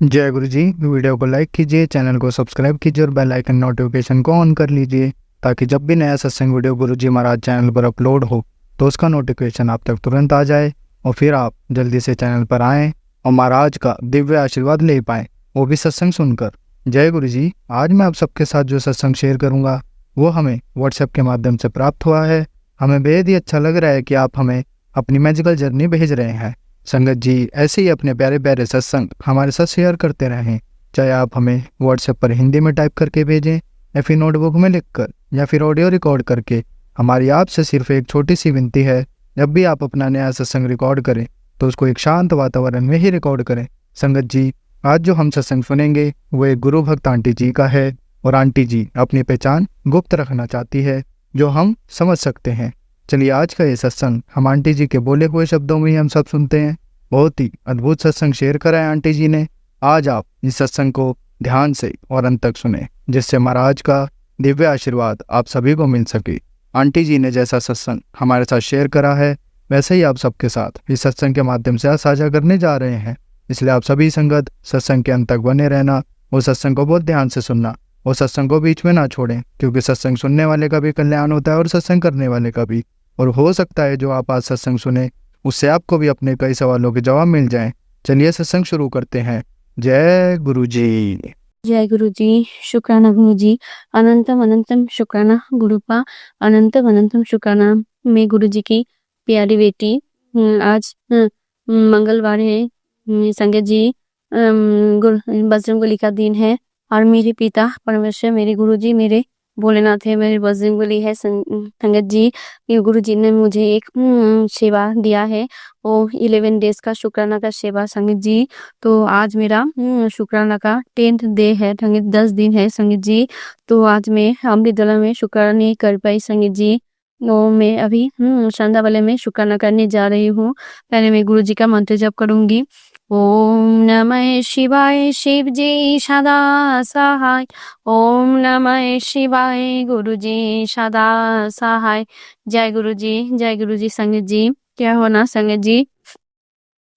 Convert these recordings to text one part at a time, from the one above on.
जय गुरु जी। वीडियो को लाइक कीजिए, चैनल को सब्सक्राइब कीजिए और बेल आइकन नोटिफिकेशन को ऑन कर लीजिए ताकि जब भी नया सत्संग वीडियो गुरु जी महाराज चैनल पर अपलोड हो तो उसका नोटिफिकेशन आप तक तुरंत आ जाए और फिर आप जल्दी से चैनल पर आएँ और महाराज का दिव्य आशीर्वाद ले पाएँ, वो भी सत्संग सुनकर। जय गुरु जी। आज मैं आप सबके साथ जो सत्संग शेयर करूँगा वो हमें व्हाट्सएप के माध्यम से प्राप्त हुआ है। हमें बेहद ही अच्छा लग रहा है कि आप हमें अपनी मैजिकल जर्नी भेज रहे हैं। संगत जी ऐसे ही अपने प्यारे प्यारे सत्संग हमारे साथ शेयर करते रहें, चाहे आप हमें व्हाट्सएप पर हिंदी में टाइप करके भेजें या फिर नोटबुक में लिखकर या फिर ऑडियो रिकॉर्ड करके। हमारी आपसे सिर्फ एक छोटी सी विनती है, जब भी आप अपना नया सत्संग रिकॉर्ड करें तो उसको एक शांत वातावरण में ही रिकॉर्ड करें। संगत जी आज जो हम सत्संग सुनेंगे वो एक गुरु भक्त आंटी जी का है और आंटी जी अपनी पहचान गुप्त रखना चाहती है जो हम समझ सकते हैं। चलिए आज का ये सत्संग हम आंटी जी के बोले हुए शब्दों में ही हम सब सुनते हैं। बहुत ही अद्भुत सत्संग शेयर करा है आंटी जी ने। आज आप इस सत्संग को ध्यान से और अंत तक सुने जिससे महाराज का दिव्य आशीर्वाद आप सभी को मिल सके। आंटी जी ने जैसा सत्संग हमारे साथ शेयर करा है वैसे ही आप सबके साथ इस सत्संग के माध्यम से आज साझा करने जा रहे हैं। इसलिए आप सभी संगत सत्संग के अंत तक बने रहना और सत्संग को बहुत ध्यान से सुनना और सत्संग को बीच में ना छोड़ें, क्योंकि सत्संग सुनने वाले का भी कल्याण होता है और सत्संग करने वाले का भी। और हो सकता है जो आप आज सत्संग सुने उससे आपको भी अपने कई सवालों के जवाब मिल जाएं। चलिए सत्संग शुरू करते हैं। जय गुरु जी। जय गुरु जी। शुक्राना गुरु जी। अनंतम अनंतम शुक्राना गुरुपा। अनंतम अनंतम शुक्राना। मैं गुरु जी की प्यारी बेटी। आज मंगलवार है। संगत जी बजरंगबली का दिन है और मेरे पिता परमेश्वर मेरे गुरु जी मेरे भोलेनाथ है, मेरे बजरंगबली है। संगत जी ये गुरु जी ने मुझे एक सेवा दिया है वो 11 डेज का शुक्राना का सेवा। संगत जी तो आज मेरा शुक्राना का 10th डे है। संगत 10 दिन है संगत जी। तो आज मैं अमृतवेला में शुक्राना नहीं कर पाई संगत जी। तो मैं अभी संध्यावेला में शुक्राना करने जा रही हूँ। पहले मैं गुरु जी का मंत्र जप करूंगी। ओम नमः शिवाय शिव जी सदा सहाय। ओम नमः शिवाय गुरु जी सदा सहाय। जय गुरु जी संगत जी। क्या हो ना संगत जी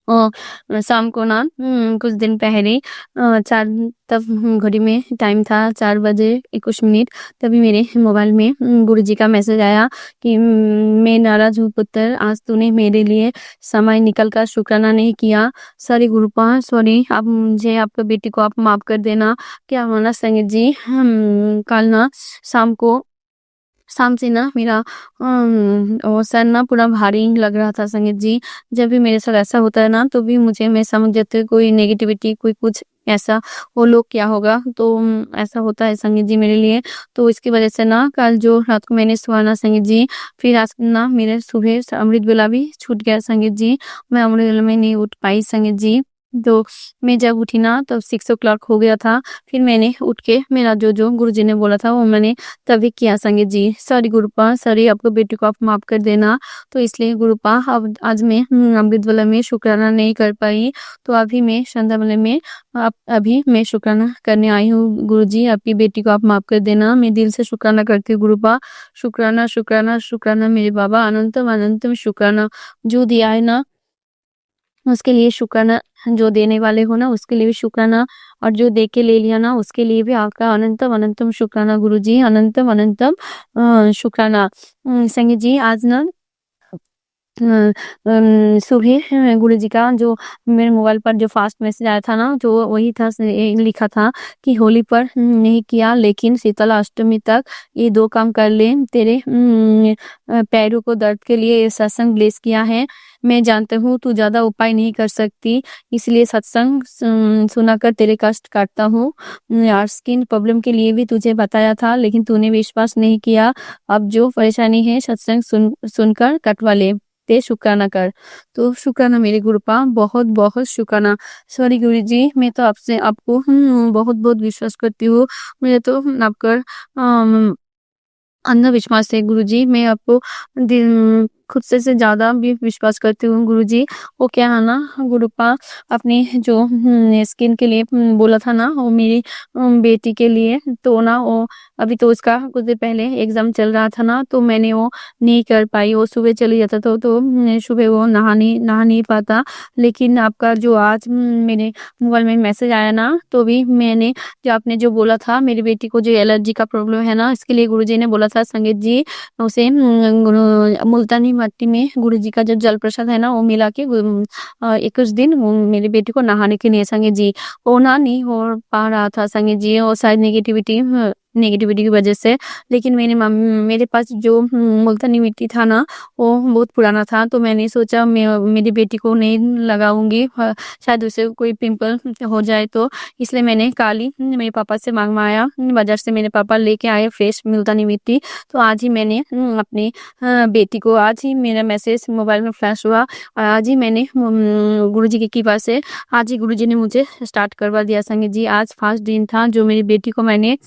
शाम को ना कुछ दिन पहले 4 तब घड़ी में टाइम था 4 बजे 21 मिनट, तभी मेरे मोबाइल में गुरु जी का मैसेज आया कि मैं नाराज हूँ पुत्र, आज तूने मेरे लिए समय निकल कर शुक्राना नहीं किया। सॉरी गुरुपा, सॉरी, आप मुझे आपका बेटी को आप माफ कर देना। क्या होना संगत जी कल ना शाम से ना मेरा सर ना पूरा भारी लग रहा था संगत जी। जब भी मेरे साथ ऐसा होता है ना तो भी मुझे मैं समझ जाती हूँ कोई नेगेटिविटी कोई कुछ ऐसा वो लोग क्या होगा, तो ऐसा होता है संगत जी मेरे लिए। तो इसकी वजह से ना कल जो रात को मैंने सोया ना संगत जी, फिर आज ना मेरे सुबह अमृत वेला भी छूट गया संगत जी। मैं अमृत वेला में नहीं उठ पाई संगत जी। तो मैं जब उठी ना तो 6 o'clock हो गया था। फिर मैंने उठ के मेरा जो गुरु जी ने बोला था वो मैंने तभी किया संगत जी। सॉरी गुरुपा, सॉरी, आपको बेटी को आप माफ कर देना। तो इसलिए गुरुपा अब आज मैं अमृतवेला में शुक्राना नहीं कर पाई, तो अभी मैं संध्यावेला में अभी मैं शुक्राना करने आई हूँ। गुरु जी आपकी बेटी को आप माफ कर देना। मैं दिल से शुक्राना करती हूँ गुरुपा। शुक्राना शुक्राना शुक्राना मेरे बाबा, अनंतम अनंतम शुक्राना। जो दिया है ना उसके लिए शुक्राना, जो देने वाले हो ना उसके लिए भी शुक्राना, और जो दे के ले लिया ना उसके लिए भी आपका अनंतम अनंतम शुक्राना गुरु जी, अनंतम अनंतम शुक्राना। संगत जी आज ना सुबह गुरु जी का जो मेरे मोबाइल पर जो फास्ट मैसेज आया था ना, जो वही था, लिखा था कि होली पर नहीं किया लेकिन शीतला अष्टमी तक ये 2 काम कर ले। तेरे पैरों को दर्द के लिए ये सत्संग ब्लेस किया है। मैं जानती हूँ तू ज्यादा उपाय नहीं कर सकती, इसलिए सत्संग सुनाकर तेरे कष्ट काटता हूँ। यार स्किन प्रॉब्लम के लिए भी तुझे बताया था लेकिन तूने विश्वास नहीं किया। अब जो परेशानी है सत्संग सुनकर कटवा ले, ते शुक्राना कर। तो शुक्राना मेरे गुरुपा, बहुत बहुत शुक्राना। सॉरी गुरु जी, मैं तो आपसे आपको बहुत बहुत विश्वास करती हूँ। मुझे तो आपका अंधविश्वास है गुरु जी। मैं आपको खुद से ज़्यादा भी विश्वास करती हूँ गुरुजी। वो क्या है ना गुरुपा अपनी जो स्किन के लिए बोला था ना वो मेरी बेटी के लिए, तो ना वो अभी तो उसका कुछ देर पहले एग्ज़ाम चल रहा था ना, तो मैंने वो नहीं कर पाई। वो सुबह चली जाता तो सुबह वो नहा नहीं पाता। लेकिन आपका जो आज मेरे मोबाइल में मैसेज आया ना, तो भी मैंने जो आपने जो बोला था मेरी बेटी को जो एलर्जी का प्रॉब्लम है ना, इसके लिए गुरुजी ने बोला था संगीत जी उसे मुल्तानी मिट्टी में गुरुजी का जो जल प्रसाद है ना, वो मिला के 21 दिन वो मेरी बेटी को नहाने के लिए संगीत जी, वो ना नहीं हो पा रहा था संगीत जी, और शायद नेगेटिविटी की वजह से। लेकिन मेरे पास जो मुल्तानी मिट्टी था ना, वो बहुत पुराना था, तो मैंने सोचा मैं मेरी बेटी को नहीं लगाऊँगी, शायद उसे कोई पिंपल हो जाए तो, इसलिए मैंने काली मेरे पापा से मंगवाया। बाज़ार से मेरे पापा लेके आए फ्रेश मुल्तानी मिट्टी। तो आज ही मैंने अपनी बेटी को, आज ही मेरा मैसेज मोबाइल में फ्लैश हुआ और आज ही मैंने गुरुजी की कृपा से आज ही गुरुजी ने मुझे स्टार्ट करवा दिया संगीत जी। आज फर्स्ट दिन था जो मेरी बेटी को मैंने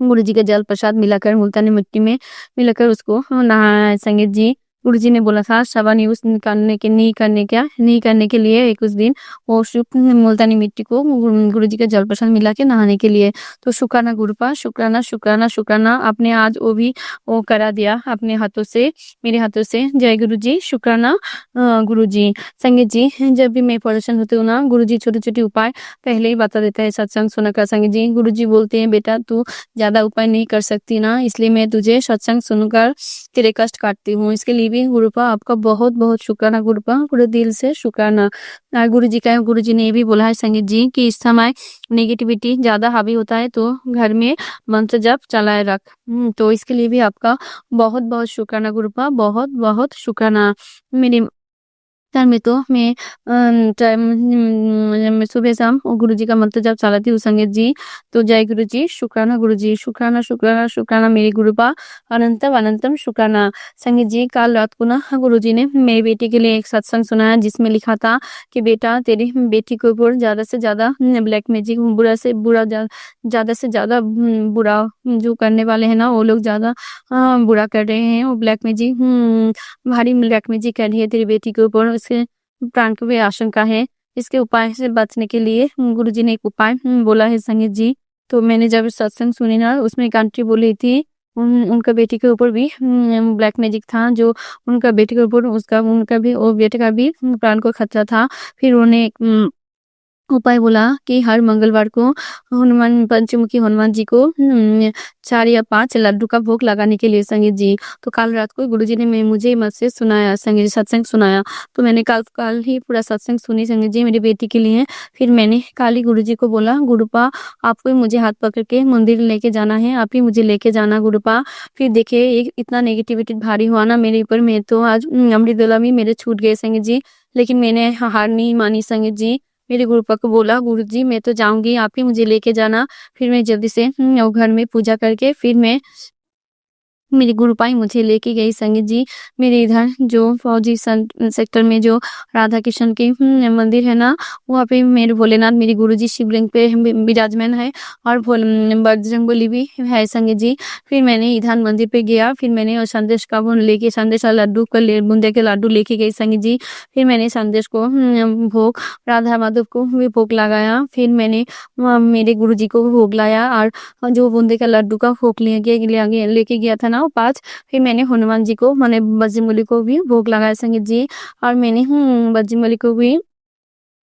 गुरुजी का जल प्रसाद मिलाकर मुल्तानी मिट्टी में मिलाकर उसको नहाया संगीत जी। गुरुजी ने बोला था साबुन यूज़ नहीं करने के लिए 21 दिन वो शुद्ध मुल्तानी मिट्टी को गुरुजी का जल प्रसाद मिला के नहाने के लिए। तो शुक्राना गुरुपा, शुक्राना, शुक्राना, शुक्राना, आपने आज वो भी वो करा दिया अपने हाथों से, मेरे हाथों से। जय गुरुजी, शुक्राना गुरुजी। संगीत जी, जब भी मैं परेशान होती हूँ ना, गुरुजी छोटे-छोटे उपाय पहले ही बता देता है सत्संग सुनकर संगीत जी। गुरुजी बोलते हैं बेटा तू ज़्यादा उपाय नहीं कर सकती ना, इसलिए मैं तुझे सत्संग सुनकर तेरे कष्ट काटती हूँ। इसके लिए भी गुरुपा आपका बहुत-बहुत शुक्राना गुरुपा, पूरे दिल से शुक्राना। गुरुजी ने ये भी बोला है संगीत जी कि इस समय नेगेटिविटी ज़्यादा हावी होता है तो घर में मंत्र जप चलाए रख। तो इसके लिए भी आपका बहुत-बहुत शुक्राना गुरुपा, बहुत-बहुत शुक्राना। मेरी घर में तो मैं मैं सुबह शाम गुरुजी का मंत्र जप चलाती हूँ संगीत जी। तो जय गुरुजी, शुक्राना गुरुजी, शुक्राना, शुक्राना, शुक्राना मेरे गुरुपा, अनंतम अनंतम शुक्राना। संगीत जी, कल रात को ना गुरुजी ने मेरी बेटी के लिए एक सत्संग सुनाया जिसमें लिखा था कि बेटा तेरी बेटी के ऊपर ज़्यादा से ज़्यादा ब्लैक मैजिक ज़्यादा से ज़्यादा बुरा जो करने वाले हैं ना वो लोग ज़्यादा बुरा कर रहे हैं। वो ब्लैक मैजिक भारी ब्लैक मैजिक कर रही है तेरी बेटी के ऊपर, उसके प्राण की भी आशंका है। इसके उपाय से बचने के लिए गुरुजी ने एक उपाय बोला है संगीत जी। तो मैंने जब सत्संग सुनी ना उसमें एक आंटी बोल रही थी उनका बेटी के ऊपर भी ब्लैक मैजिक था, जो उनका बेटे के ऊपर उनका भी वो बेटे का भी प्राण को खतरा था। फिर उन्होंने उपाय बोला कि हर मंगलवार को पंचमुखी हनुमान जी को 4 या 5 लड्डू का भोग लगाने के लिए संगीत जी। तो कल रात को गुरुजी ने मुझे मैसेज सुनाया, संगीत सत्संग सुनाया। तो मैंने कल ही पूरा सत्संग सुनी संगीत जी मेरी बेटी के लिए। फिर मैंने कल ही गुरुजी को बोला गुरुपा आपको ही मुझे हाथ पकड़ के मंदिर लेके जाना है, आप ही मुझे लेके जाना गुरुपा। फिर देखिए इतना नेगेटिविटी भारी हुआ ना मेरे ऊपर, मैं तो आज अमृतवेला भी मेरे छूट गए संगीत जी। लेकिन मैंने हार नहीं मानी संगीत जी। मेरे गुरुपा को बोला गुरुजी मैं तो जाऊँगी, आप ही मुझे लेके जाना। फिर मैं जल्दी से वो घर में पूजा करके फिर मैं मेरी गुरुपाई मुझे लेके गई संगीत जी। मेरे इधर जो फौजी सेक्टर में जो राधा कृष्ण के मंदिर है ना, वहाँ पे मेरे भोलेनाथ मेरे गुरुजी शिवलिंग पे विराजमान है और बजरंगबली भी है संगीत जी। फिर मैंने इधर मंदिर पे गया, फिर मैंने और संदेश का वो लेके संदेश और लड्डू का बूंदे के लड्डू लेके गई संगीत जी। फिर मैंने संदेश को भोग राधा माधव को भी भोग लगाया। फिर मैंने मेरे गुरुजी को भोग लाया और जो बूंदे का लड्डू का भोग लेके गया था ना वो 5, फिर मैंने हनुमान जी को माने बजरंगबली को भी भोग लगाया संगीत जी। और मैंने बजरंगबली को भी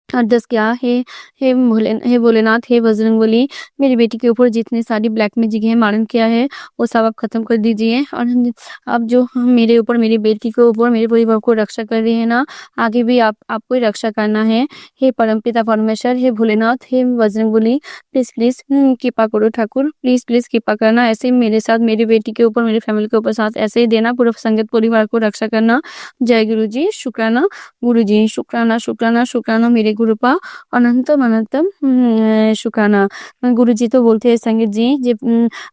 अरदास किया हे भोलेनाथ, हे बजरंगबली, मेरी बेटी के ऊपर जितनी सारी ब्लैक मैजिक है मारण किया है वो सब आप खत्म कर दीजिए। और अब जो मेरे ऊपर मेरी बेटी के ऊपर मेरे परिवार को रक्षा कर रही है ना, आगे भी आपको ही रक्षा करना है। हे परमपिता परमेश्वर, हे भोलेनाथ, हे बजरंगबली, प्लीज प्लीज कृपा करो ठाकुर, प्लीज प्लीज कृपा करना। ऐसे ही मेरे साथ मेरी बेटी के ऊपर मेरी फैमिली के ऊपर साथ ऐसे ही देना, पूरा संगत परिवार को रक्षा करना। जय गुरु जी, शुक्राना गुरुजी, शुक्राना शुक्राना शुक्राना मेरे गुरुपा, अनंतम अनंतम शुक्राना। गुरुजी तो बोलते हैं संगीत जी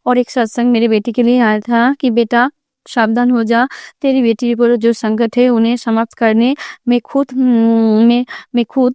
और एक सत्संग मेरी बेटी के लिए आया था कि बेटा सावधान हो जा, तेरी बेटी पर जो संकट है उन्हें समाप्त करने में खुद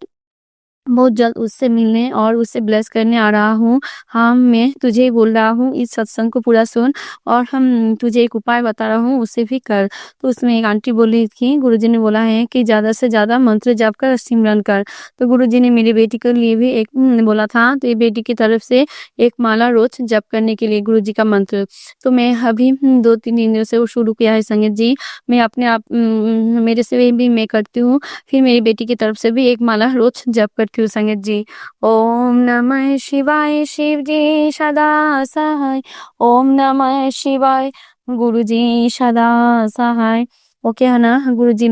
बहुत जल्द उससे मिलने और उससे ब्लेस करने आ रहा हूँ। हाँ, मैं तुझे बोल रहा हूँ इस सत्संग को पूरा सुन और हम तुझे एक उपाय बता रहा हूँ उसे भी कर। तो उसमें एक आंटी बोली कि गुरुजी ने बोला है कि ज़्यादा से ज़्यादा मंत्र जाप कर सिमरन कर। तो गुरुजी ने मेरी बेटी के लिए भी एक बोला था, तो ये बेटी की तरफ से एक माला रोज़ जप करने के लिए गुरुजी का मंत्र। तो मैं अभी 2-3 दिनों से वो शुरू किया है संगत जी। मैं अपने आप मेरे से भी मैं करती हूँ। फिर मेरी बेटी की तरफ से भी एक माला रोज़ जप करती हूँ संगत जी। ओम नमः शिवाय शिव जी सदा सहाय। ओम नमः शिवाय गुरुजी सदा सहाय। ओके है ना गुरुजी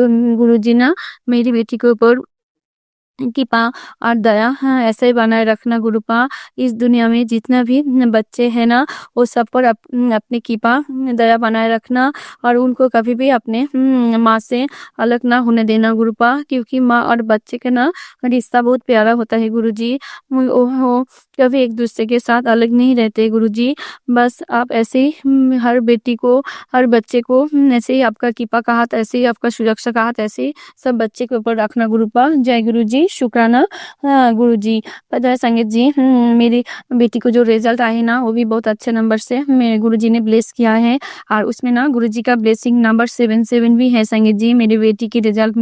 गुरुजी ना मेरी बेटी के ऊपर कृपा और दया हाँ, ऐसे ही बनाए रखना गुरुपा। इस दुनिया में जितना भी बच्चे हैं ना वो सब पर अपनी कृपा दया बनाए रखना और उनको कभी भी अपने माँ से अलग ना होने देना गुरुपा, क्योंकि माँ और बच्चे का ना रिश्ता बहुत प्यारा होता है गुरुजी। वो कभी एक दूसरे के साथ अलग नहीं रहते गुरुजी। बस आप ऐसे ही हर बेटी को हर बच्चे को ऐसे ही आपका कृपा का हाथ, ऐसे ही आपका सुरक्षा का हाथ, ऐसे ही सब बच्चे के ऊपर रखना गुरुपा। जय गुरुजी शुक्राना। हाँ गुरुजी पता है संगीत जी मेरी बेटी को जो रिजल्ट आए ना वो भी बहुत अच्छे नंबर से मेरे गुरुजी ने ब्लेस किया है और उसमें ना गुरुजी का ब्लेसिंग नंबर 77 भी है संगीत जी। मेरी बेटी की रिजल्ट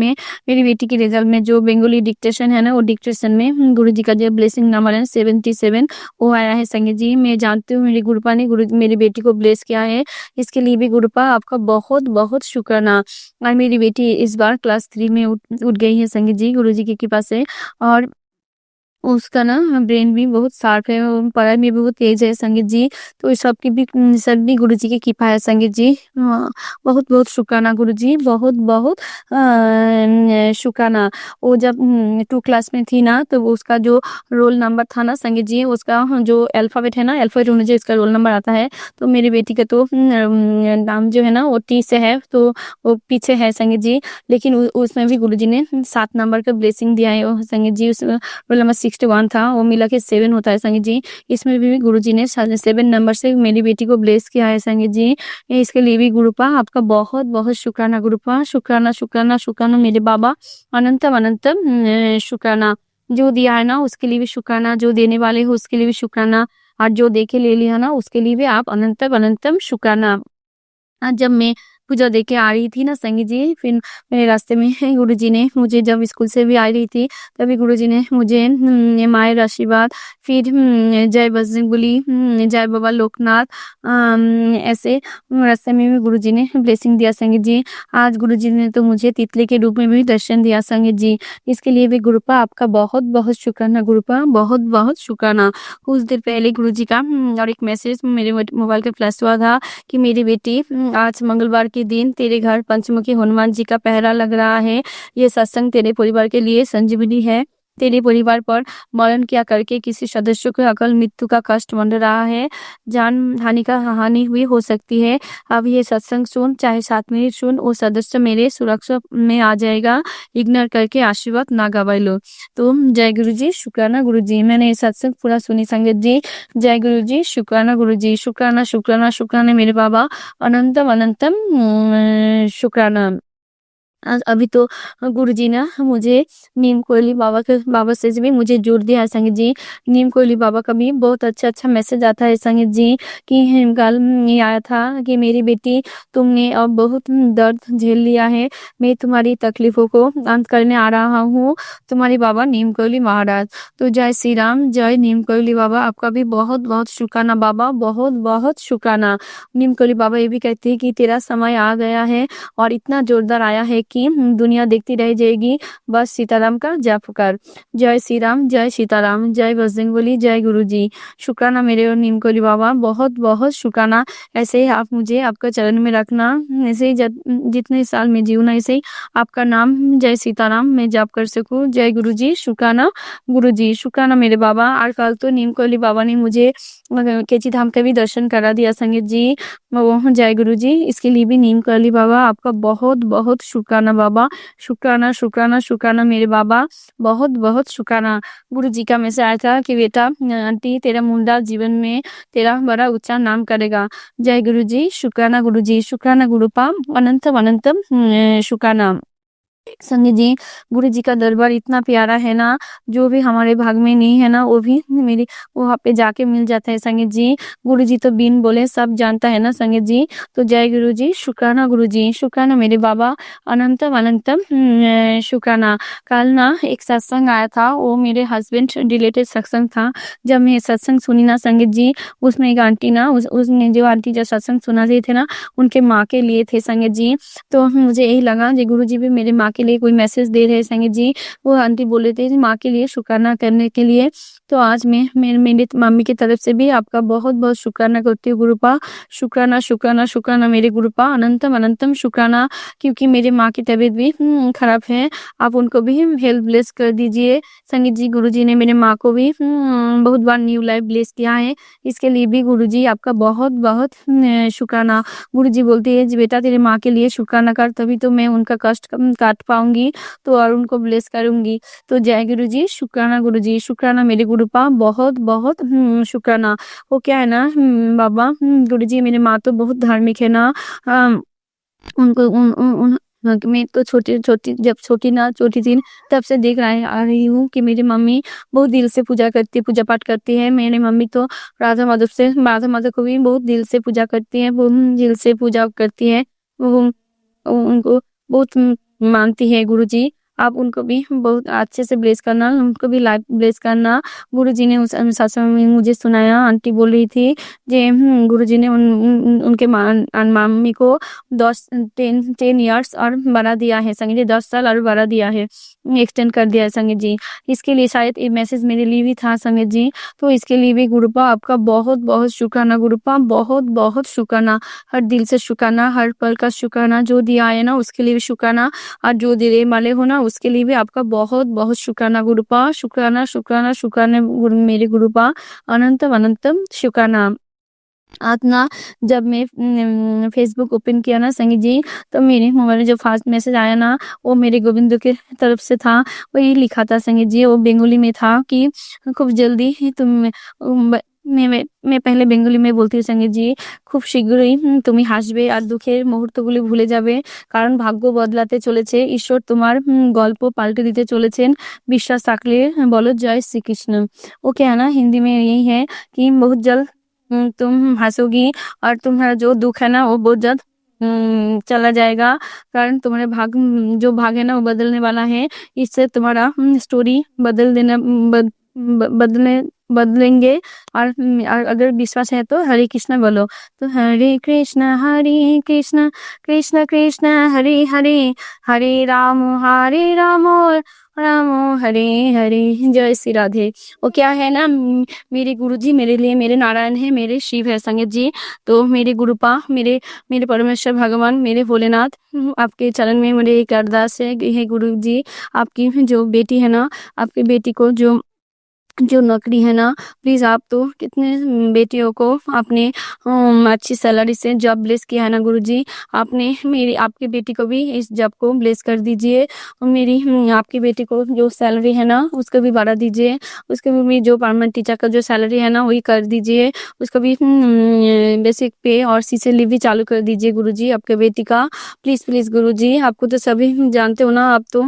में जो बंगाली डिक्टेशन है ना वो डिक्टेशन में गुरुजी का जो ब्लेसिंग नंबर है 77 वो आया है संगीत जी। मैं जानती हूँ मेरी गुरुपा ने मेरी बेटी को ब्लेस किया है, इसके लिए भी गुरुपा आपका बहुत बहुत शुक्राना। और मेरी बेटी इस बार क्लास 3 में उठ गई है संगीत जी गुरुजी की कृपा से। और उसका ना ब्रेन भी बहुत शार्प है, वो पढ़ाई में भी बहुत तेज है संगीत जी। तो इस सब की भी सब भी गुरुजी की कृपा है संगीत जी। बहुत बहुत शुक्राना गुरुजी, बहुत बहुत शुक्राना। वो जब 2 क्लास में थी ना तो उसका जो रोल नंबर था ना संगीत जी, उसका जो अल्फाबेट है ना, अल्फाबेट अनुसार इसका रोल नंबर आता है। तो मेरी बेटी का तो नाम जो है ना वो टी से है, तो वो पीछे है संगीत जी। लेकिन उसमें भी गुरुजी ने 7 नंबर का ब्लेसिंग दिया है वो संगीत जी। रोल नंबर 61 था, वो मिला के 7 होता है संगीत जी। इसमें भी गुरुजी ने 7 नंबर से मेरी बेटी को ब्लेस किया है संगीत जी। इसके लिए भी गुरुपा आपका बहुत बहुत शुक्राना गुरुपा। शुक्राना शुक्राना शुक्राना मेरे बाबा, अनंतम अनंतम शुक्राना। जो दिया है ना उसके लिए भी शुक्राना, जो देने वाले हो उसके लिए भी शुक्राना, और जो दे के ले लिया ना उसके लिए भी आप अनंतम अनंतम शुक्राना। जब मैं पूजा दे के आ रही थी ना संगीत जी, फिर मेरे रास्ते में गुरुजी ने मुझे, जब स्कूल से भी आ रही थी तभी गुरुजी ने मुझे मायर आशीर्वाद, फिर जय बजरंगबली, जय बाबा लोकनाथ, ऐसे रास्ते में भी गुरुजी ने ब्लेसिंग दिया संगीत जी। आज गुरुजी ने तो मुझे तितली के रूप में भी दर्शन दिया संगीत जी। इसके लिए भी गुरुपा आपका बहुत बहुत शुक्राना गुरुपा, बहुत बहुत शुक्राना। कुछ देर पहले गुरुजी का और एक मैसेज मेरे मोबाइल पे फ्लैश हुआ था कि मेरी बेटी आज मंगलवार के दिन तेरे घर पंचमुखी हनुमान जी का पहरा लग रहा है। ये सत्संग तेरे परिवार के लिए संजीवनी है। तेरे परिवार पर मरण क्या करके किसी सदस्य को अकल मृत्यु का कष्ट बन रहा है, जान हानि का हानि हुई हो सकती है। अब ये सत्संग सुन, चाहे 7 मिनट सुन, वो सदस्य मेरे सुरक्षा में आ जाएगा। इग्नोर करके आशीर्वाद ना गवाई लो। तो जय गुरु जी, शुक्राना गुरु जी। मैंने ये सत्संग पूरा सुनी संगत जी। जय गुरु जी, शुक्राना गुरु जी, शुक्राना शुक्राना शुक्राना मेरे बाबा, अनंतम अनंतम शुक्राना। अभी तो गुरुजी ने मुझे नीम कोयली बाबा से भी मुझे जोड़ दिया है संगीत जी। नीम कोयली बाबा का भी बहुत अच्छा मैसेज आता है संगीत जी कि कल ये आया था कि मेरी बेटी, तुमने अब बहुत दर्द झेल लिया है, मैं तुम्हारी तकलीफों को अंत करने आ रहा हूँ, तुम्हारी बाबा नीम कोयली महाराज। तो जय श्री राम, जय नीम कोयली बाबा, आपका भी बहुत बहुत शुक्राना बाबा, बहुत बहुत शुक्राना। नीम कोयली बाबा ये भी कहते हैं कि तेरा समय आ गया है और इतना जोरदार आया है कि दुनिया देखती रह जाएगी, बस सीताराम का जप कर। जय श्री राम, जय सीताराम, जय बजरंगबली, जय गुरुजी। शुक्राना मेरे और नीम कोयली बाबा, बहुत बहुत शुक्राना। ऐसे ही आप मुझे आपका चरण में रखना, ऐसे ही जितने साल में जीऊँ ना ऐसे ही आपका नाम जय सीताराम मैं जप कर सकूँ। जय गुरुजी, शुक्राना गुरुजी, शुक्राना मेरे बाबा। और कल तो नीम कोयली बाबा ने मुझे कैची धाम का भी दर्शन करा दिया संगीत जी। जय गुरुजी। इसके लिए भी नीम कोयली बाबा आपका बहुत बहुत शुक्राना बाबा, शुक्राना शुक्राना शुक्राना मेरे बाबा, बहुत बहुत शुक्राना। गुरुजी का मैसेज आया था कि बेटा आंटी तेरा मुंडा जीवन में तेरा बड़ा ऊंचा नाम करेगा। जय गुरुजी, शुक्राना गुरुजी, शुक्राना गुरुपा, अनंतम अनंतम शुक्राना। संगीत जी, गुरु जी का दरबार इतना प्यारा है ना, जो भी हमारे भाग में नहीं है ना, वो भी मेरी वहाँ पे जाके मिल जाता है संगीत जी। गुरु जी तो बिन बोले सब जानता है ना संगीत जी। तो जय गुरु जी, शुक्राना मेरे बाबा, अनंतम अनंतम शुक्राना। कल ना एक सत्संग आया था, वो मेरे हस्बैंड रिलेटेड सत्संग था। जब मैं सत्संग सुनी ना संगीत जी, उसमें एक आंटी ना उसने जो आंटी जो सत्संग सुना रही थे ना, उनके माँ के लिए थे संगीत जी। तो मुझे यही लगा जी गुरुजी भी मेरे माँ के लिए कोई मैसेज दे रहे हैं संगीत जी। वो आंटी बोल रहे थे जी माँ के लिए शुक्राना करने के लिए। तो आज मैं मेरी मम्मी की तरफ से भी आपका बहुत-बहुत शुक्राना करती हूँ गुरुपा। शुक्राना, शुक्राना, शुक्राना मेरे गुरुपा, अनंतम अनंतम शुक्राना, क्योंकि मेरे माँ की तबीयत भी खराब है। आप उनको भी हेल्थ ब्लेस कर दीजिए। संगीत जी गुरुजी ने मेरे माँ को भी बहुत बार न्यू लाइफ ब्लेस किया है। इसके लिए भी गुरुजी आपका बहुत-बहुत शुक्राना। गुरुजी बोलती है जी बेटा तेरे माँ के लिए शुक्राना कर, तभी तो मैं उनका कष्ट काट पाऊँगी, तो और उनको ब्लेस करूँगी। तो जय गुरुजी, शुक्राना मेरे गुरुपा, बहुत-बहुत शुक्राना। वो क्या है ना बाबा गुरुजी मेरी माँ तो बहुत धार्मिक है ना। उनको उन उन उन मैं तो छोटी थी तब से देख आ रही हूँ कि मेरी मम्मी बहुत दिल से पूजा पाठ करती है। मेरी मम्मी तो राधा माधव को भी बहुत दिल से पूजा करती है, वो दिल से पूजा करती है। वो उनको बहुत मानती है गुरुजी। आप उनको भी बहुत अच्छे से ब्लेस करना, उनको भी लाइफ ब्लेस करना। गुरुजी ने उस सत्संग में मुझे सुनाया, आंटी बोल रही थी जे गुरुजी ने उनके मम्मी को 10 इयर्स और बढ़ा दिया है संगीत जी, 10 साल और बढ़ा दिया है, एक्सटेंड कर दिया है संगीत जी। इसके लिए शायद ये मैसेज मेरे लिए भी था संगीत जी। तो इसके लिए भी गुरुपा आपका बहुत-बहुत शुक्राना गुरुपा, बहुत-बहुत शुक्राना। हर दिल से शुक्राना, हर पल का शुक्राना, जो दिया है ना उसके लिए भी शुक्राना, और जो देने वाले हो ना उसके लिए भी आपका बहुत-बहुत शुक्राना गुरुपा। शुक्राना, शुक्राना, शुक्राना मेरे गुरुपा, अनंतम अनंतम शुक्राना। आज ना जब मैं फ़ेसबुक ओपन किया ना संगीत जी, तो मेरे मोबाइल में जो फर्स्ट मैसेज आया ना, वो मेरे गोविंदो की तरफ से था। वो ये लिखा था संगीत जी, वो बेंगोली में था कि खूब जल्दी ही तुम मैं पहले বেঙ্গলি में बोलती हूँ संगीत जी। খুব শীঘ্রই তুমি হাসবে আর দুঃখের মুহূর্তগুলি ভুলে যাবে। কারণ ভাগ্য বদলাতে চলেছে। ঈশ্বর তোমার গল্প পাল্টে দিতে चलेছেন। বিশ্বাস থাকলে বলো জয় শ্রীকৃষ্ণ। वो क्या है ना हिंदी में यही है कि बहुत जल्द तुम हँसोगी और तुम्हारा जो दुःख है ना वो बहुत जल्द चला जाएगा। कारण तुम्हारे जो भाग है ना वो बदलने वाला है। इससे तुम्हारा स्टोरी बदलेंगे। और अगर विश्वास है तो हरे कृष्णा बोलो। तो हरे कृष्णा कृष्ण कृष्ण हरे हरे, हरे राम राम हरे हरे। जय श्री राधे। वो क्या है ना मेरे गुरुजी मेरे लिए मेरे नारायण है, मेरे शिव है संगीत जी। तो मेरे गुरुपा मेरे परमेश्वर भगवान, मेरे भोलेनाथ, आपके चरण में मेरे एक अरदास है, हे गुरु जी आपकी जो बेटी है ना, आपकी बेटी को जो नौकरी है ना, प्लीज़ आप तो कितने बेटियों को आपने अच्छी सैलरी से जॉब ब्लेस किया है ना गुरुजी, आपने आपकी बेटी को भी इस जॉब को ब्लेस कर दीजिए। और आपकी बेटी को जो सैलरी है ना उसको भी बढ़ा दीजिए। उसको भी जो परमानेंट टीचर का जो सैलरी है ना वही कर दीजिए। उसको भी बेसिक पे और सीसी लीव भी चालू कर दीजिए गुरुजी आपके बेटी का। प्लीज़ गुरुजी, आपको तो सभी जानते हो ना, आप तो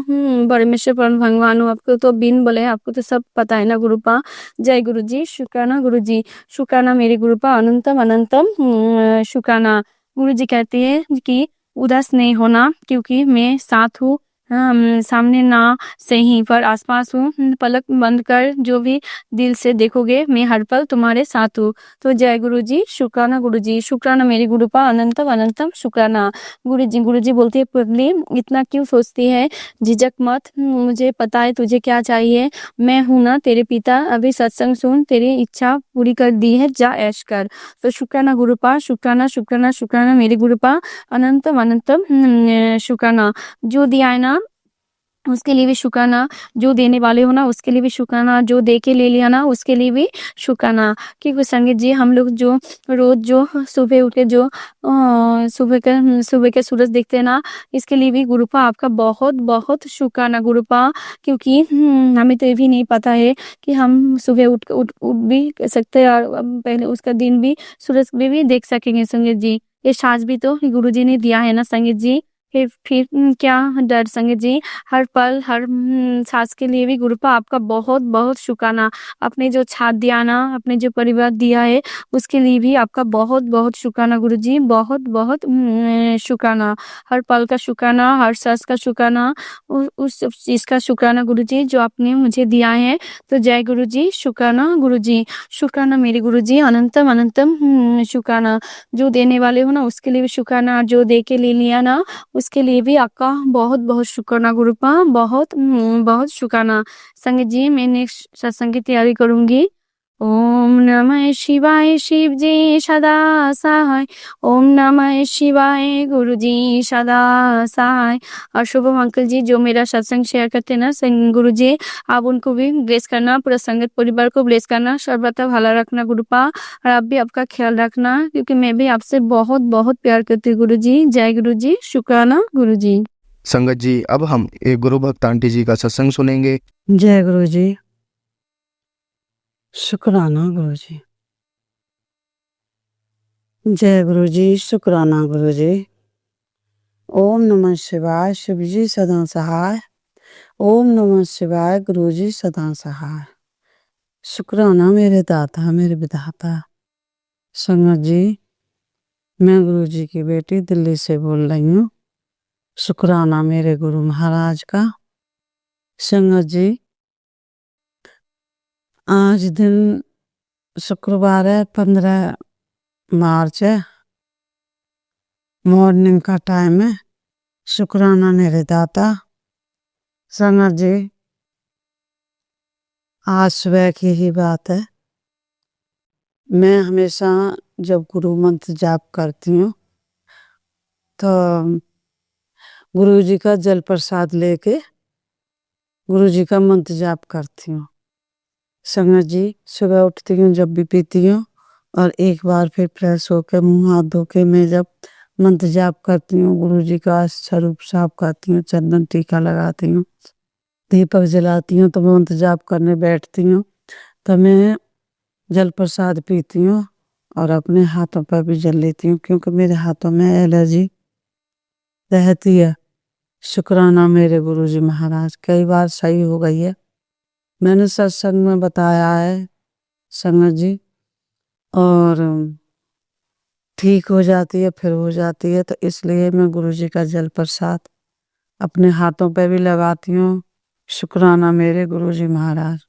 परमेश्वर परम भगवान हो, आपको तो बिन बोले आपको तो सब पता है ना गुरुपा। जय गुरुजी, शुक्राना गुरुजी, शुक्राना मेरे गुरुपा, अनंतम अनंतम शुक्राना। गुरुजी कहते हैं कि उदास नहीं होना क्योंकि मैं साथ हूँ। सामने ना सही पर आसपास हूँ। पलक बंद कर जो भी दिल से देखोगे मैं हर पल तुम्हारे साथ हूँ। तो जय गुरुजी, शुक्राना मेरे गुरुपा, अनंतम अनंतम शुक्राना। गुरुजी बोलती है पगली इतना क्यों सोचती है, झिझक मत, मुझे पता है तुझे क्या चाहिए। मैं हूं ना तेरे पिता, अभी सत्संग सुन, तेरी इच्छा पूरी कर दी है, जा ऐश कर। तो शुक्राना गुरुपा, शुक्राना मेरे गुरुपा, अनंतम अनंतम शुक्राना। जो दिया है ना उसके लिए भी शुक्राना, जो देने वाले हो ना उसके लिए भी शुक्राना, जो दे के ले लिया ना उसके लिए भी शुक्राना। क्योंकि संगीत जी हम लोग जो रोज जो सुबह उठ के जो सुबह के सूरज देखते हैं ना, इसके लिए भी गुरुपा आपका बहुत शुक्राना गुरुपा। क्योंकि हमें तो ये भी नहीं पता है कि हम सुबह उठ भी सकते हैं और पहले उसका दिन भी सूरज भी देख सकेंगे संगीत जी। ये साज भी तो गुरुजी ने दिया है ना संगीत जी। फिर क्या डर संगत जी, हर पल, हर साँस के लिए भी गुरुपा आपका बहुत-बहुत शुक्राना। आपने जो साथ दिया ना, आपने जो परिवार दिया है, उसके लिए भी आपका बहुत-बहुत शुक्राना गुरुजी, बहुत-बहुत शुक्राना। हर पल का शुक्राना, हर सांस का शुक्राना, उस सब चीज़ का शुक्राना गुरुजी जो आपने मुझे दिया है। तो जय गुरुजी, शुक्राना गुरुजी, शुक्राना मेरे गुरुजी, अनंतम अनंतम शुक्राना। जो देने वाले हो ना, उसके लिए भी शुक्राना, जो दे के ले लिया ना, उसके लिए भी आपका बहुत-बहुत शुक्राना गुरुपा, बहुत शुक्राना। संगत जी, मैं नेक्स्ट सत्संग की तैयारी करूँगी। ओम नमः शिवाय शिव जी सदा सहाय। ओम नमः शिवाय गुरु जी सदा सहाय। और शुभम अंकल जी जो मेरा सत्संग शेयर करते हैं ना गुरु जी, आप उनको भी ब्लेस करना, पूरा संगत परिवार को ब्लेस करना, सर्वथा भला रखना गुरुपा, और आप भी आपका ख्याल रखना, क्योंकि मैं भी आपसे बहुत-बहुत प्यार करती हूँ गुरु जी। जय गुरु जी, शुक्राना गुरु जी। संगत जी, अब हम एक गुरु भक्त आंटी जी का सत्संग सुनेंगे। जय गुरु जी, शुक्राना गुरु जी। जय गुरु जी, शुक्राना गुरु जी। ओम नमः शिवाय, शिव जी सदा सहाय। ओम नमः शिवाय, गुरु जी सदा सहाय। शुक्राना मेरे दाता, मेरे विधाता। संगत जी, मैं गुरु जी की बेटी दिल्ली से बोल रही हूँ। शुक्राना मेरे गुरु महाराज का। संगत जी, आज दिन शुक्रवार है, 15 मार्च है, मॉर्निंग का टाइम है। शुक्राना मेरे दाता। संगत जी, आज सुबह की ही बात है। मैं हमेशा जब गुरु मंत्र जाप करती हूँ तो गुरु जी का जल प्रसाद लेके गुरु जी का मंत्र जाप करती हूँ। संगत जी, सुबह उठती हूँ जब भी पीती हूँ, और एक बार फिर फ्रेश होकर मुंह हाथ धो के मैं जब मंत्र जाप करती हूँ, गुरु जी का स्वरूप साफ करती हूँ, चंदन टीका लगाती हूँ, दीपक जलाती हूँ, तो मैं मंत्र जाप करने बैठती हूँ तो मैं जल प्रसाद पीती हूँ और अपने हाथों पर भी जल लेती हूँ, क्योंकि मेरे हाथों में एलर्जी रहती है। शुक्राना मेरे गुरु जी महाराज, कई बार सही हो गई है। मैंने सत्संग में बताया है संगत जी, और ठीक हो जाती है, फिर हो जाती है, तो इसलिए मैं गुरु जी का जल प्रसाद अपने हाथों पे भी लगाती हूँ। शुक्राना मेरे गुरु जी महाराज।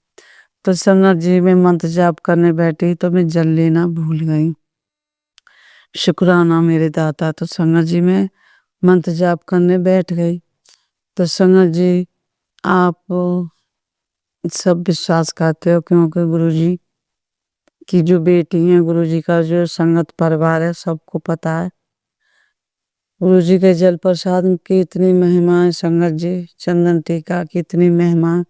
तो संगत जी, मैं मंत्र जाप करने बैठी तो मैं जल लेना भूल गई। शुक्राना मेरे दाता। तो संगत जी, मैं मंत्र जाप करने बैठ गई। तो संगत जी, आप सब विश्वास करते हो, क्योंकि गुरु जी की जो बेटी है, गुरु जी का जो संगत परिवार है, सबको पता है गुरु जी के जल प्रसाद की इतनी महिमा है। संगत जी, चंदन टीका की इतनी महिमा,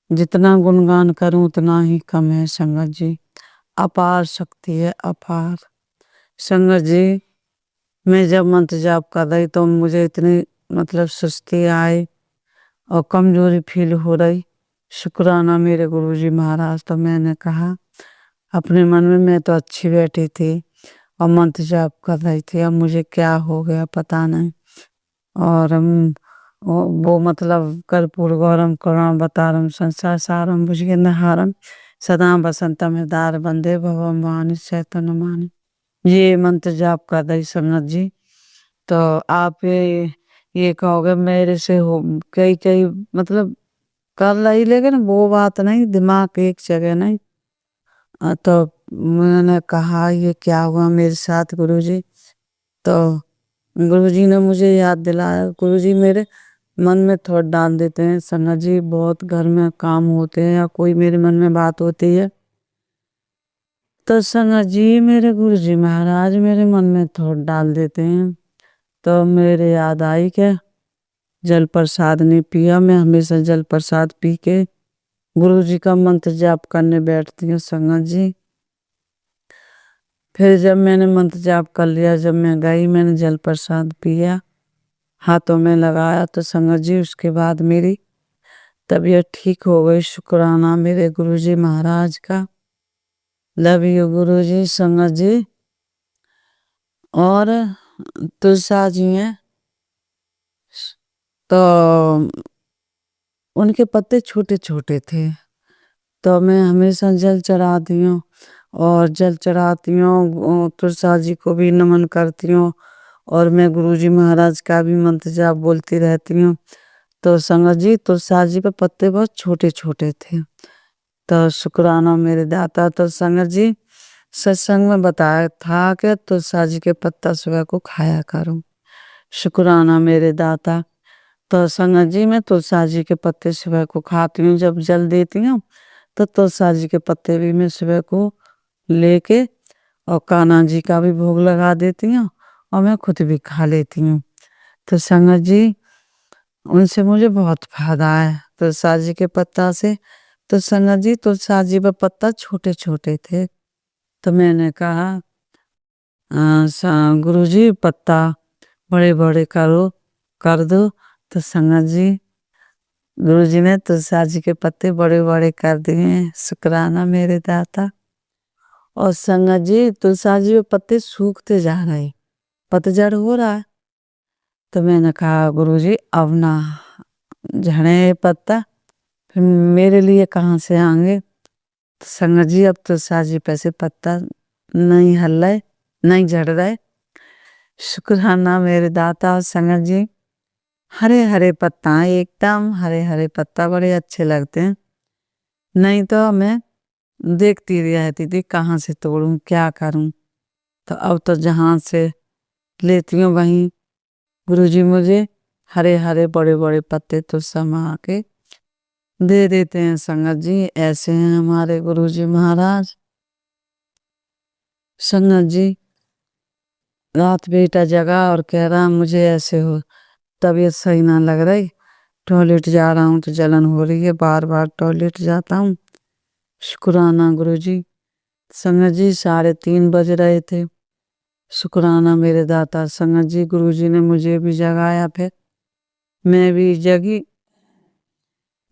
जितना गुणगान करूं उतना ही कम है। संगत जी, अपार शक्ति है, अपार। संगत जी, मैं जब मंत्र जाप कर रही तो मुझे इतनी सुस्ती आई और कमजोरी फील हो रही। शुक्राना मेरे गुरु जी महाराज। तो मैंने कहा अपने मन में, मैं तो अच्छी बैठी थी और मंत्र जाप कर रही थी, अब मुझे क्या हो गया पता नहीं। और वो कर्पूर गौरम करुणावतारम संसार सारम भुजगेन्द्रहारम सदा वसंतम हृदय वंदे भवम वाणी चैतन्यमानि। ये मंत्र जाप कर रही संगत जी। तो आप ये कहोगे मेरे से हो कई कई कर रही, लेकिन वो बात नहीं, दिमाग एक जगह नहीं। तो मैंने कहा ये क्या हुआ मेरे साथ गुरुजी। तो गुरुजी ने मुझे याद दिलाया। गुरुजी मेरे मन में थॉट डाल देते हैं संगत जी, बहुत घर में काम होते हैं या कोई मेरे मन में बात होती है तो संगत जी, मेरे गुरुजी महाराज मेरे मन में थॉट डाल देते हैं। तो मेरे याद आई क्या, जल प्रसाद नहीं पिया। मैं हमेशा जल प्रसाद पी के गुरु जी का मंत्र जाप करने बैठती हूँ संगत जी। फिर जब मैंने मंत्र जाप कर लिया, जब मैं गई, मैंने जल प्रसाद पिया, हाथों में लगाया, तो संगत जी उसके बाद मेरी तबीयत ठीक हो गई। शुक्राना मेरे गुरु जी महाराज का। लव यू गुरु जी। संगत जी, और तुलसा जी हैं, तो उनके पत्ते छोटे-छोटे थे। तो मैं हमेशा जल चढ़ाती हूँ और जल चढ़ाती हूँ, तुलसा जी को भी नमन करती हूँ और मैं गुरुजी महाराज का भी मंत्र जाप बोलती रहती हूँ। तो संगत जी तुलसा जी पे पत्ते बहुत छोटे-छोटे थे। तो शुक्राना मेरे दाता। तो संगत जी सत्संग में बताया था कि तुलसा जी के पत्ता सुबह को खाया करो। शुक्राना मेरे दाता। तो संगत जी मैं तुलसा जी के पत्ते सुबह को खाती हूँ, जब जल देती हूँ तो तुलसा जी के पत्ते भी मैं सुबह को लेके और कान्हा जी का भी भोग लगा देती हूँ और मैं खुद भी खा लेती हूँ। तो संगत जी उनसे मुझे बहुत फायदा है तुलसा जी के पत्ता से। तो संगत जी तुलसा जी का पत्ता छोटे-छोटे थे। तो मैंने कहा गुरुजी पत्ता बड़े-बड़े कर दो। तो संगत जी गुरुजी ने तुलसा जी के पत्ते बड़े-बड़े कर दिए। शुक्राना मेरे दाता। और संगत जी तुलसा जी के पत्ते सूखते जा रहे, पतझड़ हो रहा है। तो मैंने कहा गुरुजी अब ना झड़े ये पत्ता, फिर मेरे लिए कहाँ से आएंगे। तो संगत जी अब तुलसा जी पे से पत्ता नहीं हल रहे, नहीं झड़ रहे। शुक्राना मेरे दाता। और संगत जी हरे हरे पत्ता, एकदम हरे हरे पत्ता बड़े अच्छे लगते हैं। नहीं तो मैं देखती रहती थी कहाँ से तोड़ूं, क्या करूं। तो अब तो जहां से लेती हूँ वहीं गुरुजी मुझे हरे हरे बड़े बड़े पत्ते तो समा के दे देते हैं। संगत जी ऐसे हैं हमारे गुरुजी महाराज। संगत जी रात बेटा जगा और कह रहा मुझे ऐसे हो, तबीयत सही ना लग रही, टॉयलेट जा रहा हूँ तो जलन हो रही है, बार बार टॉयलेट जाता हूँ। शुक्राना गुरुजी। संगत जी 3:30 बज रहे थे। शुक्राना मेरे दाता। संगत जी गुरुजी ने मुझे भी जगाया, फिर मैं भी जगी।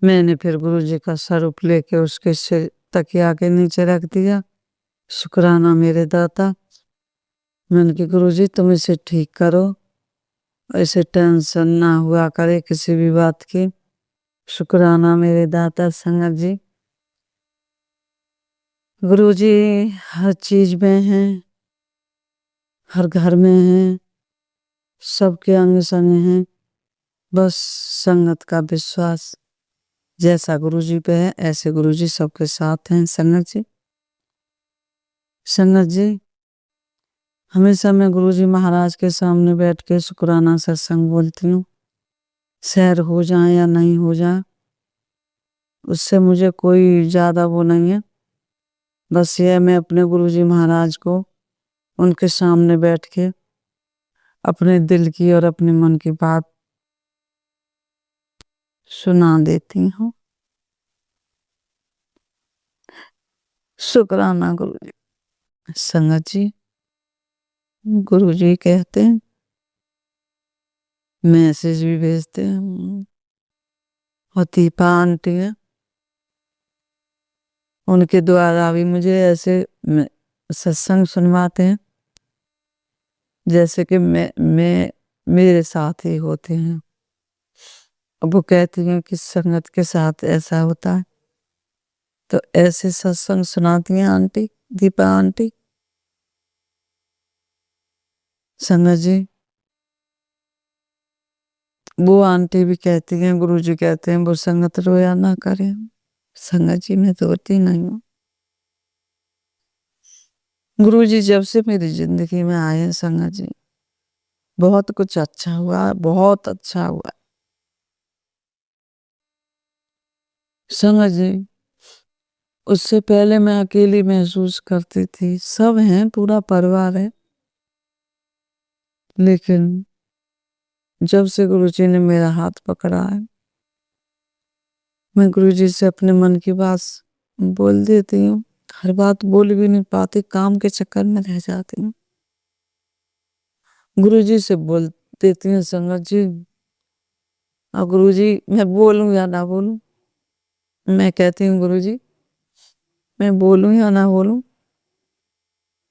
मैंने फिर गुरुजी का स्वरूप लेके उसके सिर तकिया के नीचे रख दिया। शुक्राना मेरे दाता। मैंने कहा गुरुजी तुम इसे ठीक करो, ऐसे टेंशन ना हुआ करे किसी भी बात की। शुक्राना मेरे दाता। संगत जी गुरुजी हर चीज में हैं, हर घर में हैं, सबके अंग संग हैं। बस संगत का विश्वास जैसा गुरुजी पे है ऐसे गुरुजी सबके साथ हैं। संगत जी संगत जी हमेशा मैं गुरुजी महाराज के सामने बैठ के शुक्राना सत्संग बोलती हूँ। सैर हो जाए या नहीं हो जाए उससे मुझे कोई ज्यादा वो नहीं है। बस ये मैं अपने गुरुजी महाराज को उनके सामने बैठ के अपने दिल की और अपने मन की बात सुना देती हूँ। शुक्राना गुरुजी। संगत जी गुरुजी कहते हैं, मैसेज भी भेजते हैं। और दीपा आंटी है, उनके द्वारा भी मुझे ऐसे सत्संग सुनवाते हैं जैसे कि मैं मेरे साथ ही होते हैं। अब वो कहती हैं कि संगत के साथ ऐसा होता है, तो ऐसे सत्संग सुनाती हैं आंटी, दीपा आंटी। संगत जी वो आंटी भी कहती हैं, गुरुजी कहते हैं वो संगत रोया ना करें। संगत जी मैं तो रोती नहीं हूँ। गुरुजी जब से मेरी जिंदगी में आए हैं संगत जी बहुत कुछ अच्छा हुआ, बहुत अच्छा हुआ। संगत जी उससे पहले मैं अकेली महसूस करती थी, सब हैं पूरा परिवार है, लेकिन जब से गुरुजी ने मेरा हाथ पकड़ा है मैं गुरुजी से अपने मन की बात बोल देती हूँ। हर बात बोल भी नहीं पाती, काम के चक्कर में रह जाती हूँ। गुरुजी से बोल देती हूँ संगत जी। और गुरुजी मैं बोलूं या ना बोलूं, मैं कहती हूँ गुरुजी मैं बोलूं या ना बोलूं,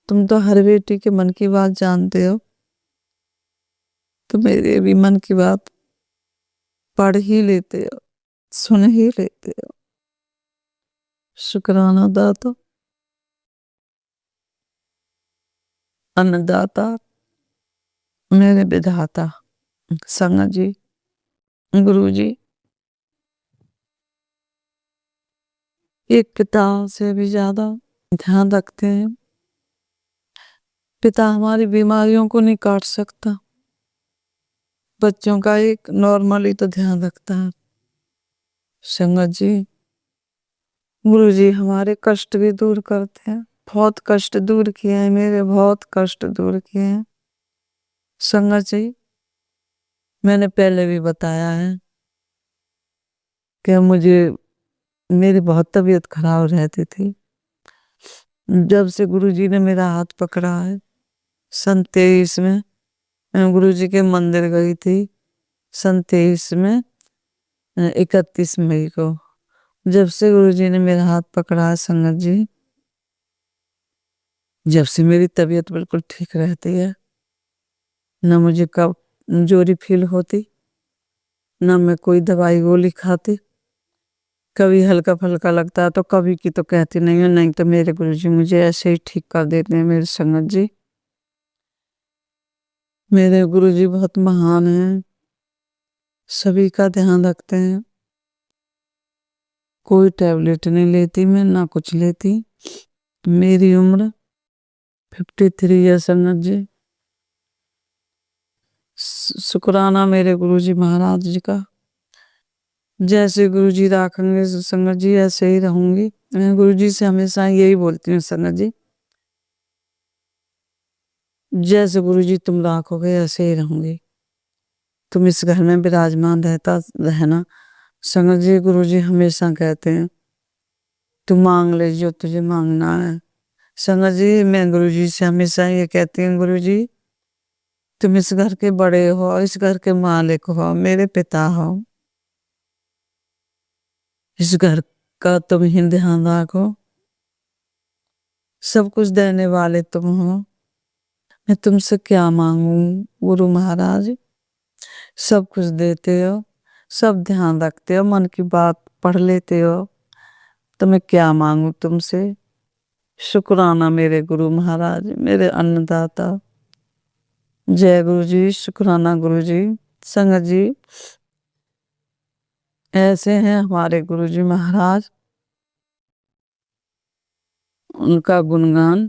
तुम तो हर बेटी के मन की बात जानते हो, तो मेरे भी मन की बात पढ़ ही लेते हो, सुन ही लेते हो। शुक्राना दाता, अन्नदाता, मेरे विधाता, संगत जी, गुरु जी, एक पिता से भी ज्यादा ध्यान रखते हैं। पिता हमारी बीमारियों को नहीं काट सकता, बच्चों का एक नॉर्मली तो ध्यान रखता है। संगत जी, गुरु जी हमारे कष्ट भी दूर करते हैं। बहुत कष्ट दूर किए हैं मेरे, बहुत कष्ट दूर किए हैं। संगत जी, मैंने पहले भी बताया है कि मेरी बहुत तबीयत खराब रहती थी। जब से गुरुजी ने मेरा हाथ पकड़ा है, सन 23 में मैं गुरुजी के मंदिर गई थी। सन 23 में 31 मई को जब से गुरुजी ने मेरा हाथ पकड़ा है संगत जी, जब से मेरी तबीयत बिल्कुल ठीक रहती है। न मुझे कमजोरी फील होती, न मैं कोई दवाई गोली खाती। कभी हल्का फुल्का लगता है तो कभी की तो कहती नहीं हूँ, नहीं तो मेरे गुरुजी मुझे ऐसे ही ठीक कर देते हैं। मेरे संगत जी, मेरे गुरुजी बहुत महान हैं, सभी का ध्यान रखते हैं। कोई टैबलेट नहीं लेती मैं, ना कुछ लेती। मेरी उम्र 53 है संगत जी। शुक्राना मेरे गुरुजी महाराज जी का। जैसे गुरुजी राखेंगे संगत जी ऐसे ही रहूंगी। मैं गुरुजी से हमेशा यही बोलती हूँ संगत जी, जैसे गुरुजी तुम राखोगे ऐसे ही रहूंगी। तुम इस घर में विराजमान रहना। संगत जी, गुरुजी हमेशा कहते हैं तू मांग ले जो तुझे मांगना है। संगत जी, मैं गुरुजी से हमेशा ये कहती हूँ, गुरुजी तुम इस घर के बड़े हो, इस घर के मालिक हो, मेरे पिता हो। इस घर का तुम ही ध्यान रखो, सब कुछ देने वाले तुम हो। मैं तुमसे क्या मांगू गुरु महाराज, सब कुछ देते हो, सब ध्यान रखते हो, मन की बात पढ़ लेते हो, तो मैं क्या मांगू तुमसे। शुक्राना मेरे गुरु महाराज, मेरे अन्नदाता। जय गुरु जी, शुक्राना गुरु जी। संगत जी, ऐसे हैं हमारे गुरु जी महाराज, उनका गुणगान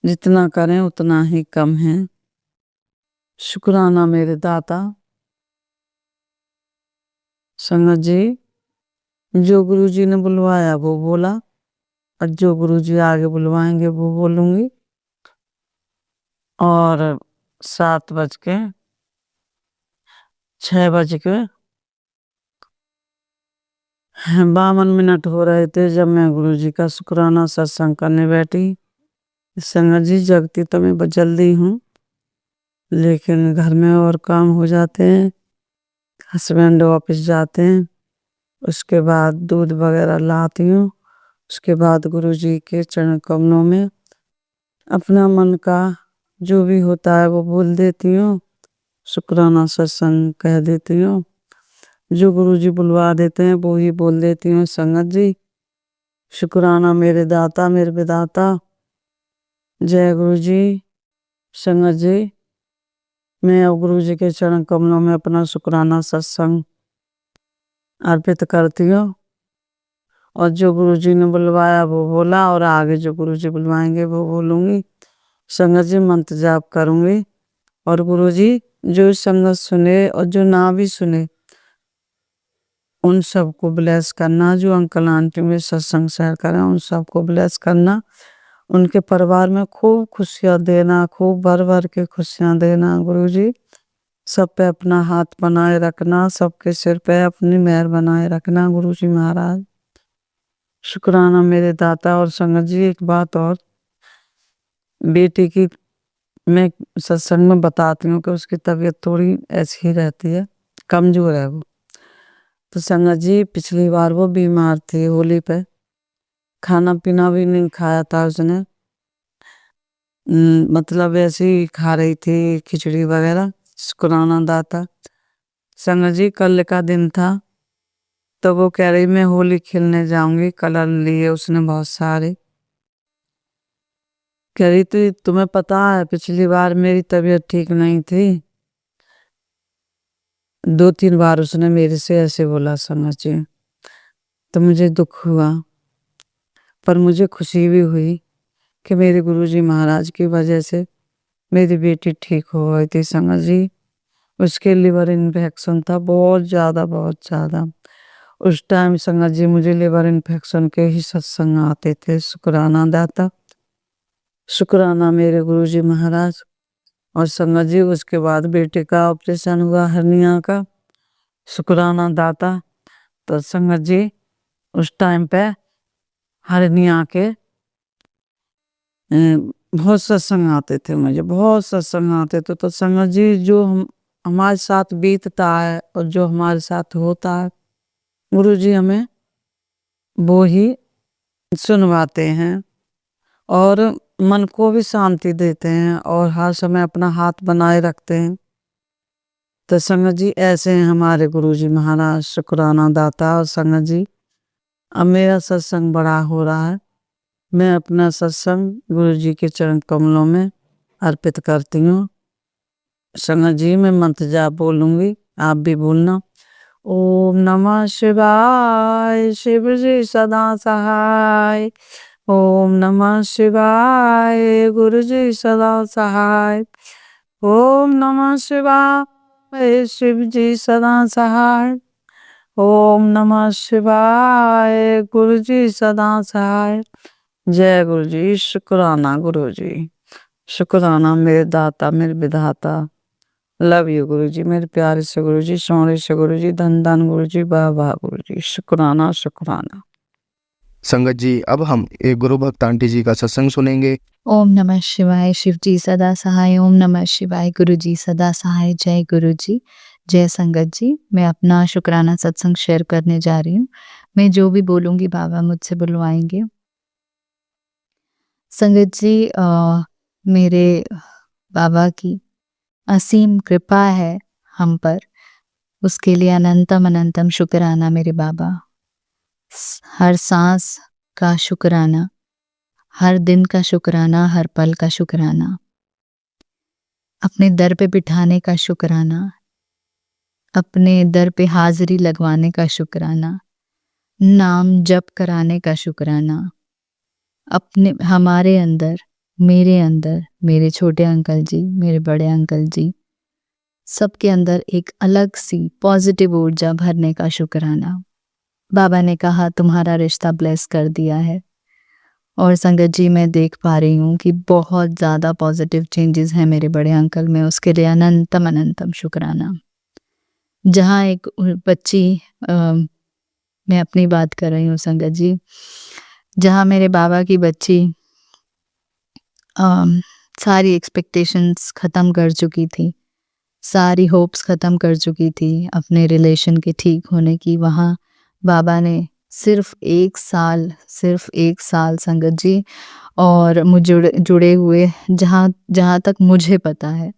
जितना करें उतना ही कम है। शुक्राना मेरे दाता। संगत जी, जो गुरु जी ने बुलवाया वो बोला, और जो गुरु जी आगे बुलवाएंगे वो बोलूंगी। और 7:06 हो रहे थे जब मैं गुरु जी का शुक्राना सत्संग करने बैठी। संगत जी, जगती तो मैं जल्दी हूँ, लेकिन घर में और काम हो जाते हैं। हस्बैंड ऑफिस जाते हैं, उसके बाद दूध वगैरह लाती हूँ। उसके बाद गुरु जी के चरण कमलों में अपना मन का जो भी होता है वो बोल देती हूँ, शुक्राना सत्संग कह देती हूँ। जो गुरु जी बुलवा देते हैं वो ही बोल देती हूँ। संगत जी, शुक्राना मेरे दाता, मेरे विदाता। जय गुरु जी। संगत जी, मैं अब गुरु जी के चरण कमलों में अपना शुक्राना सत्संग अर्पित करती हूँ। और जो गुरु जी ने बुलवाया वो बोला, और आगे जो गुरु जी बुलवाएंगे वो बोलूंगी। संगत जी, मंत्र जाप करूंगी। और गुरु जी, जो संगत सुने और जो ना भी सुने उन सबको ब्लेस करना। जो अंकल आंटी में सत्संग शेयर करें उन सबको ब्लेस करना। उनके परिवार में खूब खुशियां देना, खूब भर भर के खुशियां देना। गुरु जी, सब पे अपना हाथ बनाए रखना, सबके सिर पे अपनी मेहर बनाए रखना। गुरु जी महाराज, शुक्राना मेरे दाता। और संगत जी, एक बात और, बेटी की मैं सत्संग में बताती हूँ कि उसकी तबीयत थोड़ी ऐसी ही रहती है, कमजोर है वो। तो संगत जी, पिछली बार वो बीमार थी, होली पे खाना पीना भी नहीं खाया था उसने। मतलब ऐसे ही खा रही थी खिचड़ी वगैरह। शुक्राना दाता। संगत जी कल का दिन था, तो वो कह रही मैं होली खेलने जाऊंगी, कलर लिए उसने बहुत सारे। कह रही थी तुम्हें पता है पिछली बार मेरी तबीयत ठीक नहीं थी। 2-3 बार उसने मेरे से ऐसे बोला संगत जी। तो मुझे दुख हुआ, पर मुझे खुशी भी हुई कि मेरे गुरुजी महाराज की वजह से मेरी बेटी ठीक हो गई थी संगत जी। उसके लिवर इन्फेक्शन था बहुत ज़्यादा। उस टाइम संगत जी मुझे लिवर इन्फेक्शन के ही सत्संग आते थे। शुक्राना दाता, शुक्राना मेरे गुरुजी महाराज। और संगत जी उसके बाद बेटे का ऑपरेशन हुआ हर्निया का, शुक्राना दाता। तो संगत जी उस टाइम पे हर्निया के बहुत सत्संग आते थे, मुझे बहुत सत्संग आते थे। तो संगत जी जो हमारे साथ बीतता है और जो हमारे साथ होता है, गुरुजी हमें वो ही सुनवाते हैं और मन को भी शांति देते हैं और हर समय अपना हाथ बनाए रखते हैं। तो संगत जी ऐसे हैं हमारे गुरुजी महाराज, शुक्राना दाता। और संगत जी अब मेरा सत्संग बड़ा हो रहा है, मैं अपना सत्संग गुरुजी के चरण कमलों में अर्पित करती हूँ। संगत जी मैं मंत्र जाप बोलूंगी, आप भी बोलना। ओम नमः शिवाय, शिव जी सदा सहाय। ओम नमः शिवाय, गुरु जी सदा सहाय। ओम नमः शिवाय, शिव जी सदा सहाय। ओम नमः शिवाय, गुरु जी सदा सहाय। जय गुरु जी, शुक्राना गुरु जी, शुक्राना मेरे दाता मेरे विधाता। लव यू गुरु जी, मेरे प्यारे से गुरु जी, सोने से गुरु जी, धन धन गुरु जी, वाह वाह गुरु जी, शुक्राना शुक्राना। संगत जी अब हम एक गुरु भक्त आंटी जी का सत्संग सुनेंगे। ओम नमः शिवाय, शिव जी सदा सहाय। ओम नमः शिवाय, गुरु जी सदा सहाय। जय गुरु जी, जय संगत जी। मैं अपना शुक्राना सत्संग शेयर करने जा रही हूँ। मैं जो भी बोलूँगी बाबा मुझसे बुलवाएंगे। संगत जी मेरे बाबा की असीम कृपा है हम पर, उसके लिए अनंतम अनंतम शुक्राना मेरे बाबा। हर सांस का शुक्राना, हर दिन का शुक्राना, हर पल का शुक्राना, अपने दर पे बिठाने का शुक्राना, अपने दर पे हाजिरी लगवाने का शुक्राना, नाम जप कराने का शुक्राना, अपने हमारे अंदर, मेरे छोटे अंकल जी, मेरे बड़े अंकल जी, सबके अंदर एक अलग सी पॉजिटिव ऊर्जा भरने का शुक्राना। बाबा ने कहा तुम्हारा रिश्ता ब्लेस कर दिया है, और संगत जी मैं देख पा रही हूँ कि बहुत ज़्यादा पॉजिटिव चेंजेस हैं मेरे बड़े अंकल में, उसके लिए अनंतम अनंतम शुक्राना। जहाँ एक बच्ची मैं अपनी बात कर रही हूँ संगत जी, जहाँ मेरे बाबा की बच्ची सारी एक्सपेक्टेशंस ख़त्म कर चुकी थी, सारी होप्स ख़त्म कर चुकी थी अपने रिलेशन के ठीक होने की, वहाँ बाबा ने सिर्फ एक साल संगत जी और मुझे जुड़े हुए जहाँ तक मुझे पता है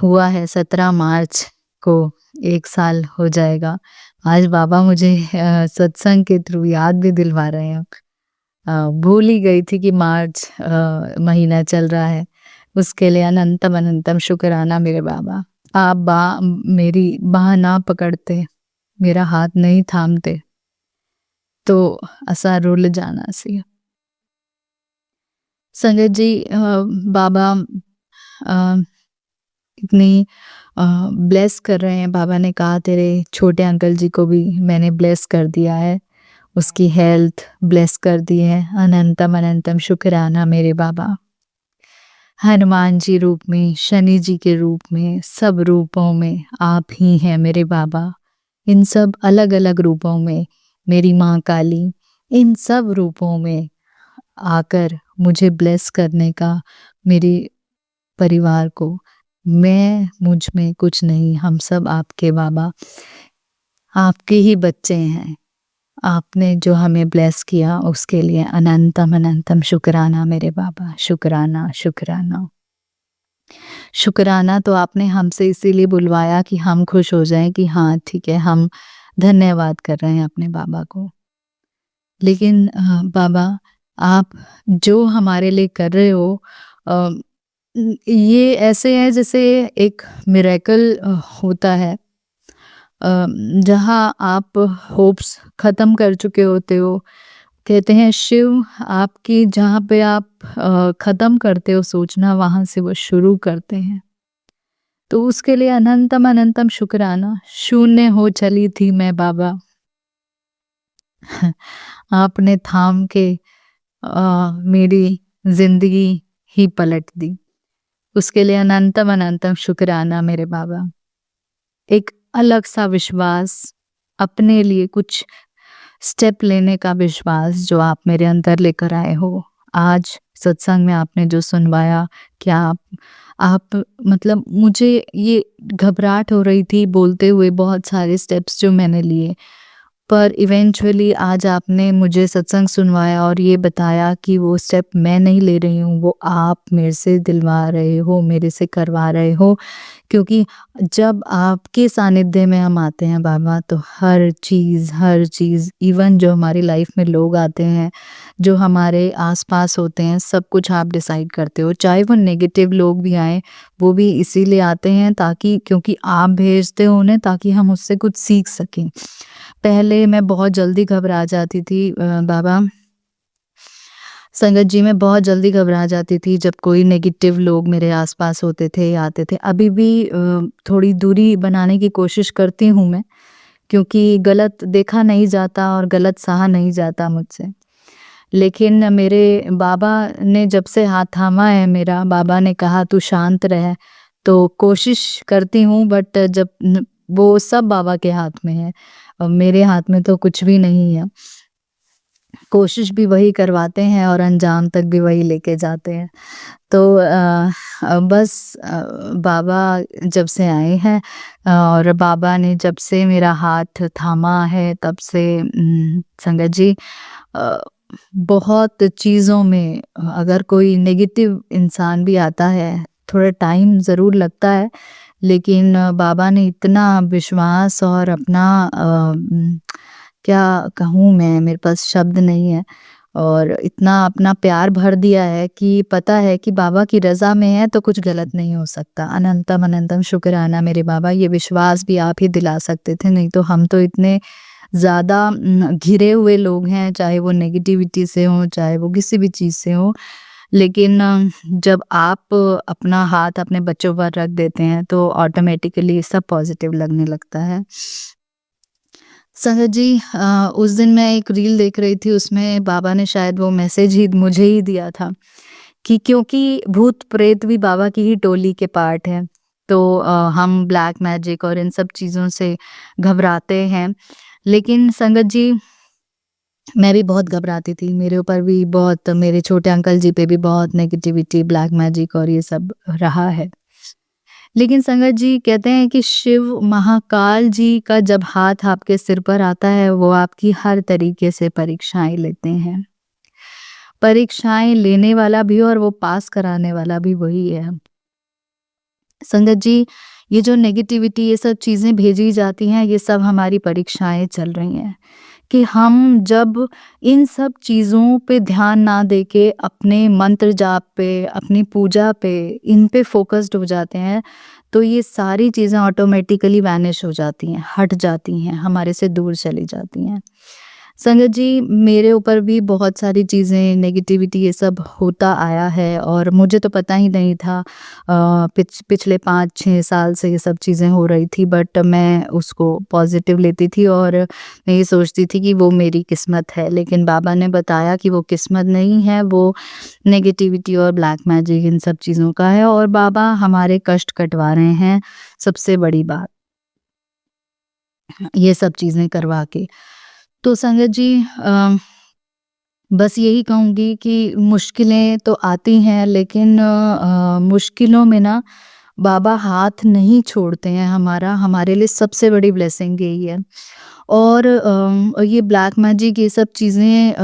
हुआ है 17 मार्च को 1 साल हो जाएगा। आज बाबा मुझे सत्संग के थ्रू याद भी दिलवा रहे हैं। भूल ही गई थी कि मार्च महीना चल रहा है। उसके लिए अनंतम अनंतम शुक्राना मेरे बाबा। आप मेरी बाह ना पकड़ते, मेरा हाथ नहीं थामते तो असा रुल जाना सी। संगत जी बाबा इतनी ब्लेस कर रहे हैं। बाबा ने कहा तेरे छोटे अंकल जी को भी मैंने ब्लेस कर दिया है, उसकी हेल्थ ब्लेस कर दी है। अनंतम अनंतम शुक्राना मेरे बाबा। हनुमान जी रूप में, शनि जी के रूप में, सब रूपों में आप ही हैं मेरे बाबा। इन सब अलग अलग रूपों में, मेरी माँ काली, इन सब रूपों में आकर मुझे ब्लेस करने का, मेरे परिवार को, मुझ में कुछ नहीं, हम सब आपके बाबा, आपके ही बच्चे हैं। आपने जो हमें ब्लेस किया उसके लिए अनंतम अनंतम शुक्राना मेरे बाबा। शुक्राना शुक्राना। शुक्राना तो आपने हमसे इसीलिए बुलवाया कि हम खुश हो जाएं कि हाँ ठीक है, हम धन्यवाद कर रहे हैं अपने बाबा को। लेकिन बाबा, आप जो हमारे लिए कर रहे हो अ, ये ऐसे है जैसे एक मिरेकल होता है, जहाँ आप होप्स ख़त्म कर चुके होते हो। कहते हैं शिव आपकी जहाँ पे आप ख़त्म करते हो सोचना, वहाँ से वो शुरू करते हैं। तो उसके लिए अनंतम अनंतम शुक्राना। शून्य हो चली थी मैं बाबा, आपने थाम के मेरी ज़िंदगी ही पलट दी। उसके लिए अनंतम अनंतम शुक्राना मेरे बाबा। एक अलग सा विश्वास, अपने लिए कुछ स्टेप लेने का विश्वास जो आप मेरे अंदर लेकर आए हो। आज सत्संग में आपने जो सुनवाया, क्या आप मतलब मुझे ये घबराहट हो रही थी बोलते हुए, बहुत सारे स्टेप्स जो मैंने लिए, पर इवेंचुअली आज आपने मुझे सत्संग सुनवाया और ये बताया कि वो स्टेप मैं नहीं ले रही हूँ, वो आप मेरे से दिलवा रहे हो, मेरे से करवा रहे हो। क्योंकि जब आपके सानिध्य में हम आते हैं बाबा, तो हर चीज़ इवन जो हमारी लाइफ में लोग आते हैं, जो हमारे आसपास होते हैं, सब कुछ आप डिसाइड करते हो। चाहे वो नेगेटिव लोग भी आएँ, वो भी इसीलिए आते हैं ताकि, क्योंकि आप भेजते हो उन्हें ताकि हम उससे कुछ सीख सकें। पहले मैं बहुत जल्दी घबरा जाती थी बाबा, संगत जी मैं बहुत जल्दी घबरा जाती थी जब कोई नेगेटिव लोग मेरे आसपास होते थे, आते थे। अभी भी थोड़ी दूरी बनाने की कोशिश करती हूँ मैं, क्योंकि गलत देखा नहीं जाता और गलत सहा नहीं जाता मुझसे। लेकिन मेरे बाबा ने जब से हाथ थामा है मेरा, बाबा ने कहा तू शांत रह, तो कोशिश करती हूँ, बट जब वो सब बाबा के हाथ में है और मेरे हाथ में तो कुछ भी नहीं है। कोशिश भी वही करवाते हैं और अंजाम तक भी वही लेके जाते हैं। तो बस बाबा जब से आए हैं और बाबा ने जब से मेरा हाथ थामा है, तब से संगत जी बहुत चीज़ों में अगर कोई नेगेटिव इंसान भी आता है, थोड़ा टाइम ज़रूर लगता है, लेकिन बाबा ने इतना विश्वास और अपना क्या कहूँ मैं, मेरे पास शब्द नहीं है, और इतना अपना प्यार भर दिया है कि पता है कि बाबा की रज़ा में है तो कुछ गलत नहीं हो सकता। अनंतम अनंतम शुक्राना मेरे बाबा, ये विश्वास भी आप ही दिला सकते थे, नहीं तो हम तो इतने ज़्यादा घिरे हुए लोग हैं, चाहे वो नेगेटिविटी से हो, चाहे वो किसी भी चीज़ से हो। लेकिन जब आप अपना हाथ अपने बच्चों पर रख देते हैं तो ऑटोमेटिकली सब पॉजिटिव लगने लगता है। संगत जी उस दिन मैं एक रील देख रही थी, उसमें बाबा ने शायद वो मैसेज ही मुझे ही दिया था कि क्योंकि भूत प्रेत भी बाबा की ही टोली के पार्ट हैं, तो हम ब्लैक मैजिक और इन सब चीज़ों से घबराते हैं। लेकिन संगत जी मैं भी बहुत घबराती थी, मेरे ऊपर भी बहुत, मेरे छोटे अंकल जी पे भी बहुत नेगेटिविटी, ब्लैक मैजिक और ये सब रहा है। लेकिन संगत जी कहते हैं कि शिव महाकाल जी का जब हाथ आपके सिर पर आता है, वो आपकी हर तरीके से परीक्षाएं लेते हैं। परीक्षाएं लेने वाला भी और वो पास कराने वाला भी वही है। संगत जी ये जो नेगेटिविटी, ये सब चीज़ें भेजी जाती हैं, ये सब हमारी परीक्षाएं चल रही हैं कि हम जब इन सब चीज़ों पे ध्यान ना देके अपने मंत्र जाप पे, अपनी पूजा पे, इन पे फोकस्ड हो जाते हैं, तो ये सारी चीज़ें ऑटोमेटिकली वैनिश हो जाती हैं, हट जाती हैं, हमारे से दूर चली जाती हैं। संगत जी मेरे ऊपर भी बहुत सारी चीज़ें, नेगेटिविटी ये सब होता आया है और मुझे तो पता ही नहीं था। पिछले 5-6 साल से ये सब चीज़ें हो रही थी, बट मैं उसको पॉजिटिव लेती थी और मैं ये सोचती थी कि वो मेरी किस्मत है। लेकिन बाबा ने बताया कि वो किस्मत नहीं है, वो नेगेटिविटी और ब्लैक मैजिक इन सब चीज़ों का है, और बाबा हमारे कष्ट कटवा रहे हैं, सबसे बड़ी बात ये सब चीज़ें करवा के। तो संगत जी बस यही कहूँगी कि मुश्किलें तो आती हैं, लेकिन मुश्किलों में ना बाबा हाथ नहीं छोड़ते हैं हमारा, हमारे लिए सबसे बड़ी ब्लेसिंग यही है। और ये ब्लैक मैजिक ये सब चीज़ें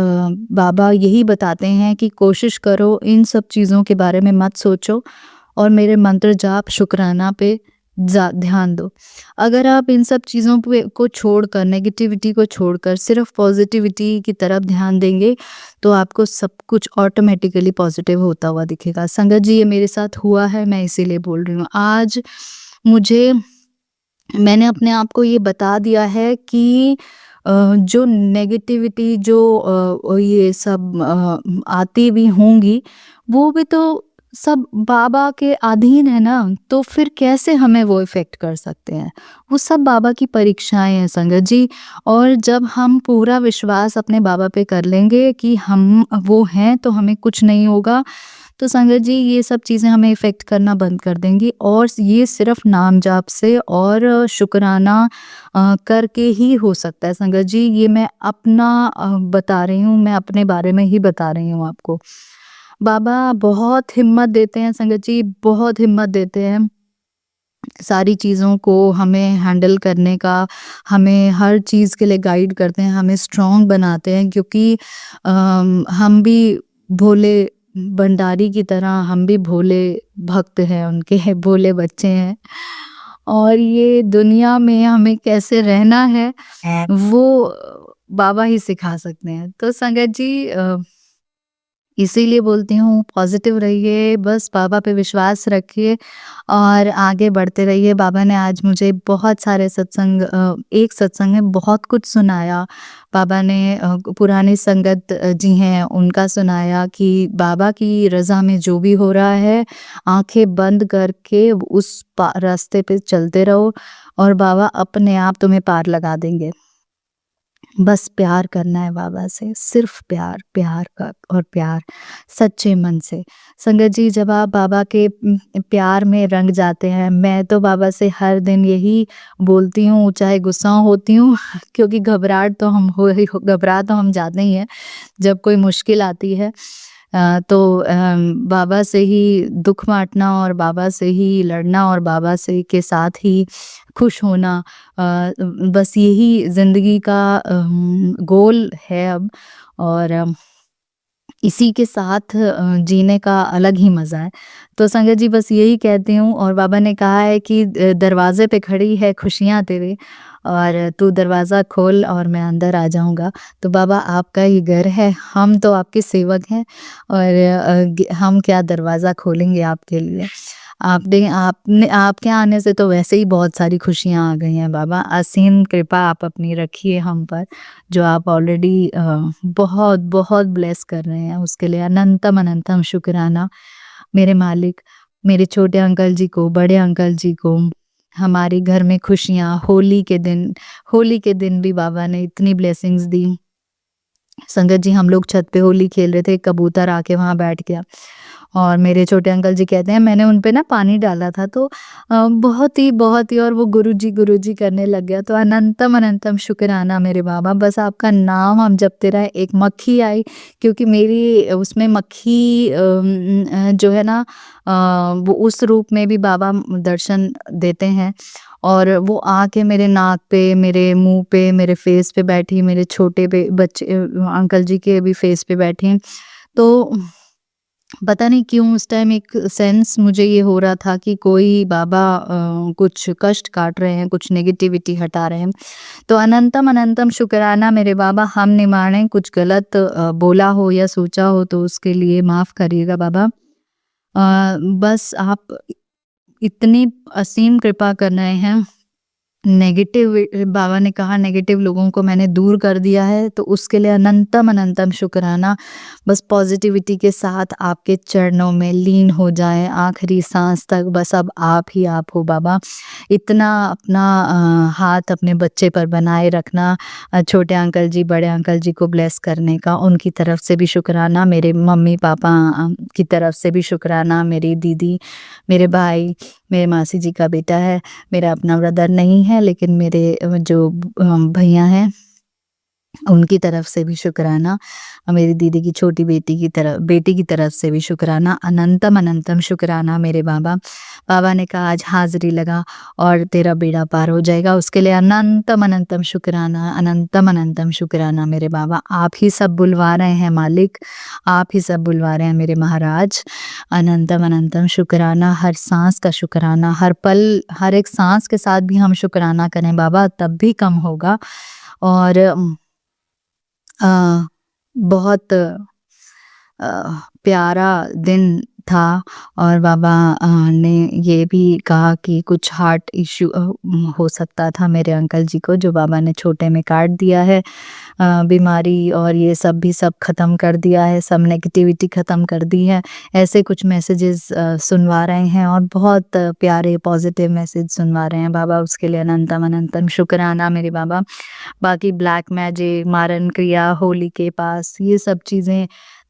बाबा यही बताते हैं कि कोशिश करो इन सब चीज़ों के बारे में मत सोचो और मेरे मंत्र जाप शुक्राना पे ध्यान दो। अगर आप इन सब चीज़ों पे को छोड़कर, नेगेटिविटी को छोड़कर सिर्फ पॉजिटिविटी की तरफ ध्यान देंगे तो आपको सब कुछ ऑटोमेटिकली पॉजिटिव होता हुआ दिखेगा। संगत जी, ये मेरे साथ हुआ है, मैं इसीलिए बोल रही हूँ। आज मैंने अपने आप को ये बता दिया है कि जो नेगेटिविटी जो ये सब आती भी होंगी, वो भी तो सब बाबा के अधीन है ना, तो फिर कैसे हमें वो इफ़ेक्ट कर सकते हैं? वो सब बाबा की परीक्षाएँ हैं संगत जी। और जब हम पूरा विश्वास अपने बाबा पे कर लेंगे कि हम वो हैं तो हमें कुछ नहीं होगा, तो संगत जी ये सब चीज़ें हमें इफ़ेक्ट करना बंद कर देंगी। और ये सिर्फ़ नाम जाप से और शुक्राना करके ही हो सकता है संगत जी। ये मैं अपना बता रही हूँ, मैं अपने बारे में ही बता रही हूँ आपको। बाबा बहुत हिम्मत देते हैं संगत जी, बहुत हिम्मत देते हैं सारी चीज़ों को हमें हैंडल करने का, हमें हर चीज़ के लिए गाइड करते हैं, हमें स्ट्रॉन्ग बनाते हैं, क्योंकि हम भी भोले भंडारी की तरह, हम भी भोले भक्त हैं उनके, भोले बच्चे हैं। और ये दुनिया में हमें कैसे रहना है वो बाबा ही सिखा सकते हैं। तो संगत जी इसीलिए बोलती हूँ पॉजिटिव रहिए, बस बाबा पे विश्वास रखिए और आगे बढ़ते रहिए। बाबा ने आज मुझे बहुत सारे सत्संग, एक सत्संग में बहुत कुछ सुनाया। बाबा ने पुरानी संगत जी हैं उनका सुनाया कि बाबा की रज़ा में जो भी हो रहा है, आंखें बंद करके उस रास्ते पे चलते रहो और बाबा अपने आप तुम्हें पार लगा देंगे। बस प्यार करना है बाबा से, सिर्फ प्यार, प्यार का और प्यार सच्चे मन से। संगत जी, जब आप बाबा के प्यार में रंग जाते हैं, मैं तो बाबा से हर दिन यही बोलती हूँ, चाहे गुस्सा होती हूँ क्योंकि घबराहट तो हम जाते ही हैं जब कोई मुश्किल आती है। तो बाबा से ही दुख बाँटना और बाबा से ही लड़ना और बाबा से के साथ ही खुश होना, बस यही ज़िंदगी का गोल है अब। और इसी के साथ जीने का अलग ही मज़ा है। तो संगत जी बस यही कहती हूँ। और बाबा ने कहा है कि दरवाज़े पे खड़ी है खुशियाँ तेरे, और तू दरवाज़ा खोल और मैं अंदर आ जाऊँगा। तो बाबा आपका ही घर है, हम तो आपके सेवक हैं और हम क्या दरवाज़ा खोलेंगे आपके लिए। आपके आने से तो वैसे ही बहुत सारी खुशियाँ आ गई हैं बाबा। असीम कृपा आप अपनी रखिए हम पर, जो आप ऑलरेडी बहुत बहुत ब्लेस कर रहे हैं, उसके लिए अनंतम अनंतम शुक्राना। मेरे मालिक, मेरे छोटे अंकल जी को, बड़े अंकल जी को, हमारे घर में खुशियाँ, होली के दिन भी बाबा ने इतनी ब्लेसिंग्स दी। संगत जी हम लोग छत पे होली खेल रहे थे, कबूतर आके वहाँ बैठ गया और मेरे छोटे अंकल जी कहते हैं मैंने उन पे ना पानी डाला था तो बहुत ही और वो गुरुजी करने लग गया। तो अनंतम अनंतम शुक्राना मेरे बाबा, बस आपका नाम हम जपते रहे। एक मक्खी आई, क्योंकि मेरी उसमें मक्खी जो है ना, वो उस रूप में भी बाबा दर्शन देते हैं और वो आके मेरे नाक पे, मेरे मुंह पे, मेरे फेस पे बैठी, मेरे छोटे पे बच्चे अंकल जी के भी फेस पे बैठी। तो पता नहीं क्यों उस टाइम एक सेंस मुझे ये हो रहा था कि कोई बाबा कुछ कष्ट काट रहे हैं, कुछ नेगेटिविटी हटा रहे हैं। तो अनंतम अनंतम शुक्राना मेरे बाबा, हम निमाने कुछ गलत बोला हो या सोचा हो तो उसके लिए माफ़ करिएगा बाबा। बस आप इतनी असीम कृपा कर रहे हैं। नेगेटिव, बाबा ने कहा नेगेटिव लोगों को मैंने दूर कर दिया है, तो उसके लिए अनंतम अनंतम शुक्राना। बस पॉजिटिविटी के साथ आपके चरणों में लीन हो जाएं आखिरी सांस तक। बस अब आप ही आप हो बाबा। इतना अपना हाथ अपने बच्चे पर बनाए रखना, छोटे अंकल जी, बड़े अंकल जी को ब्लेस करने का, उनकी तरफ से भी शुक्राना, मेरे मम्मी पापा की तरफ से भी शुक्राना, मेरी दीदी, मेरे भाई, मेरे मासी जी का बेटा है, मेरा अपना ब्रदर नहीं है लेकिन मेरे जो भैया हैं उनकी तरफ से भी शुक्राना, मेरी दीदी की छोटी बेटी की तरफ से भी शुक्राना, अनंतम अनंतम शुक्राना मेरे बाबा। बाबा ने कहा आज हाज़िरी लगा और तेरा बेड़ा पार हो जाएगा, उसके लिए अनंतम अनंतम शुक्राना, अनंतम अनंतम शुक्राना मेरे बाबा। आप ही सब बुलवा रहे हैं मालिक, आप ही सब बुलवा रहे हैं मेरे महाराज। अनंतम अनंतम शुक्राना, हर साँस का शुक्राना, हर पल, हर एक साँस के साथ भी हम शुक्राना करें बाबा तब भी कम होगा। और बहुत प्यारा दिन था और बाबा ने ये भी कहा कि कुछ हार्ट इश्यू हो सकता था मेरे अंकल जी को, जो बाबा ने छोटे में काट दिया है बीमारी, और ये सब भी सब ख़त्म कर दिया है, सब नेगेटिविटी ख़त्म कर दी है। ऐसे कुछ मैसेजेस सुनवा रहे हैं और बहुत प्यारे पॉजिटिव मैसेज सुनवा रहे हैं बाबा, उसके लिए अनंतम अनंतम शुक्राना मेरे बाबा। बाकी ब्लैक मैजिक, मारन क्रिया, होली के पास, ये सब चीज़ें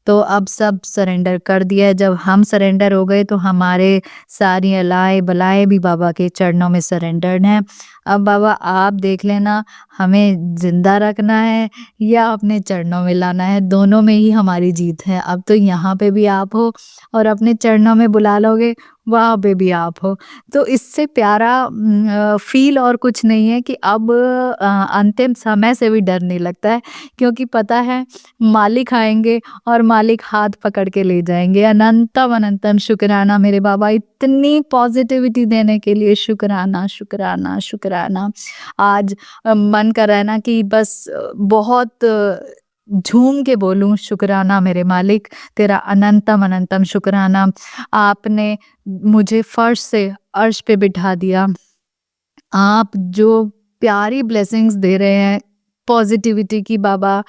तो अब सब सरेंडर कर दिया है। जब हम सरेंडर हो गए तो हमारे सारी अलाए बलाएँ भी बाबा के चरणों में सरेंडर्ड हैं। अब बाबा आप देख लेना, हमें ज़िंदा रखना है या अपने चरणों में लाना है, दोनों में ही हमारी जीत है। अब तो यहाँ पे भी आप हो और अपने चरणों में बुला लोगे, वहाँ पे भी आप हो। तो इससे प्यारा फ़ील और कुछ नहीं है कि अब अंतिम समय से भी डर नहीं लगता है, क्योंकि पता है मालिक आएँगे और मालिक हाथ पकड़ के ले जाएँगे। अनंतम अनंतम शुक्राना मेरे बाबा, इतनी पॉज़िटिविटी देने के लिए शुक्राना, शुक्राना, शुक्राना। आज मन कर रहा है ना कि बस बहुत झूम के बोलूँ शुक्राना मेरे मालिक, तेरा अनंतम अनंतम शुक्राना। आपने मुझे फर्श से अर्श पे बिठा दिया। आप जो प्यारी ब्लेसिंग्स दे रहे हैं पॉजिटिविटी की बाबा,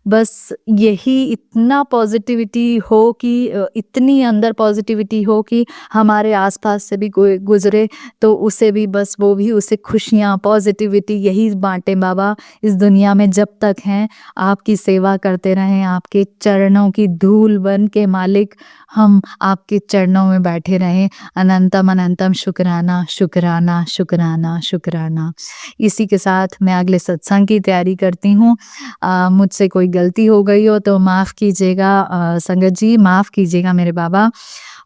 बस यही इतना पॉजिटिविटी हो कि इतनी अंदर पॉजिटिविटी हो कि हमारे आसपास से भी कोई गुजरे तो उसे भी बस वो भी उसे खुशियाँ, पॉजिटिविटी यही बांटे बाबा। इस दुनिया में जब तक हैं आपकी सेवा करते रहें, आपके चरणों की धूल बन के मालिक हम आपके चरणों में बैठे रहें। अनंतम अनंतम शुक्राना, शुक्राना, शुक्राना, शुक्राना। इसी के साथ मैं अगले सत्संग की तैयारी करती हूँ। मुझसे कोई गलती हो गई हो तो माफ़ कीजिएगा संगत जी, माफ़ कीजिएगा मेरे बाबा।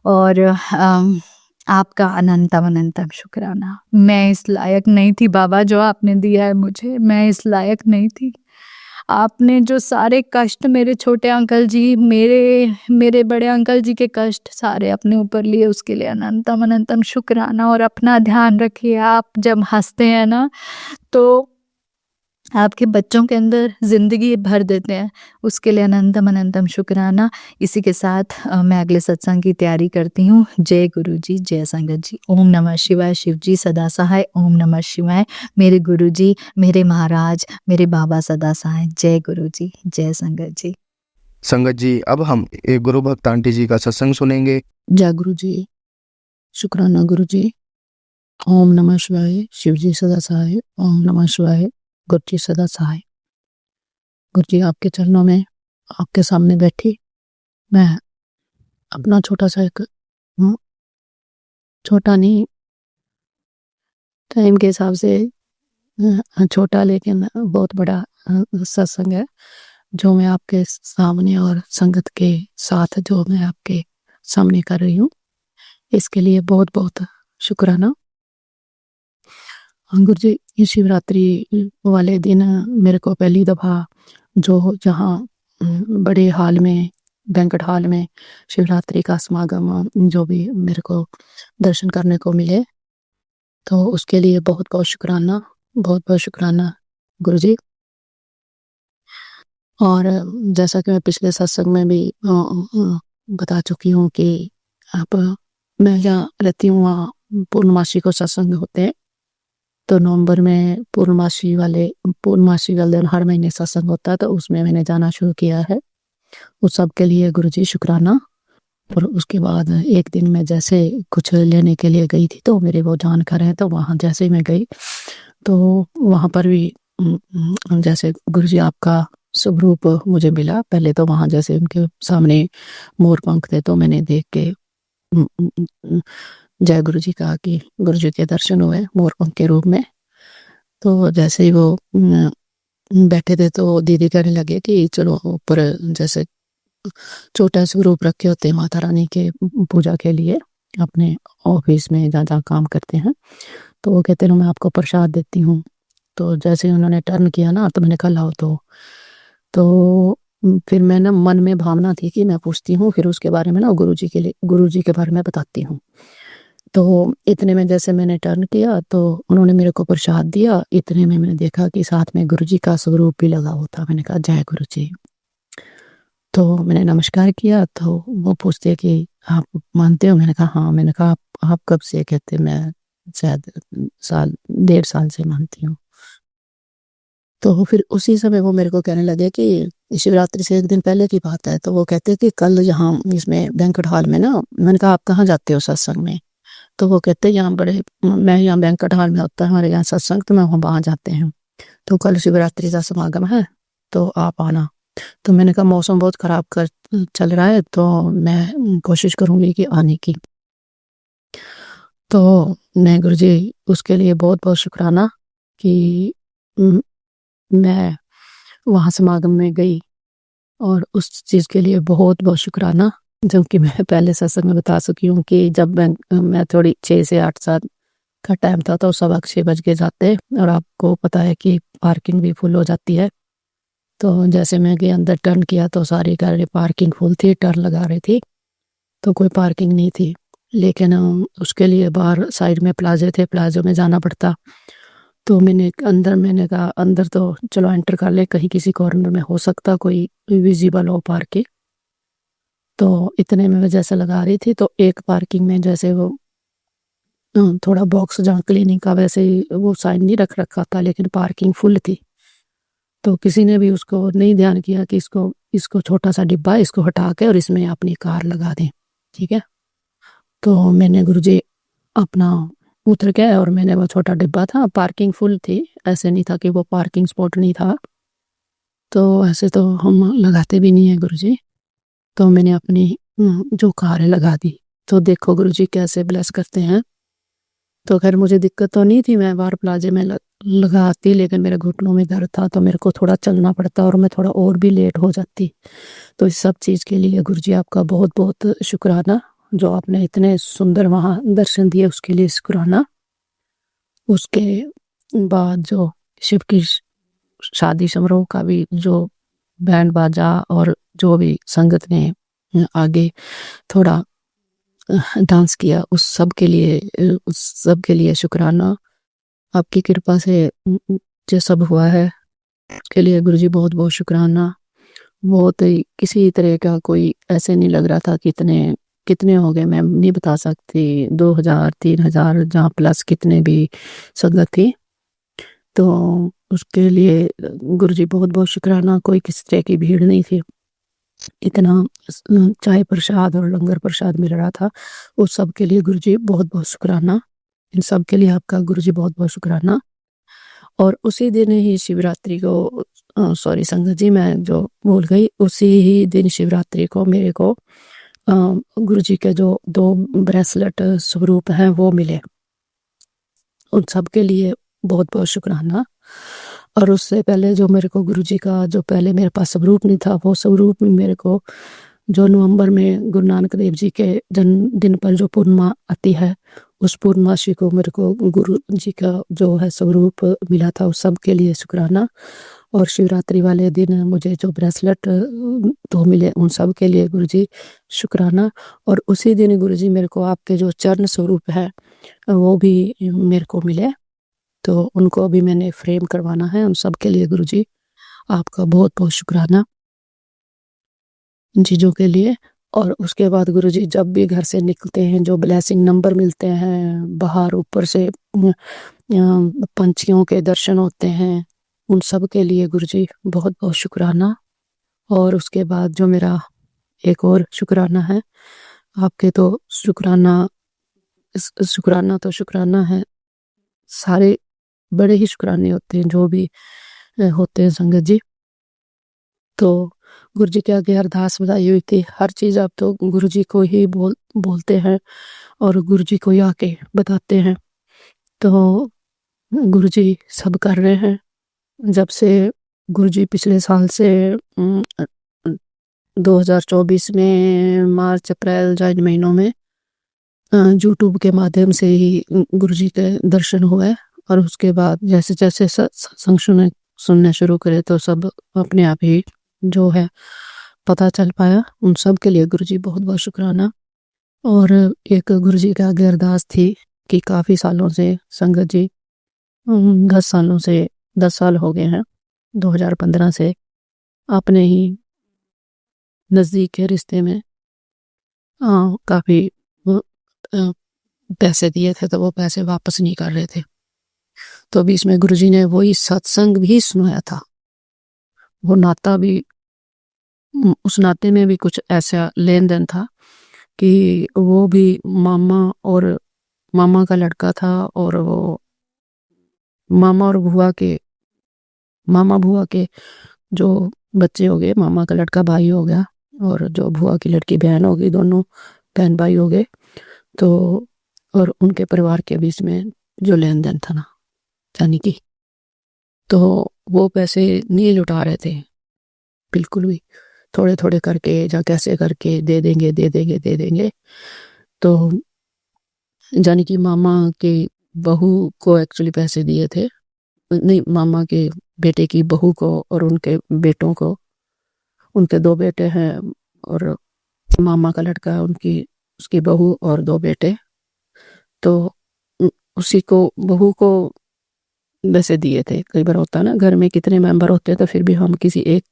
और आपका अनंतम अनंतम शुक्राना। मैं इस लायक नहीं थी बाबा जो आपने दिया है मुझे, मैं इस लायक नहीं थी। आपने जो सारे कष्ट मेरे छोटे अंकल जी, मेरे बड़े अंकल जी के कष्ट सारे अपने ऊपर लिए, उसके लिए अनंतम अनंतम शुक्राना। और अपना ध्यान रखिए, आप जब हँसते हैं ना तो आपके बच्चों के अंदर ज़िंदगी भर देते हैं, उसके लिए अनंतम अनंतम शुक्राना। इसी के साथ मैं अगले सत्संग की तैयारी करती हूँ। जय गुरु जी, जय संगत जी। ओम नमः शिवाय। शिव जी सदा सहाय। ओम नमः शिवाय। मेरे गुरु जी, मेरे महाराज, मेरे बाबा सदा सहाय। जय गुरु जी, जय संगत जी। संगत जी, अब हम एक गुरु भक्त आंटी जी का सत्संग सुनेंगे। जय गुरु जी, शुक्राना गुरु जी। ओम नमः शिवाय। शिव जी सदा सहाय। ओम नमः शिवाय। गुरु जी सदा सहाय। गुरु जी आपके चरणों में, आपके सामने बैठी मैं अपना छोटा सा एक छोटा नहीं, टाइम के हिसाब से छोटा लेकिन बहुत बड़ा सत्संग है जो मैं आपके सामने और संगत के साथ जो मैं आपके सामने कर रही हूँ, इसके लिए बहुत बहुत शुक्राना। गुरु जी, ये शिवरात्रि वाले दिन मेरे को पहली दफ़ा जो जहाँ बड़े हाल में, बैंक्वेट हॉल में शिवरात्रि का समागम जो भी मेरे को दर्शन करने को मिले, तो उसके लिए बहुत बहुत शुक्राना, बहुत बहुत शुक्राना गुरु जी। और जैसा कि मैं पिछले सत्संग में भी बता चुकी हूँ कि आप मैं जहाँ रहती हूँ वहाँ पूर्णमासी को सत्संग होते हैं, तो नवंबर में पूर्णमासी वाले दिन हर महीने सत्संग होता है, तो उसमें मैंने जाना शुरू किया है। उस सब के लिए गुरु जी शुक्राना। और उसके बाद एक दिन मैं जैसे कुछ लेने के लिए गई थी, तो मेरे वो जानकार हैं, तो वहाँ जैसे ही मैं गई तो वहाँ पर भी जैसे गुरु जी आपका स्वरूप मुझे मिला। पहले तो वहाँ जैसे उनके सामने मोर पंख थे, तो मैंने देख के जय गुरु जी कहा कि गुरु जी के दर्शन हुए मोर पंख के रूप में। तो जैसे ही वो बैठे थे तो दीदी कहने लगे कि चलो ऊपर जैसे छोटा स्वरूप रखे होते हैं माता रानी के पूजा के लिए अपने ऑफिस में जहाँ जहाँ काम करते हैं, तो वो कहते हैं मैं आपको प्रसाद देती हूँ। तो जैसे ही उन्होंने टर्न किया ना तो मैंने कहा लाओ। तो फिर मैं ना मन में भावना थी कि मैं पूछती हूँ, फिर उसके बारे में ना गुरुजी के बारे में बताती हूँ। तो इतने में जैसे मैंने टर्न किया तो उन्होंने मेरे को प्रसाद दिया। इतने में मैंने देखा कि साथ में गुरुजी का स्वरूप भी लगा हुआ था। मैंने कहा जय गुरुजी। तो मैंने नमस्कार किया तो वो पूछते कि आप मानते हो? मैंने कहा हाँ। मैंने कहा आप कब से? कहते मैं शायद 1.5 साल से मानती हूँ। तो फिर उसी समय वो मेरे को कहने लगे कि शिवरात्रि से एक दिन पहले की बात है। तो वो कहते कि कल यहाँ इसमें बैंक्वेट हॉल में ना। मैंने कहा आप कहाँ जाते हो सत्संग में? तो वो कहते यहाँ मैं यहाँ बैंक्वेट हॉल में होता है हमारे यहाँ सत्संग, तो मैं वहाँ जाते हैं। तो कल शिवरात्रि का समागम है तो आप आना। तो मैंने कहा मौसम बहुत खराब चल रहा है तो मैं कोशिश करूंगी कि आने की। तो मैं गुरुजी उसके लिए बहुत बहुत शुक्राना कि मैं वहाँ समागम में गई, और उस चीज़ के लिए बहुत बहुत शुक्राना। जबकि मैं पहले सत्संग में बता चुकी हूँ कि जब मैं थोड़ी 6 से 8 साल का टाइम था तो 6:15 बज के जाते, और आपको पता है कि पार्किंग भी फुल हो जाती है। तो जैसे मैं गई अंदर टर्न किया तो सारी गाड़ी पार्किंग फुल थी। टर्न लगा रही थी तो कोई पार्किंग नहीं थी, लेकिन उसके लिए बाहर साइड में प्लाजे थे, प्लाजो में जाना पड़ता। तो मैंने कहा अंदर तो चलो एंटर कर ले, कहीं किसी कॉर्नर में हो सकता कोई विजिबल हो पार्किंग। तो इतने में मैं जैसे लगा रही थी तो एक पार्किंग में जैसे वो थोड़ा बॉक्स जहाँ क्लीनिंग का वैसे ही वो साइन नहीं रख रखा था, लेकिन पार्किंग फुल थी। तो किसी ने भी उसको नहीं ध्यान किया कि इसको छोटा सा डिब्बा है, इसको हटा के और इसमें अपनी कार लगा दें। ठीक है। तो मैंने गुरुजी अपना उतर गए और मैंने वो छोटा डिब्बा था, पार्किंग फुल थी, ऐसे नहीं था कि वो पार्किंग स्पॉट नहीं था। तो ऐसे तो हम लगाते भी नहीं है गुरुजी। तो मैंने अपनी जो कार है लगा दी। तो देखो गुरुजी कैसे ब्लेस करते हैं। तो खैर मुझे दिक्कत तो नहीं थी, मैं बाहर प्लाजे में लगाती, लेकिन मेरे घुटनों में दर्द था तो मेरे को थोड़ा चलना पड़ता और मैं थोड़ा और भी लेट हो जाती। तो इस सब चीज़ के लिए गुरुजी आपका बहुत बहुत शुक्राना, जो आपने इतने सुंदर वहाँ दर्शन दिए उसके लिए शुक्राना। उसके बाद जो शिव की शादी समारोह का भी जो बैंड बाजा और जो भी संगत ने आगे थोड़ा डांस किया, उस सब के लिए शुक्राना। आपकी कृपा से जो सब हुआ है उसके लिए गुरुजी बहुत बहुत शुक्राना। बहुत ही किसी तरह का कोई ऐसे नहीं लग रहा था कि कितने हो गए मैं नहीं बता सकती, 2000 3000 जहाँ प्लस कितने भी संगत थी। तो उसके लिए गुरुजी बहुत बहुत शुक्राना। कोई किसी तरह की भीड़ नहीं थी, इतना चाय प्रसाद और लंगर प्रसाद मिल रहा था। उस सब के लिए गुरुजी बहुत बहुत शुक्राना। इन सब के लिए आपका गुरुजी बहुत बहुत शुक्राना। और उसी दिन ही शिवरात्रि को सॉरी संगत जी मैं जो भूल गई, उसी ही दिन शिवरात्रि को मेरे को गुरुजी के जो 2 ब्रेसलेट स्वरूप हैं वो मिले। उन सब के लिए बहुत बहुत शुक्राना। और उससे पहले जो मेरे को गुरुजी का जो पहले मेरे पास स्वरूप नहीं था, वो स्वरूप मेरे को जो नवंबर में गुरु नानक देव जी के जन्मदिन पर जो पूर्णिमा आती है, उस पूर्णमासी को मेरे को गुरु जी का जो है स्वरूप मिला था। उस सब के लिए शुक्राना। और शिवरात्रि वाले दिन मुझे जो ब्रेसलेट तो मिले, उन सब के लिए गुरुजी शुक्राना। और उसी दिन गुरुजी मेरे को आपके जो चरण स्वरूप है वो भी मेरे को मिले, तो उनको भी मैंने फ्रेम करवाना है। उन सब के लिए गुरुजी आपका बहुत बहुत शुक्राना इन चीज़ों के लिए। और उसके बाद गुरुजी जब भी घर से निकलते हैं जो ब्लेसिंग नंबर मिलते हैं, बाहर ऊपर से पंछियों के दर्शन होते हैं, उन सब के लिए गुरुजी बहुत बहुत शुक्राना। और उसके बाद जो मेरा एक और शुक्राना है, आपके तो शुक्राना तो शुक्राना है, सारे बड़े ही शुक्राने होते हैं जो भी होते हैं संगत जी। तो गुरुजी के आगे अरदास बधाई हुई थी, हर चीज़ आप तो गुरुजी को ही बोलते हैं और गुरुजी को ही आके बताते हैं। तो गुरुजी सब कर रहे हैं। जब से गुरुजी पिछले साल से 2024 में मार्च अप्रैल जुलाई महीनों में यूट्यूब के माध्यम से ही गुरुजी के दर्शन हुए। और उसके बाद जैसे जैसे सत्संग सुनने शुरू करे तो सब अपने आप ही जो है पता चल पाया। उन सब के लिए गुरुजी बहुत बहुत शुक्राना। और एक गुरुजी का आगे अरदास थी कि काफ़ी सालों से संगत जी 10 साल हो गए हैं 2015 से अपने ही नज़दीक के रिश्ते में काफ़ी पैसे दिए थे तो वो पैसे वापस नहीं कर रहे थे। तो बीच में गुरुजी ने वही सत्संग भी सुनाया था। वो नाता भी उस नाते में भी कुछ ऐसा लेन देन था कि वो भी मामा का लड़का था और वो मामा बुआ के जो बच्चे हो गए, मामा का लड़का भाई हो गया और जो बुआ की लड़की बहन हो गई, दोनों बहन भाई हो गए। तो और उनके परिवार के बीच में जो लेन देन था ना, यानी कि तो वो पैसे नहीं लुटा रहे थे बिल्कुल भी, थोड़े थोड़े करके या कैसे करके दे देंगे। तो यानी कि मामा के बहू को एक्चुअली पैसे दिए थे, नहीं, मामा के बेटे की बहू को और उनके बेटों को। उनके 2 बेटे हैं और मामा का लड़का, उसकी बहू और 2 बेटे। तो उसी को बहू को वैसे दिए थे। कई बार होता है ना, घर में कितने मेंबर होते हैं तो फिर भी हम किसी एक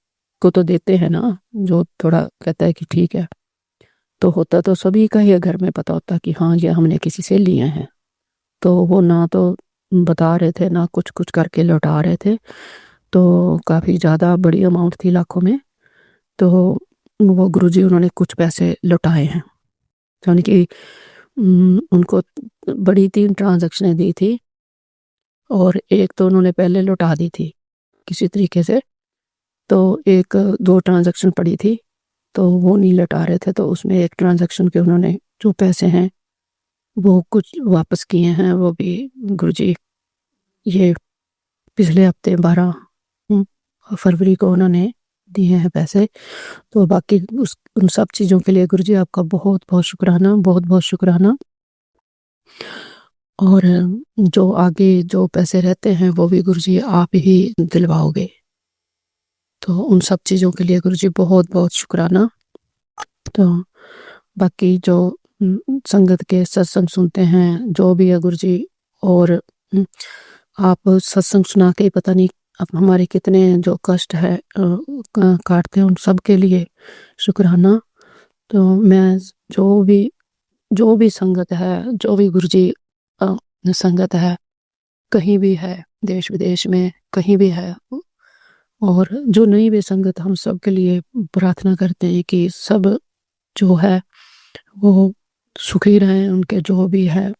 को तो देते हैं ना, जो थोड़ा कहता है कि ठीक है। तो होता तो सभी का ही घर में पता होता कि हाँ ये हमने किसी से लिए हैं। तो वो ना तो बता रहे थे ना कुछ कुछ करके लौटा रहे थे। तो काफ़ी ज़्यादा बड़ी अमाउंट थी, लाखों में। तो वो गुरुजी उन्होंने कुछ पैसे लौटाए हैं, यानी कि उनको बड़ी 3 ट्रांजैक्शनें दी थी और एक तो उन्होंने पहले लौटा दी थी किसी तरीके से। तो 1-2 ट्रांजैक्शन पड़ी थी तो वो नहीं लौटा रहे थे। तो उसमें एक ट्रांजैक्शन के उन्होंने जो पैसे हैं वो कुछ वापस किए हैं। वो भी गुरुजी ये पिछले हफ्ते 12 फरवरी को उन्होंने दिए हैं पैसे। तो बाकी उन सब चीज़ों के लिए गुरुजी आपका बहुत बहुत शुक्राना, बहुत बहुत शुक्राना। और जो आगे जो पैसे रहते हैं वो भी गुरुजी आप ही दिलवाओगे। तो उन सब चीज़ों के लिए गुरुजी बहुत बहुत शुक्राना। तो बाकी जो संगत के सत्संग सुनते हैं जो भी है गुरुजी, और आप सत्संग सुना के पता नहीं अब हमारे कितने जो कष्ट है काटते हैं, उन सब के लिए शुक्राना। तो मैं जो भी संगत है, जो भी गुरुजी संगत है, कहीं भी है, देश विदेश में कहीं भी है, और जो नई भी संगत, हम सब के लिए प्रार्थना करते हैं कि सब जो है वो सुखी रहें। उनके जो भी है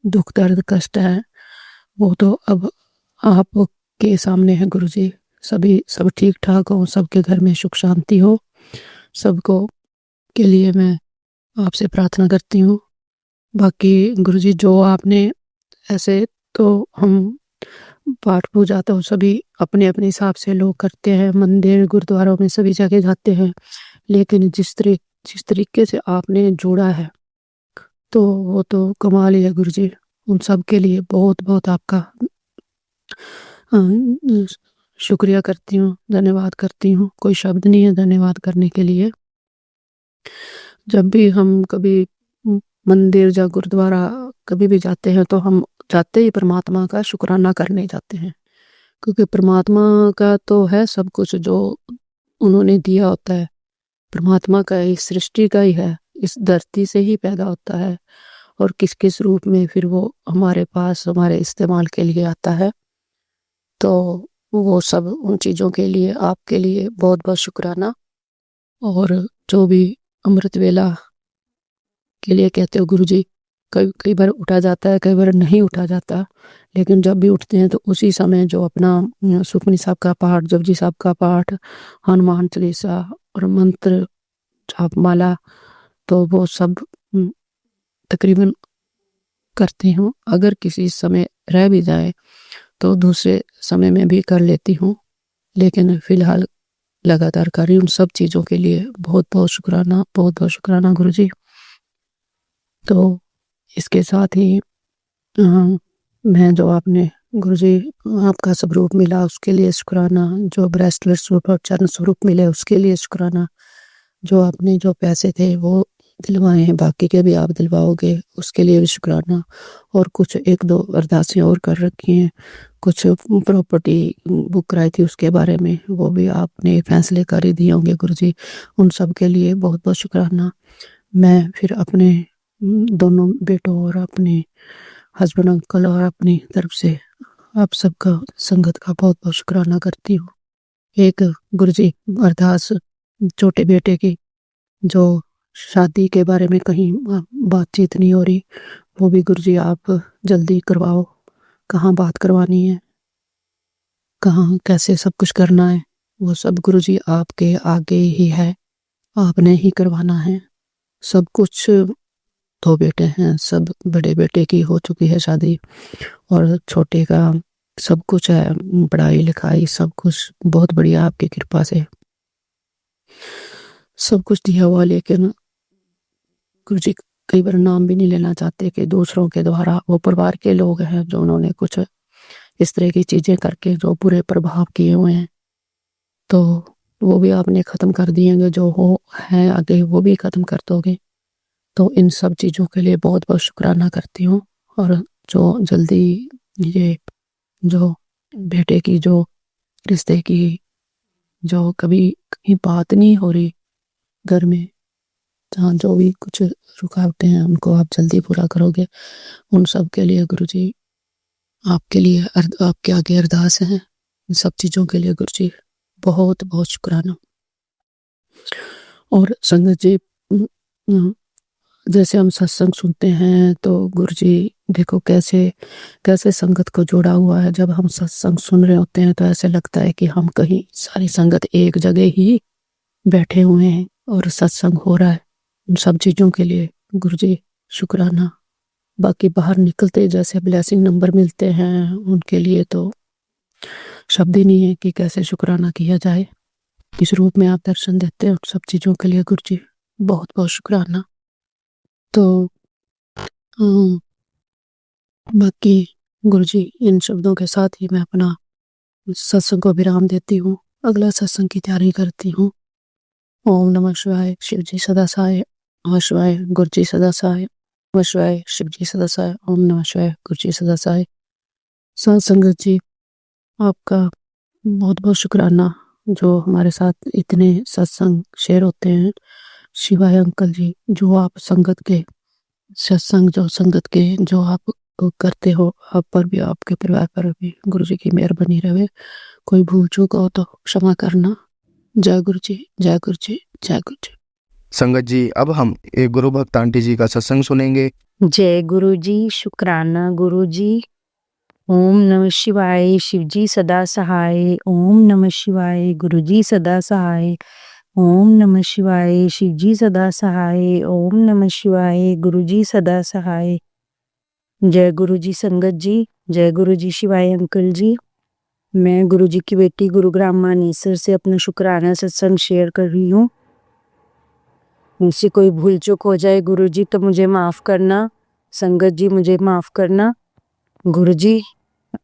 दुख दर्द कष्ट है वो तो अब आपके सामने है गुरुजी। सब ठीक ठाक हो, सबके घर में सुख शांति हो, सबको के लिए मैं आपसे प्रार्थना करती हूँ। बाकी गुरुजी जो आपने ऐसे तो हम पाठ पूजा तो सभी अपने अपने हिसाब से लोग करते हैं, मंदिर गुरुद्वारों में सभी जगह जाते हैं, लेकिन जिस तरीके से आपने जोड़ा है तो वो तो कमाल ही है गुरुजी। उन सब के लिए बहुत बहुत आपका शुक्रिया करती हूँ, धन्यवाद करती हूँ। कोई शब्द नहीं है धन्यवाद करने के लिए। जब भी हम कभी मंदिर या गुरुद्वारा कभी भी जाते हैं तो हम जाते ही परमात्मा का शुक्राना करने जाते हैं, क्योंकि परमात्मा का तो है सब कुछ जो उन्होंने दिया होता है। परमात्मा का ही, सृष्टि का ही है, इस धरती से ही पैदा होता है और किस किस रूप में फिर वो हमारे पास हमारे इस्तेमाल के लिए आता है। तो वो सब उन चीज़ों के लिए आपके लिए बहुत बहुत शुक्राना। और जो भी अमृत वेला के लिए कहते हो गुरुजी, कई बार उठा जाता है, कई बार नहीं उठा जाता, लेकिन जब भी उठते हैं तो उसी समय जो अपना सुखमनी साहब का पाठ, जपजी साहब का पाठ, हनुमान चालीसा और मंत्र जाप माला, तो वो सब तकरीबन करती हूँ। अगर किसी समय रह भी जाए तो दूसरे समय में भी कर लेती हूँ। लेकिन फ़िलहाल लगातार कर रही हूँ। उन सब चीज़ों के लिए बहुत-बहुत शुक्राना, बहुत-बहुत शुक्राना गुरुजी। तो इसके साथ ही मैं जो आपने गुरुजी आपका स्वरूप मिला उसके लिए शुक्राना, जो ब्रेसलेट स्वरूप और चरण स्वरूप मिले उसके लिए शुक्राना, जो आपने जो पैसे थे वो दिलवाए हैं, बाकी के भी आप दिलवाओगे उसके लिए भी शुक्राना। और कुछ 1-2 अरदासें और कर रखी हैं, कुछ प्रॉपर्टी बुक कराई थी उसके बारे में, वो भी आपने फैसले कर ही दिए होंगे गुरुजी। उन सब के लिए बहुत-बहुत शुक्राना। मैं फिर अपने दोनों बेटों और अपने हस्बैंड अंकल और अपनी तरफ से आप सबका संगत का बहुत-बहुत शुक्राना करती हूँ। एक गुरुजी अरदास छोटे बेटे की जो शादी के बारे में कहीं बातचीत नहीं हो रही, वो भी गुरुजी आप जल्दी करवाओ। कहाँ बात करवानी है, कहाँ कैसे सब कुछ करना है, वो सब गुरुजी आपके आगे ही है, आपने ही करवाना है। सब कुछ 2 बेटे हैं, सब बड़े बेटे की हो चुकी है शादी और छोटे का सब कुछ है, पढ़ाई-लिखाई सब कुछ बहुत बढ़िया आपकी कृपा से सब कुछ दिया हुआ। लेकिन गुरुजी कई बार नाम भी नहीं लेना चाहते कि दूसरों के द्वारा वो परिवार के लोग हैं जो उन्होंने कुछ इस तरह की चीज़ें करके जो बुरे प्रभाव किए हुए हैं, तो वो भी आपने ख़त्म कर दिएंगे, जो हो है आगे वो भी ख़त्म कर दोगे। तो इन सब चीज़ों के लिए बहुत-बहुत शुक्राना करती हूँ। और जो जल्दी ये जो बेटे की जो रिश्ते की जो कभी कहीं बात नहीं हो रही घर में, जहाँ जो भी कुछ रुकावटें हैं उनको आप जल्दी पूरा करोगे। उन सब के लिए गुरुजी आपके लिए आपके आगे अरदास है। इन सब चीज़ों के लिए गुरुजी बहुत-बहुत शुक्राना। और संगत जी जैसे हम सत्संग सुनते हैं तो गुरुजी देखो कैसे कैसे संगत को जोड़ा हुआ है। जब हम सत्संग सुन रहे होते हैं तो ऐसे लगता है कि हम कहीं सारी संगत एक जगह ही बैठे हुए हैं और सत्संग हो रहा है। उन सब चीज़ों के लिए गुरुजी शुक्राना। बाकी बाहर निकलते जैसे ब्लेसिंग नंबर मिलते हैं उनके लिए तो शब्द ही नहीं है कि कैसे शुक्राना किया जाए। इस रूप में आप दर्शन देते हैं उन सब चीज़ों के लिए गुरुजी बहुत-बहुत शुक्राना। तो बाकी गुरुजी इन शब्दों के साथ ही मैं अपना सत्संग को विराम देती हूँ। अगला सत्संग की तैयारी करती हूँ। ओम नमः शिवाय, शिव जी सदा सहाय। नमः शिवाय, गुरु जी सदा सहाय। नमः शिवाय, शिव जी सदा सहाय। ओम नमः शिवाय, गुरु जी सदा सहाय। साथ संगत जी आपका बहुत-बहुत शुक्राना जो हमारे साथ इतने सत्संग शेयर होते हैं। शिवाय अंकल जी जो आप संगत के सत्संग जो संगत के जो आप करते हो, आप पर भी आपके परिवार पर भी गुरु जी की मेहर बनी रहे। कोई भूल चूक हो तो क्षमा करना। जय गुरु जी, जय गुरु जी, जय गुरु जी। संगत जी अब हम एक गुरु भक्त आंटी जी का सत्संग सुनेंगे। जय गुरु जी, शुक्राना गुरु जी। ओम नमः शिवाय, शिव जी सदा सहाय। ओम नमः शिवाय, गुरु जी सदा सहाय। ओम नमः शिवाय, शिव जी सदा सहाय। ओम नमः शिवाय, गुरु जी सदा सहाय। जय गुरु जी संगत जी, जय गुरु जी शिवाय अंकल जी। मैं गुरु जी की बेटी गुरुग्राम मानेसर से अपना शुक्राना सत्संग शेयर कर रही हूँ। मुझसे कोई भूल चूक हो जाए गुरु जी तो मुझे माफ़ करना। संगत जी मुझे माफ़ करना। गुरु जी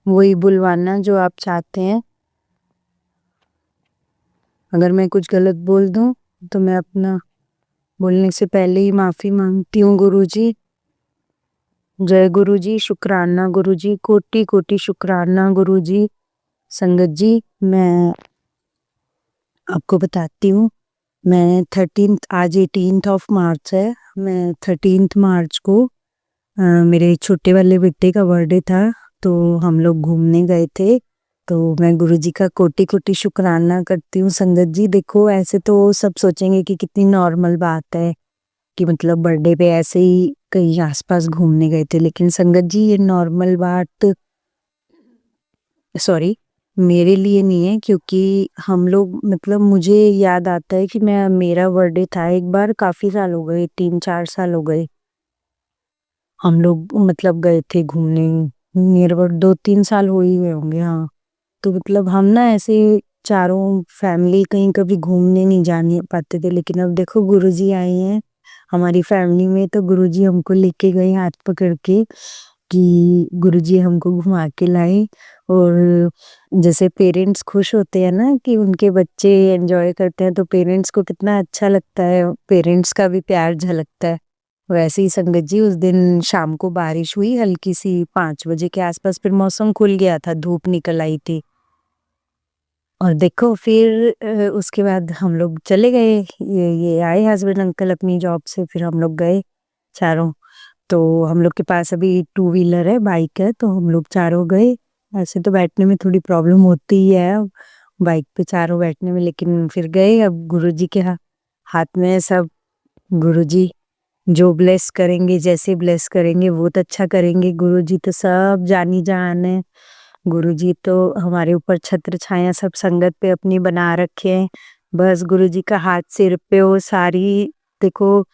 वही बुलवाना जो आप चाहते हैं। अगर मैं कुछ गलत बोल दूं तो मैं अपना बोलने से पहले ही माफ़ी मांगती हूँ गुरु जी। जय गुरु जी, शुक्राना गुरु जी, कोटि कोटि शुक्राना गुरु जी। संगत जी मैं आपको बताती हूँ, मैं 13th आज 18th ऑफ मार्च है। मैं 13th मार्च को मेरे छोटे वाले बेटे का बर्थडे था तो हम लोग घूमने गए थे। तो मैं गुरुजी का कोटि कोटि शुक्राना करती हूँ। संगत जी देखो ऐसे तो सब सोचेंगे कि कितनी नॉर्मल बात है कि मतलब बर्थडे पे ऐसे ही कहीं आसपास घूमने गए थे, लेकिन संगत जी ये नॉर्मल बात सॉरी मेरे लिए नहीं है, क्योंकि हम लोग मतलब मुझे याद आता है कि मैं मेरा बर्थडे था एक बार, काफ़ी साल हो गए, 3-4 साल हो गए। हम लोग मतलब गए थे घूमने, नियर अबाउट 2-3 साल हो ही गए होंगे। हाँ तो मतलब हम ना ऐसे चारों फैमिली कहीं कभी घूमने नहीं जाने पाते थे, लेकिन अब देखो गुरुजी आए हैं हमारी फैमिली में, तो गुरुजी हमको लेके गए हाथ पकड़ के कि गुरुजी हमको घुमा के लाए। और जैसे पेरेंट्स खुश होते हैं ना कि उनके बच्चे एंजॉय करते हैं, तो पेरेंट्स को कितना अच्छा लगता है, पेरेंट्स का भी प्यार झलकता है। वैसे ही संगत जी उस दिन शाम को बारिश हुई हल्की सी 5 बजे के आसपास, फिर मौसम खुल गया था, धूप निकल आई थी। और देखो फिर उसके बाद हम लोग चले गए, ये आए हस्बैंड अंकल अपनी जॉब से, फिर हम लोग गए चारों। तो हम लोग के पास अभी 2 व्हीलर है, बाइक है, तो हम लोग चारों गए। ऐसे तो बैठने में थोड़ी प्रॉब्लम होती ही है बाइक पे चारों बैठने में, लेकिन फिर गए। अब गुरुजी के हाथ में है सब। गुरुजी जो ब्लेस करेंगे, जैसे ब्लेस करेंगे बहुत अच्छा करेंगे। गुरुजी तो सब जानी जान है। गुरुजी तो हमारे ऊपर छत्र छाया सब संगत पे अपनी बना रखे हैं। बस गुरुजी का हाथ सिर पे हो, सारी देखो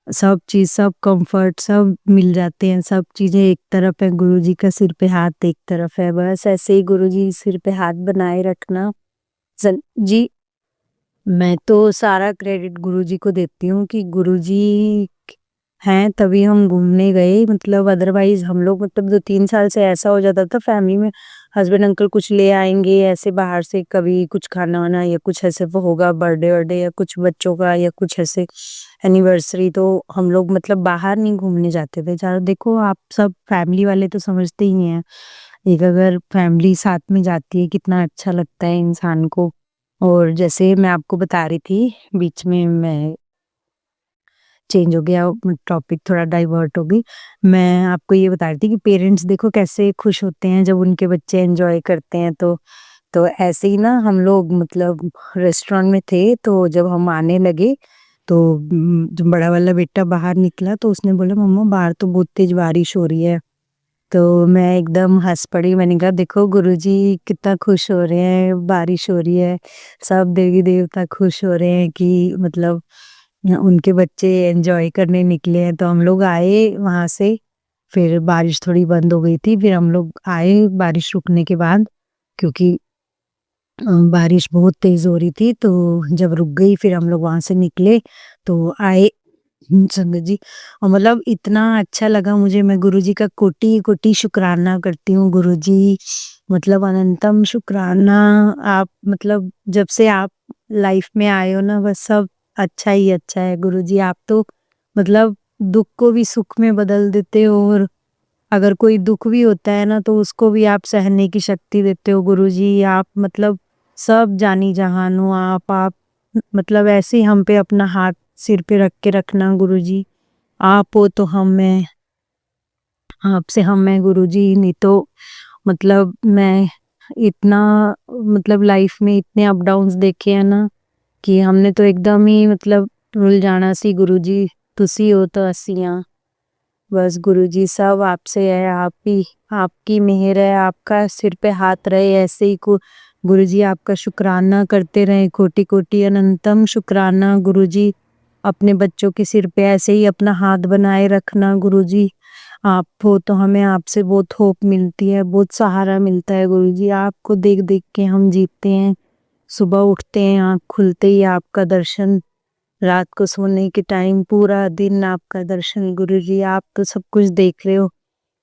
सब चीज, सब कंफर्ट सब मिल जाते हैं, सब चीजें एक तरफ है, गुरुजी का सिर पे हाथ एक तरफ है। बस ऐसे ही गुरुजी सिर पे हाथ बनाए रखना। जी मैं तो सारा क्रेडिट गुरुजी को देती हूँ कि गुरुजी हैं तभी हम घूमने गए, मतलब अदरवाइज हम लोग मतलब 2-3 साल से ऐसा हो जाता था फैमिली में, हस्बैंड अंकल कुछ ले आएंगे ऐसे बाहर से, कभी कुछ खाना वाना या कुछ ऐसे वो होगा, बर्थडे वर्डे या कुछ बच्चों का या कुछ ऐसे एनिवर्सरी, तो हम लोग मतलब बाहर नहीं घूमने जाते थे ज्यादा। देखो आप सब फैमिली वाले तो समझते ही हैं, एक अगर फैमिली साथ में जाती है कितना अच्छा लगता है इंसान को। और जैसे मैं आपको बता रही थी, बीच में मैं चेंज हो गया, टॉपिक थोड़ा डाइवर्ट हो गई। मैं आपको ये बता रही थी कि पेरेंट्स देखो कैसे खुश होते हैं जब उनके बच्चे एंजॉय करते हैं। तो ऐसे ही ना हम लोग मतलब रेस्टोरेंट में थे, तो जब हम आने लगे तो जो बड़ा वाला बेटा बाहर निकला तो उसने बोला मम्मा बाहर तो बहुत तेज बारिश हो रही है। तो मैं एकदम हंस पड़ी, मैंने कहा देखो गुरुजी कितना खुश हो रहे हैं, बारिश हो रही है, सब देवी देवता खुश हो रहे हैं कि मतलब उनके बच्चे एंजॉय करने निकले हैं। तो हम लोग आए वहां से, फिर बारिश थोड़ी बंद हो गई थी, फिर हम लोग आए बारिश रुकने के बाद, क्योंकि बारिश बहुत तेज हो रही थी। तो जब रुक गई फिर हम लोग वहां से निकले तो आए संगत जी, और मतलब इतना अच्छा लगा मुझे। मैं गुरुजी का कोटि कोटि शुक्राना करती हूँ। गुरुजी मतलब अनंतम शुक्राना। आप मतलब जब से आप लाइफ में आए हो ना, बस सब अच्छा ही अच्छा है। गुरुजी आप तो मतलब दुख को भी सुख में बदल देते हो, और अगर कोई दुख भी होता है ना तो उसको भी आप सहने की शक्ति देते हो। गुरुजी आप मतलब सब जानी जहान हो। आप मतलब ऐसे ही हम पे अपना हाथ सिर पे रख के रखना गुरुजी। आप हो तो हम हैं, आपसे हम हैं गुरुजी। नहीं तो मतलब मैं इतना मतलब लाइफ में इतने अप डाउन्स देखे हैं ना कि हमने तो एकदम ही मतलब रुल जाना सी। गुरुजी तुसी हो तो असी हाँ। बस गुरुजी सब आपसे है, आप ही आपकी मेहर है, आपका सिर पे हाथ रहे ऐसे ही को गुरुजी आपका शुक्राना करते रहे, कोटि कोटि अनंतम शुक्राना। गुरुजी अपने बच्चों के सिर पे ऐसे ही अपना हाथ बनाए रखना गुरुजी। आप हो तो हमें आपसे बहुत होप मिलती है, बहुत सहारा मिलता है गुरुजी। आपको देख देख के हम जीते हैं, सुबह उठते हैं आँख खुलते ही आपका दर्शन, रात को सोने के टाइम पूरा दिन आपका दर्शन। गुरुजी आप तो सब कुछ देख रहे हो,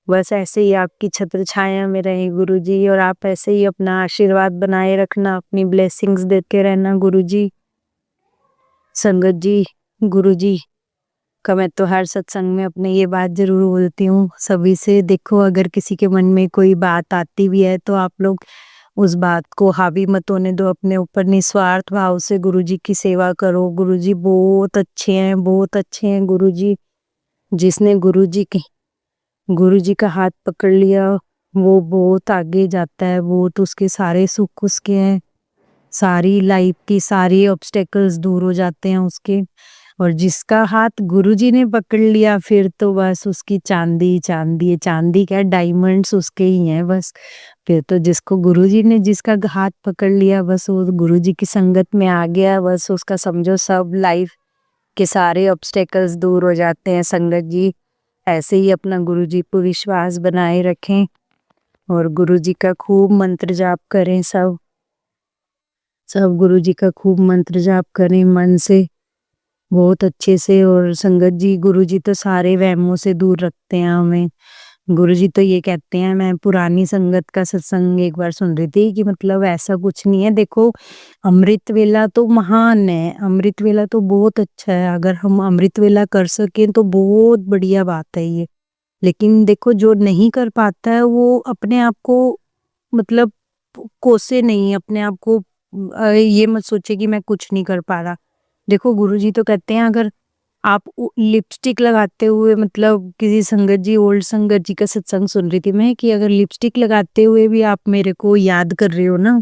बस ऐसे ही आपकी छत्र छाया में रहे गुरुजी, और आप ऐसे ही अपना आशीर्वाद बनाए रखना, अपनी ब्लेसिंग्स देते रहना गुरुजी। संगत जी गुरुजी का मैं तो हर सत्संग में अपने ये बात जरूर बोलती हूँ सभी से, देखो अगर किसी के मन में कोई बात आती भी है तो आप लोग उस बात को हावी मत होने दो अपने ऊपर, निस्वार्थ भाव से गुरुजी की सेवा करो। गुरुजी बहुत अच्छे हैं, बहुत अच्छे हैं गुरुजी। जिसने गुरुजी का हाथ पकड़ लिया वो बहुत आगे जाता है, बहुत उसके सारे सुख उसके हैं, सारी लाइफ की सारी ऑब्स्टेकल्स दूर हो जाते हैं उसके। और जिसका हाथ गुरुजी ने पकड़ लिया फिर तो बस उसकी चांदी चांदी है, चांदी क्या डायमंड्स उसके ही हैं बस। फिर तो जिसको गुरुजी ने जिसका हाथ पकड़ लिया बस वो गुरुजी की संगत में आ गया, बस उसका समझो सब लाइफ के सारे ऑब्स्टेकल्स दूर हो जाते हैं। संगत जी ऐसे ही अपना गुरुजी पर विश्वास बनाए रखें और गुरुजी का खूब मंत्र जाप करें सब। सब गुरुजी का खूब मंत्र जाप करें मन से, बहुत अच्छे से। और संगत जी, गुरुजी तो सारे वहमों से दूर रखते हैं हमें। गुरुजी तो ये कहते हैं, मैं पुरानी संगत का सत्संग एक बार सुन रही थी कि मतलब ऐसा कुछ नहीं है। देखो, अमृत वेला तो महान है, अमृत वेला तो बहुत अच्छा है। अगर हम अमृत वेला कर सकें तो बहुत बढ़िया बात है ये। लेकिन देखो, जो नहीं कर पाता है वो अपने आप को मतलब कोसे नहीं, अपने आप को ये मत सोचे कि मैं कुछ नहीं कर पा रहा। देखो, गुरुजी तो कहते हैं, अगर आप लिपस्टिक लगाते हुए, मतलब किसी संगत जी, ओल्ड संगत जी का सत्संग सुन रही थी मैं, कि अगर लिपस्टिक लगाते हुए भी आप मेरे को याद कर रहे हो ना,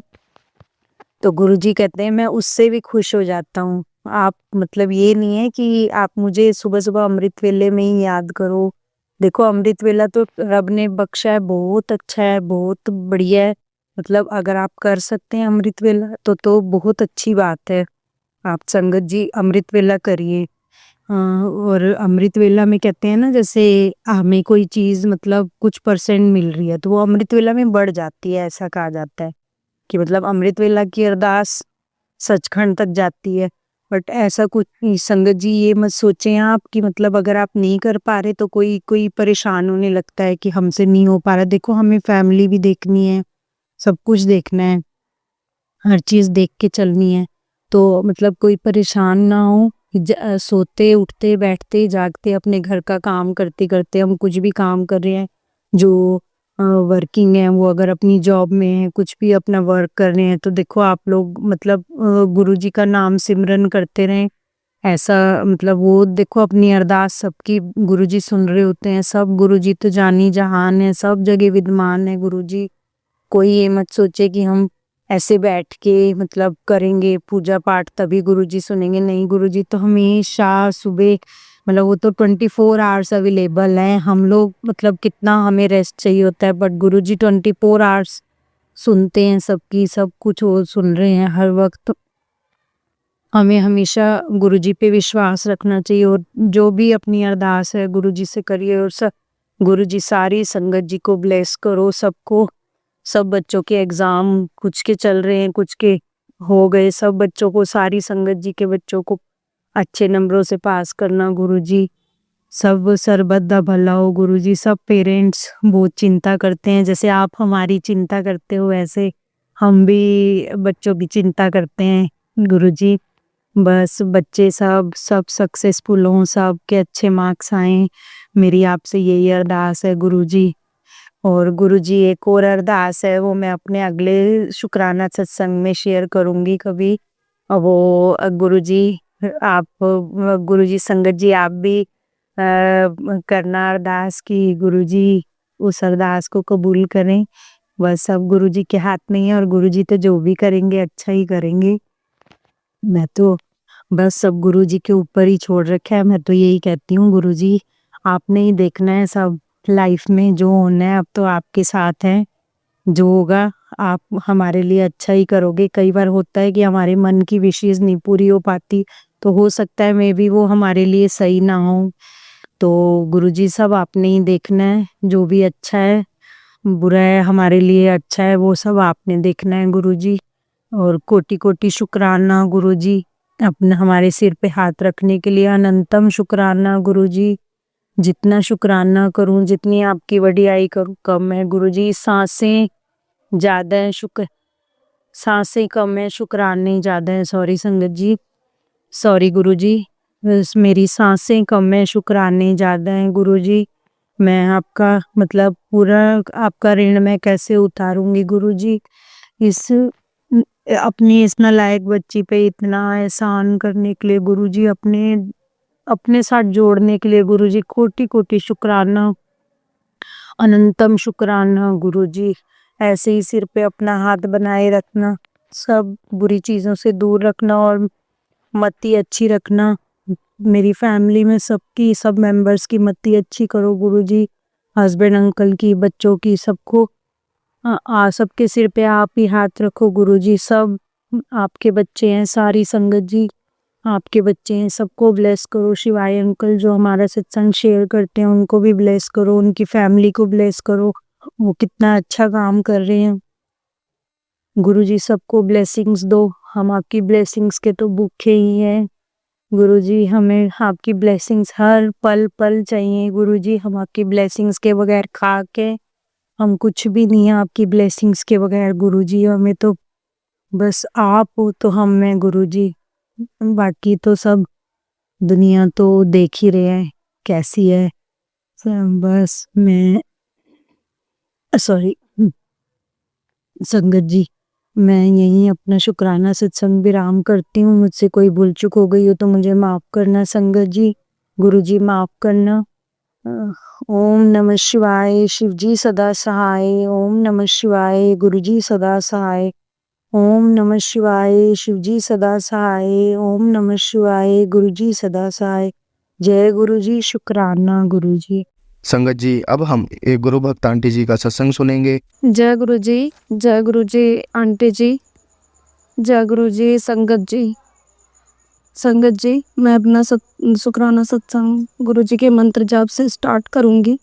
तो गुरुजी कहते हैं मैं उससे भी खुश हो जाता हूँ। आप मतलब ये नहीं है कि आप मुझे सुबह सुबह अमृत वेले में ही याद करो। देखो, अमृत वेला तो रब ने बख्शा है, बहुत अच्छा है, बहुत बढ़िया है। मतलब अगर आप कर सकते हैं अमृत वेला तो बहुत अच्छी बात है। आप संगत जी अमृत वेला करिए। और अमृत वेला में कहते हैं ना, जैसे हमें कोई चीज मतलब कुछ परसेंट मिल रही है तो वो अमृत वेला में बढ़ जाती है, ऐसा कहा जाता है कि मतलब अमृत वेला की अरदास सचखंड तक जाती है। बट ऐसा कुछ नहीं संगत जी, ये मत सोचें आप कि मतलब अगर आप नहीं कर पा रहे तो कोई कोई परेशान होने लगता है कि हमसे नहीं हो पा रहा। देखो, हमें फैमिली भी देखनी है, सब कुछ देखना है, हर चीज देख के चलनी है। तो मतलब कोई परेशान ना हो। सोते उठते बैठते जागते अपने घर का काम करते करते हम कुछ भी काम कर रहे हैं, जो वर्किंग है वो अगर अपनी जॉब में है, कुछ भी अपना वर्क कर रहे हैं, तो देखो आप लोग मतलब गुरुजी का नाम सिमरन करते रहें। ऐसा मतलब वो देखो, अपनी अरदास सबकी गुरुजी सुन रहे होते हैं। सब गुरुजी तो जानी जहान है, सब जगह विद्यमान है गुरुजी। कोई ये मत सोचे कि हम ऐसे बैठ के मतलब करेंगे पूजा पाठ तभी गुरुजी सुनेंगे। नहीं, गुरुजी तो हमेशा सुबह, मतलब वो तो 24 आवर्स अवेलेबल हैं। हम लोग मतलब कितना हमें रेस्ट चाहिए होता है, बट गुरुजी 24 आवर्स सुनते हैं सबकी, सब कुछ वो सुन रहे हैं हर वक्त। हमें हमेशा गुरुजी पे विश्वास रखना चाहिए और जो भी अपनी अरदास है गुरुजी से करिए। और गुरुजी सारी संगत जी को ब्लेस करो, सबको। सब बच्चों के एग्जाम कुछ के चल रहे हैं, कुछ के हो गए, सब बच्चों को, सारी संगत जी के बच्चों को अच्छे नंबरों से पास करना गुरुजी। सब सरबत दा भला हो गुरुजी। सब पेरेंट्स बहुत चिंता करते हैं, जैसे आप हमारी चिंता करते हो वैसे हम भी बच्चों की चिंता करते हैं गुरुजी। बस बच्चे सब सब सक्सेसफुल हों, सब के अच्छे मार्क्स आएं, मेरी आपसे यही अरदास है गुरुजी। और गुरुजी, एक और अरदास है, वो मैं अपने अगले शुक्राना सत्संग में शेयर करूंगी कभी। और वो गुरुजी, आप गुरुजी संगत जी आप भी करना अरदास की गुरुजी उस अरदास को कबूल करें। बस सब गुरुजी के हाथ में है और गुरुजी तो जो भी करेंगे अच्छा ही करेंगे। मैं तो बस सब गुरुजी के ऊपर ही छोड़ रखा है। मैं तो यही कहती हूँ, गुरुजी आपने ही देखना है सब लाइफ में, जो होना है अब तो आपके साथ है। जो होगा आप हमारे लिए अच्छा ही करोगे। कई बार होता है कि हमारे मन की विशेष नहीं पूरी हो पाती, तो हो सकता है मे बी वो हमारे लिए सही ना हो। तो गुरुजी सब आपने ही देखना है, जो भी अच्छा है बुरा है हमारे लिए अच्छा है वो सब आपने देखना है गुरुजी। और कोटि कोटि शुक्राना गुरुजी, अपने हमारे सिर पे हाथ रखने के लिए अनंतम शुक्राना गुरुजी। जितना शुक्राना करूं, जितनी आपकी वडियाई करूं कम है गुरुजी। सांसें ज्यादा है, सांसें कम है, शुक्राने ज्यादा है। सॉरी संगत जी, सॉरी गुरुजी, मेरी सांसें कम है, शुक्राने ज्यादा हैं गुरुजी। मैं आपका मतलब पूरा आपका ऋण मैं कैसे उतारूंगी गुरुजी। इस अपनी इस नालायक बच्ची पे इतना एहसान करने के लिए गुरुजी, अपने अपने साथ जोड़ने के लिए गुरुजी कोटि कोटि शुक्राना, अनंतम शुक्राना गुरुजी। ऐसे ही सिर पे अपना हाथ बनाए रखना, सब बुरी चीजों से दूर रखना और मति अच्छी रखना। मेरी फैमिली में सबकी, सब मेंबर्स की मति अच्छी करो गुरुजी। हस्बैंड अंकल की, बच्चों की, सबको सबके सिर पे आप ही हाथ रखो गुरुजी। सब आपके बच्चे हैं, सारी संगत जी आपके बच्चे हैं, सबको ब्लेस करो। शिवाय अंकल जो हमारा सत्संग शेयर करते हैं उनको भी ब्लेस करो, उनकी फैमिली को ब्लेस करो, वो कितना अच्छा काम कर रहे हैं गुरुजी। सबको ब्लेसिंग्स दो, हम आपकी ब्लेसिंग्स के तो भूखे ही हैं गुरुजी। हमें आपकी ब्लेसिंग्स हर पल पल चाहिए गुरुजी। हम आपकी ब्लेसिंग्स के बगैर खा के हम कुछ भी नहीं है आपकी ब्लेसिंग्स के बगैर गुरुजी। हमें तो बस आप हो तो हम में गुरुजी। बाकी तो सब दुनिया तो देख ही रहे हैं कैसी है। बस मैं सॉरी संगत जी, मैं यहीं अपना शुक्राना सत्संग विराम करती हूँ। मुझसे कोई भूल चूक हो गई हो तो मुझे माफ़ करना संगत जी। गुरुजी माफ़ करना। ओम नमः शिवाय। शिव जी सदा सहाय। ओम नमः शिवाय। गुरुजी सदा सहाय। ओम नमः शिवाय। शिव जी सदा सहाय। ओम नमः शिवाय। गुरुजी सदा सहाय। जय गुरुजी। शुक्राना गुरुजी। संगत जी, अब हम एक गुरु भक्त आंटी जी का सत्संग सुनेंगे। जय गुरु जी, जय गुरु जी आंटी जी, जय गुरु जी संगत जी। संगत जी, मैं अपना शुक्राना सत्संग गुरु जी के मंत्र जाप से स्टार्ट करूंगी।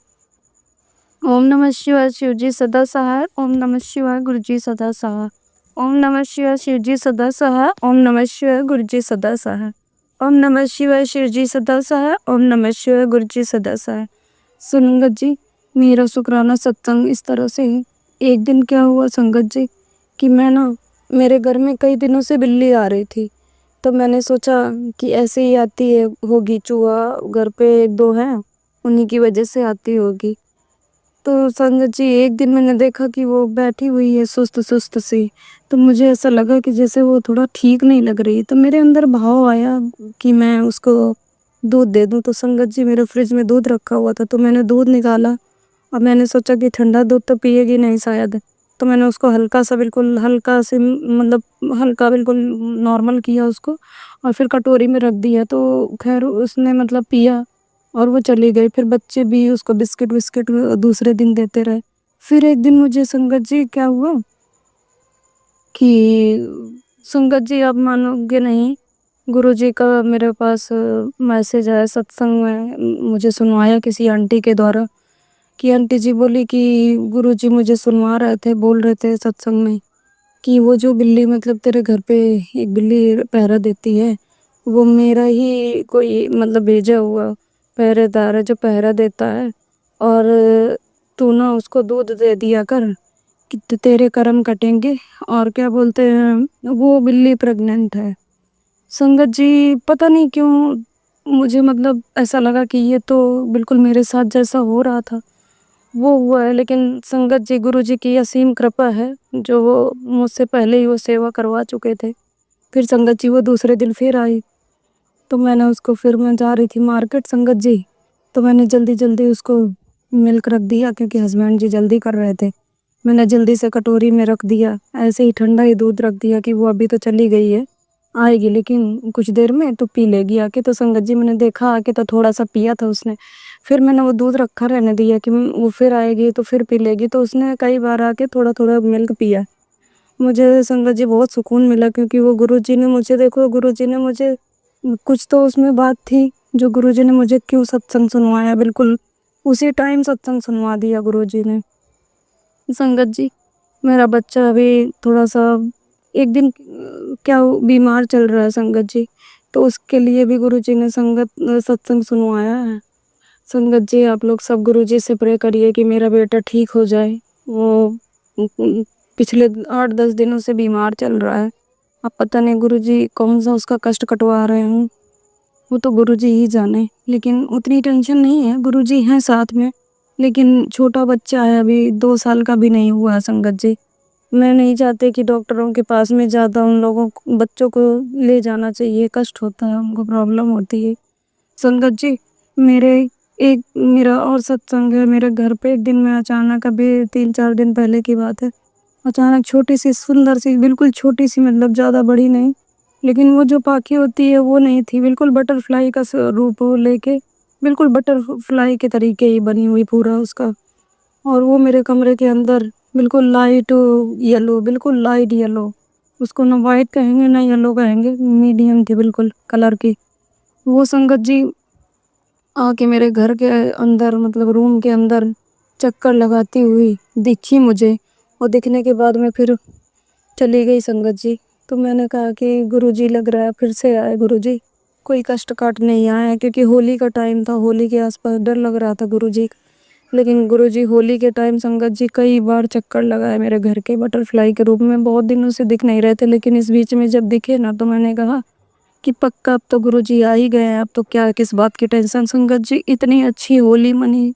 ओम नमः शिवाय। शिव जी सदा सहाय। ओम नमः शिवाय। गुरु जी सदा सहाय। ओम नमः शिवाय। शिव जी सदा सहाय। ओम नमः शिवाय। गुरु जी सदा सहाय। ओम नमः शिवाय। शिव जी सदा सहाय। ओम नमः शिवाय। गुरु जी सदा सहाय। संगत जी, मेरा शुक्राना सत्संग इस तरह से है। एक दिन क्या हुआ संगत जी कि मैं ना, मेरे घर में कई दिनों से बिल्ली आ रही थी, तो मैंने सोचा कि ऐसे ही आती है होगी, चूहा घर पे एक दो हैं, उन्हीं की वजह से आती होगी। तो संगत जी एक दिन मैंने देखा कि वो बैठी हुई है सुस्त सुस्त सी, तो मुझे ऐसा लगा कि जैसे वो थोड़ा ठीक नहीं लग रही। तो मेरे अंदर भाव आया कि मैं उसको दूध दे दूं। तो संगत जी मेरे फ्रिज में दूध रखा हुआ था, तो मैंने दूध निकाला और मैंने सोचा कि ठंडा दूध तो पिएगी नहीं शायद, तो मैंने उसको हल्का सा, बिल्कुल हल्का से, मतलब हल्का बिल्कुल नॉर्मल किया उसको और फिर कटोरी में रख दिया। तो खैर उसने मतलब पिया और वो चली गई। फिर बच्चे भी उसको बिस्किट विस्किट दूसरे दिन देते रहे। फिर एक दिन मुझे संगत जी क्या हुआ कि संगत जी आप मानोगे नहीं, गुरुजी का मेरे पास मैसेज आया सत्संग में, मुझे सुनवाया किसी आंटी के द्वारा कि आंटी जी बोली कि गुरुजी मुझे सुनवा रहे थे, बोल रहे थे सत्संग में कि वो जो बिल्ली, मतलब तेरे घर पे एक बिल्ली पहरा देती है, वो मेरा ही कोई मतलब भेजा हुआ पहरेदार है जो पहरा देता है, और तू ना उसको दूध दे दिया कर कि तेरे कर्म कटेंगे। और क्या बोलते हैं, वो बिल्ली प्रेग्नेंट है। संगत जी पता नहीं क्यों मुझे मतलब ऐसा लगा कि ये तो बिल्कुल मेरे साथ जैसा हो रहा था वो हुआ है। लेकिन संगत जी गुरुजी की असीम कृपा है, जो वो मुझसे पहले ही वो सेवा करवा चुके थे। फिर संगत जी वो दूसरे दिन फिर आई, तो मैंने उसको, फिर मैं जा रही थी मार्केट संगत जी, तो मैंने जल्दी जल्दी उसको मिल्क रख दिया क्योंकि हस्बैंड जी जल्दी कर रहे थे। मैंने जल्दी से कटोरी में रख दिया, ऐसे ही ठंडा ही दूध रख दिया कि वो अभी तो चली गई है, आएगी लेकिन कुछ देर में तो पी लेगी आके। तो संगत जी मैंने देखा आके तो थोड़ा सा पिया था उसने। फिर मैंने वो दूध रखा रहने दिया कि वो फिर आएगी तो फिर पी लेगी, तो उसने कई बार आके थोड़ा थोड़ा मिल्क पिया। मुझे संगत जी बहुत सुकून मिला क्योंकि वो गुरुजी ने मुझे, देखो गुरुजी ने मुझे, कुछ तो उसमें बात थी जो गुरुजी ने मुझे क्यों सत्संग सुनवाया, बिल्कुल उसी टाइम सत्संग सुनवा दिया गुरुजी ने। संगत जी मेरा बच्चा अभी थोड़ा सा एक दिन क्या बीमार चल रहा है संगत जी, तो उसके लिए भी गुरुजी ने सत्संग सुनवाया है। संगत जी आप लोग सब गुरुजी से प्रे करिए कि मेरा बेटा ठीक हो जाए। वो पिछले 8-10 दिनों से बीमार चल रहा है। अब पता नहीं गुरुजी कौन सा उसका कष्ट कटवा रहे हैं, वो तो गुरुजी ही जाने। लेकिन उतनी टेंशन नहीं है, गुरुजी हैं साथ में। लेकिन छोटा बच्चा है, अभी 2 साल का भी नहीं हुआ है संगत जी। मैं नहीं चाहती कि डॉक्टरों के पास में ज़्यादा उन लोगों को, बच्चों को ले जाना चाहिए, कष्ट होता है, उनको प्रॉब्लम होती है। संगत जी मेरा और सत्संग है मेरे घर पे। एक दिन में अचानक, अभी 3-4 दिन पहले की बात है, अचानक छोटी सी सुंदर सी, बिल्कुल छोटी सी, मतलब ज़्यादा बड़ी नहीं, लेकिन वो जो पाखी होती है वो नहीं थी, बिल्कुल बटरफ्लाई का रूप वो लेके, बिल्कुल बटरफ्लाई के तरीके ही बनी हुई पूरा उसका। और वो मेरे कमरे के अंदर बिल्कुल लाइट येलो, बिल्कुल लाइट येलो, उसको ना वाइट कहेंगे ना येलो कहेंगे, मीडियम थी बिल्कुल कलर की। वो संगत जी आके मेरे घर के अंदर, मतलब रूम के अंदर चक्कर लगाती हुई दिखी मुझे, और दिखने के बाद में फिर चली गई संगत जी। तो मैंने कहा कि गुरुजी लग रहा है फिर से आए गुरुजी, कोई कष्ट काट नहीं आया, क्योंकि होली का टाइम था, होली के आसपास डर लग रहा था गुरुजी। लेकिन गुरुजी होली के टाइम संगत जी कई बार चक्कर लगाए मेरे घर के बटरफ्लाई के रूप में, बहुत दिनों से दिख नहीं रहे थे, लेकिन इस बीच में जब दिखे ना तो मैंने कहा कि पक्का अब तो गुरुजी आ ही गए हैं, अब तो क्या किस बात की टेंशन। संगत जी इतनी अच्छी होली मनी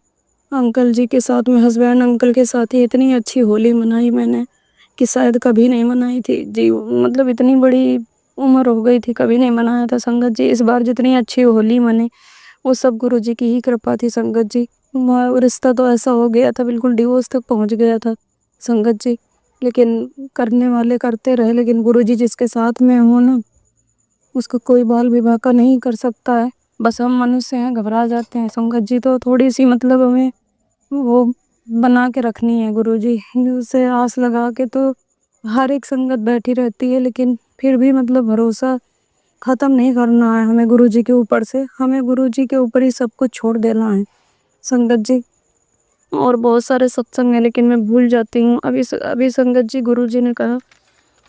अंकल जी के साथ में, हस्बैंड अंकल के साथ ही इतनी अच्छी होली मनाई मैंने कि शायद कभी नहीं मनाई थी जी। मतलब इतनी बड़ी उम्र हो गई थी, कभी नहीं मनाया था संगत जी। इस बार जितनी अच्छी होली मनी वो सब गुरुजी की ही कृपा थी संगत जी। रिश्ता तो ऐसा हो गया था, बिल्कुल डिवोर्स तक पहुंच गया था संगत जी, लेकिन करने वाले करते रहे। लेकिन गुरुजी जिसके साथ में हो ना, उसको कोई बाल विवाह का नहीं कर सकता है। बस हम मनुष्य हैं, घबरा जाते हैं संगत जी, तो थोड़ी सी मतलब हमें वो बना के रखनी है गुरुजी से आस लगा के, तो हर एक संगत बैठी रहती है, लेकिन फिर भी मतलब भरोसा ख़त्म नहीं करना है हमें गुरुजी के ऊपर से, हमें गुरुजी के ऊपर ही सब कुछ छोड़ देना है संगत जी। और बहुत सारे सत्संग हैं लेकिन मैं भूल जाती हूँ। अभी संगत जी गुरुजी ने कहा,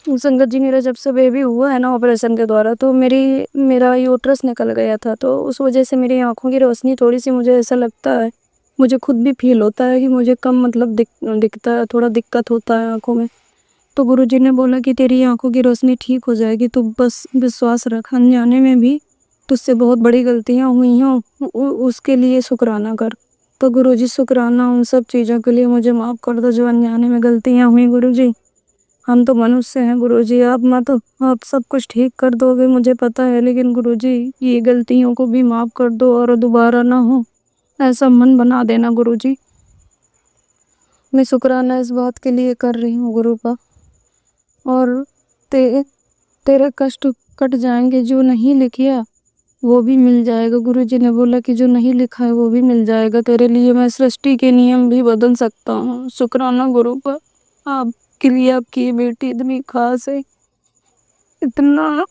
संगत जी मेरा जब से बेबी हुआ है ना ऑपरेशन के द्वारा, तो मेरा यूट्रस निकल गया था, तो उस वजह से मेरी आँखों की रोशनी थोड़ी सी, मुझे ऐसा लगता है, मुझे खुद भी फील होता है कि मुझे कम मतलब दिखता है, थोड़ा दिक्कत होता है आँखों में। तो गुरुजी ने बोला कि तेरी आँखों की रोशनी ठीक हो जाएगी, तू बस विश्वास रख, अनजाने में भी तुझसे बहुत बड़ी गलतियाँ हुई हैं, उसके लिए शुक्राना कर। तो गुरुजी शुक्राना उन सब चीज़ों के लिए मुझे माफ़ कर दो जो अनजाने में गलतियाँ हुई गुरुजी। हम तो मनुष्य हैं गुरुजी, आप सब कुछ ठीक कर दोगे मुझे पता है, लेकिन गुरुजी ये गलतियों को भी माफ़ कर दो और दोबारा ना हो, ऐसा मन बना देना गुरुजी। मैं शुक्राना इस बात के लिए कर रही हूँ गुरु का। और तेरे कष्ट कट जाएंगे, जो नहीं लिखिया वो भी मिल जाएगा। गुरुजी ने बोला कि जो नहीं लिखा है वो भी मिल जाएगा तेरे लिए, मैं सृष्टि के नियम भी बदल सकता हूँ। शुक्राना गुरु का, आपके लिए आपकी ये बेटी इतनी खास है, इतना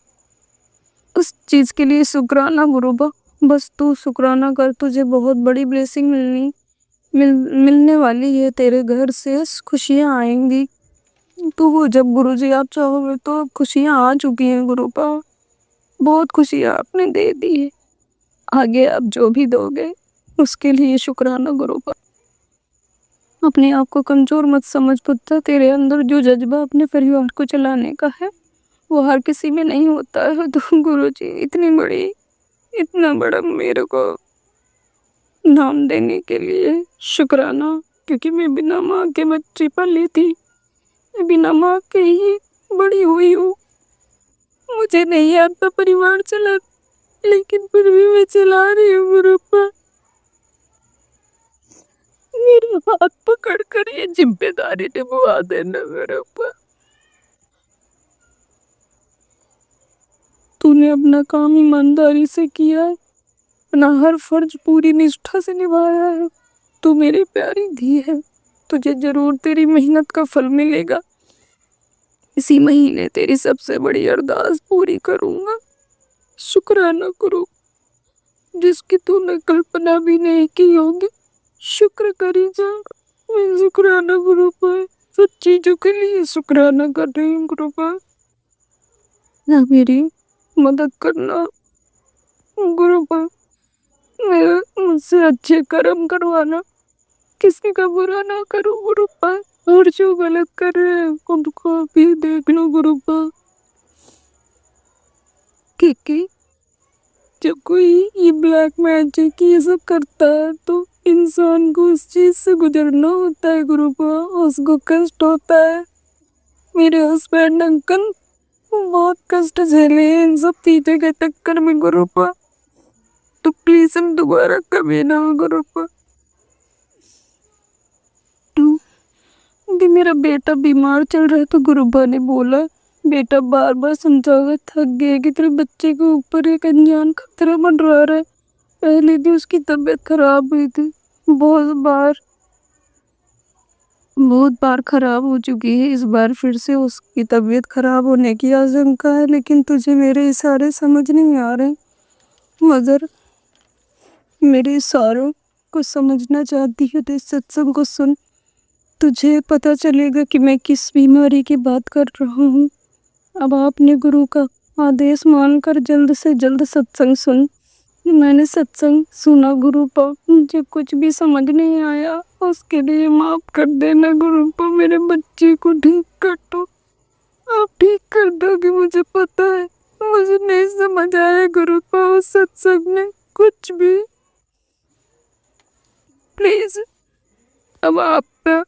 उस चीज़ के लिए शुक्राना गुरु का। बस तू शुक्राना कर, तुझे बहुत बड़ी ब्लेसिंग मिलने वाली है, तेरे घर से खुशियाँ आएंगी। तो वो जब गुरुजी आप चाहोगे तो खुशियाँ आ चुकी हैं गुरु का, बहुत खुशियाँ आपने दे दी है, आगे आप जो भी दोगे उसके लिए शुक्राना गुरु का। अपने आप को कमजोर मत समझ पुत्र, तेरे अंदर जो जज्बा अपने परिवार को चलाने का है वो हर किसी में नहीं होता है। तो गुरुजी इतना बड़ा मेरे को नाम देने के लिए शुक्राना, क्योंकि मैं बिना माँ के बच्ची पाली थी, मैं बिना माँ के ही बड़ी हुई हूँ। मुझे नहीं आता परिवार चला, लेकिन फिर भी मैं चला रही हूँ गुरु पर। मेरे हाथ पकड़ कर ये जिम्मेदारी निभा देना मेरे ऊपर। तूने अपना काम ईमानदारी से किया है, अपना हर फर्ज पूरी निष्ठा से निभाया है। तू मेरी प्यारी धी है, तुझे जरूर तेरी मेहनत का फल मिलेगा। इसी महीने तेरी सबसे बड़ी अरदास पूरी करूंगा। शुक्राना करो, जिसकी तूने कल्पना भी नहीं की होगी। शुक्र करी जा, मैं शुक्राना गुरु पर, सब चीजों के लिए शुक्राना कर रही हूँ गुरु पर। ना मेरी मदद करना गुरु पर, मेरे मुझसे अच्छे कर्म करवाना, किसी का बुरा ना करो गुरु पर, और जो गलत कर रहे हैं उनको भी देख लो गुरु पर। क्योंकि जब कोई ये ब्लैक मैजिक ये सब करता है तो इंसान को उस चीज से गुजरना होता है गुरु पर, उसको कष्ट होता है। मेरे हस्बैंड अंकल बहुत कष्ट झेले इन सब चीजों के चक्कर में गुरु पर, तो प्लीज हम दोबारा कभी ना हो गुरु पर। कि मेरा बेटा बीमार चल रहा है तो गुरुबा ने बोला, बेटा बार बार समझाओगे थक गए कि तेरे बच्चे के ऊपर एक अनजान खतरा मंडरा रहा है। पहले भी उसकी तबीयत खराब हुई थी, बहुत बार खराब हो चुकी है, इस बार फिर से उसकी तबीयत खराब होने की आशंका है। लेकिन तुझे मेरे इशारे समझ नहीं आ रहे, मगर मेरे इशारों को समझना चाहती है तो इस सत्संग को सुन, तुझे पता चलेगा कि मैं किस बीमारी की बात कर रहा हूँ। अब आपने गुरु का आदेश मानकर जल्द से जल्द सत्संग सुन। मैंने सत्संग सुना गुरुपा, मुझे कुछ भी समझ नहीं आया, उसके लिए माफ कर देना गुरुपा। मेरे बच्चे को ठीक कर दो, आप ठीक कर दोगे, मुझे पता है। मुझे नहीं समझ आया गुरुपा उस सत्संग में कुछ भी। प्लीज अब आपका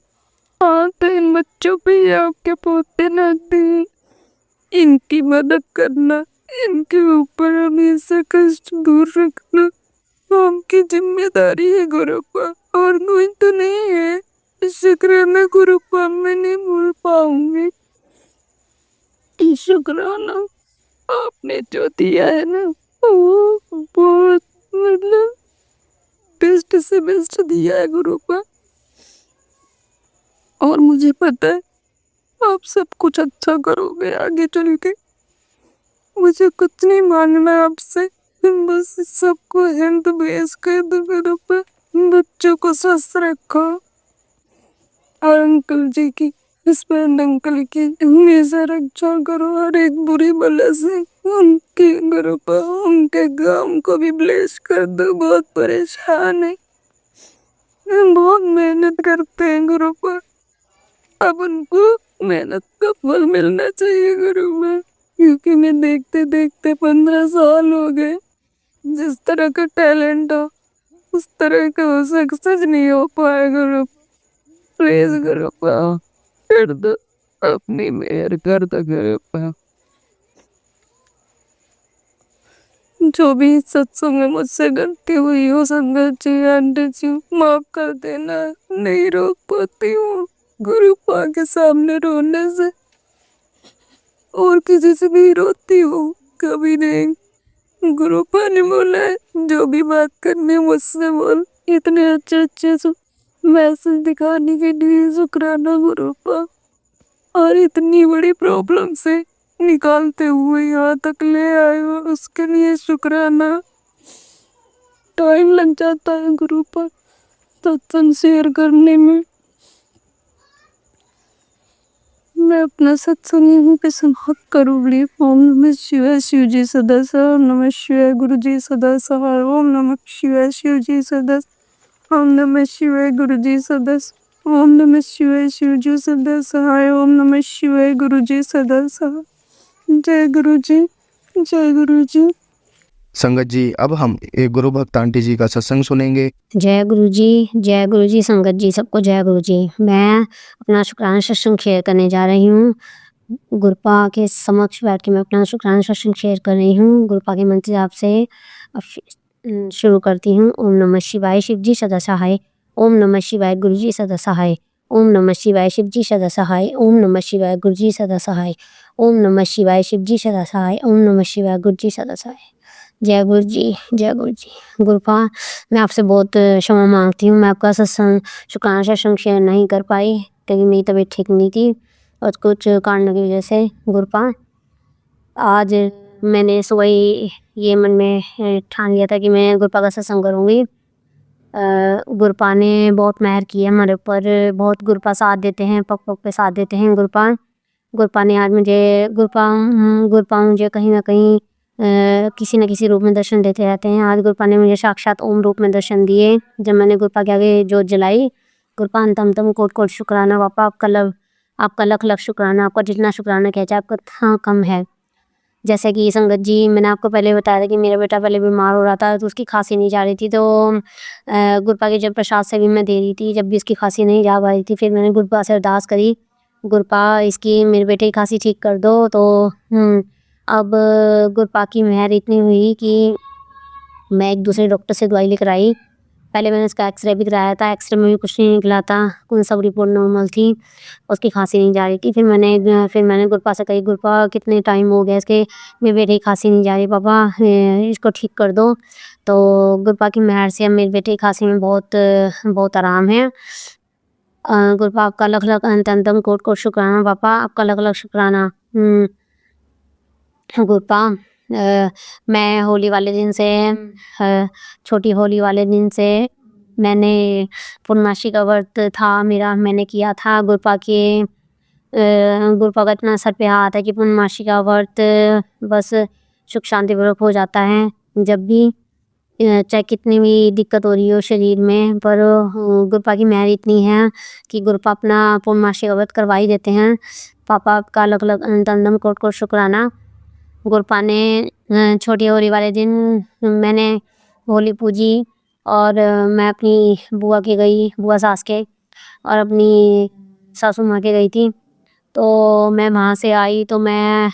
हाथ है इन बच्चों पे, ये आपके पोते नाती, इनकी मदद करना, इनके ऊपर हमेशा कष्ट दूर रखना आपकी जिम्मेदारी है गुरुपा, और कोई तो नहीं है। शुक्राना गुरुपा, मैं नहीं भूल पाऊंगी। शुक्राना, आपने जो दिया है ना वो बहुत मतलब बेस्ट से बेस्ट दिया है गुरुपा, और मुझे पता है आप सब कुछ अच्छा करोगे आगे चल के। मुझे कुछ नहीं मांगना आपसे, बस सबको हेल्थ बेस कर दो गुरुपा, बच्चों को स्वस्थ रखो, और अंकल जी की, हस्बैंड अंकल की हमेशा रक्षा करो हर एक बुरी बला से। उनके गुरुपा उनके गांव को भी ब्लेस कर दो, बहुत परेशान है, बहुत मेहनत करते हैं गुरुपा, अब उनको मेहनत का फल मिलना चाहिए गुरुपा, क्योंकि मैं देखते देखते 15 साल हो गए। जिस तरह का टैलेंट हो उस तरह का हो सक्सेस नहीं हो पाया गुरुपा। प्लीज गुरुपा कर दो, अपनी मेहर कर दो गुरुपा। जो भी सत्संग में मुझसे गलती हुई हो संगत जी, आंटी जी, माफ कर देना। नहीं रोक पाती हूँ गुरुपा के सामने रोने से, और किसी से भी रोती हूँ कभी नहीं। गुरुपा ने बोला है जो भी बात करनी मुझसे बोल, इतने अच्छे अच्छे मैसेज दिखाने के लिए शुक्राना गुरुपा, और इतनी बड़ी प्रॉब्लम से निकालते हुए यहाँ तक ले आए हो उसके लिए शुक्राना। टाइम लग जाता है गुरुपा सत्संग शेयर करने में। मैं अपना सत्संग यहीं पे समाप्त करूँगी। ओम नमः शिवाय, शिव जी सदा सहाय। ओम नमः शिवाय, गुरु जी सदा सहाय। ओम नमः शिवाय, शिव जी सदा। ओम नमः शिवाय, गुरु जी सदा। ओम नमः शिवाय, शिव जी सदा सहाय। ओम नमः शिवाय, गुरु जी सदा सहाय। जय गुरु जी, जय गुरु जी। संगत जी, अब हम एक गुरु भक्त आंटी जी का सत्संग सुनेंगे। जय गुरु जी, जय गुरु जी। संगत जी सबको जय गुरु जी। मैं अपना शुक्राना सत्संग शेयर करने जा रही हूँ। गुरुपा के समक्ष बैठ के मैं अपना शुक्राना सत्संग शेयर कर रही हूँ। गुरुपा के मंत्र जाप से शुरू करती हूँ। ओम नमः शिवाय, शिव जी सदा सहाय। ओम नमः शिवाय, गुरु जी सदा सहाय। ओम नमः शिवाय, शिव जी सदा सहाय। ओम नमः शिवाय, गुरु जी सदा सहाय। ओम नमः शिवाय, शिव जी सदा सहाय। ओम नमः शिवाय, गुरु जी सदा सहाय। जय गुरु जी, जय गुरु जी। गुरुपा, मैं आपसे बहुत क्षमा मांगती हूँ, मैं आपका सत्संग शुक्राना सत्संग शेयर नहीं कर पाई क्योंकि मेरी तबीयत ठीक नहीं थी और कुछ कारणों की वजह से। गुरुपा, आज मैंने सुबह ही ये मन में ठान लिया था कि मैं गुरुपा का सत्संग करूँगी। गुरुपा ने बहुत मेहर की है हमारे ऊपर, बहुत गुरुपा साथ देते हैं, पग पग पे साथ देते हैं गुरुपा। गुरुपा ने आज मुझे गुरुपा मुझे कहीं ना कहीं किसी न किसी रूप में दर्शन देते रहते हैं। आज गुरुपा ने मुझे साक्षात ओम रूप में दर्शन दिए जब मैंने गुरुपा के आगे जोत जलाई। गुरुपा अंतम कोट कोट शुक्राना पापा, आपका लख लख शुक्राना, आपका जितना शुक्राना किया जाए आपका हाँ कम है। जैसे कि संगत जी, मैंने आपको पहले बताया था कि मेरा बेटा पहले बीमार हो रहा था तो उसकी खांसी नहीं जा रही थी, तो गुरुपा के जब प्रसाद से भी मैं दे रही थी, जब भी उसकी खांसी नहीं जा पा रही थी, फिर मैंने गुरुपा से अरदास करी, गुरुपा इसकी मेरे बेटे की खांसी ठीक कर दो। तो अब गुरुपा की मेहर इतनी हुई कि मैं एक दूसरे डॉक्टर से दवाई लेकर आई। पहले मैंने उसका एक्सरे भी कराया था, एक्सरे में भी कुछ नहीं निकला था, उन सब रिपोर्ट नॉर्मल थी, उसकी खांसी नहीं जा रही थी। फिर मैंने गुरुपा से कही, गुरुपा कितने टाइम हो गया इसके, मेरे बेटे की खांसी नहीं जा रही पापा, इसको ठीक कर दो। तो गुरुपा की मेहर से अब मेरे बेटे की खांसी में बहुत आराम है। गुरुपा आपका लख लख अंतम कोट कोट शुक्राना पापा, आपका लख लख शुक्राना। गुरुपा, मैं होली वाले दिन से छोटी होली वाले दिन से मैंने पूर्णमासी का व्रत था मेरा, मैंने किया था गुरुपा के गुरुपा का इतना सर पे हाथ है कि पूर्णमासी का व्रत बस सुख शांतिपूर्वक हो जाता है। जब भी चाहे कितनी भी दिक्कत हो रही हो शरीर में, पर गुरुपा की मेहर इतनी है कि गुरुपा अपना पूर्णमासी का व्रत करवा ही देते हैं। पापा का अलग अलग दंडम कोट कोट शुक्राना। गुरुपा ने छोटी होली वाले दिन मैंने होली पूजी और मैं अपनी बुआ के गई, बुआ सास के, और अपनी सासू माँ के गई थी। तो मैं वहाँ से आई तो मैं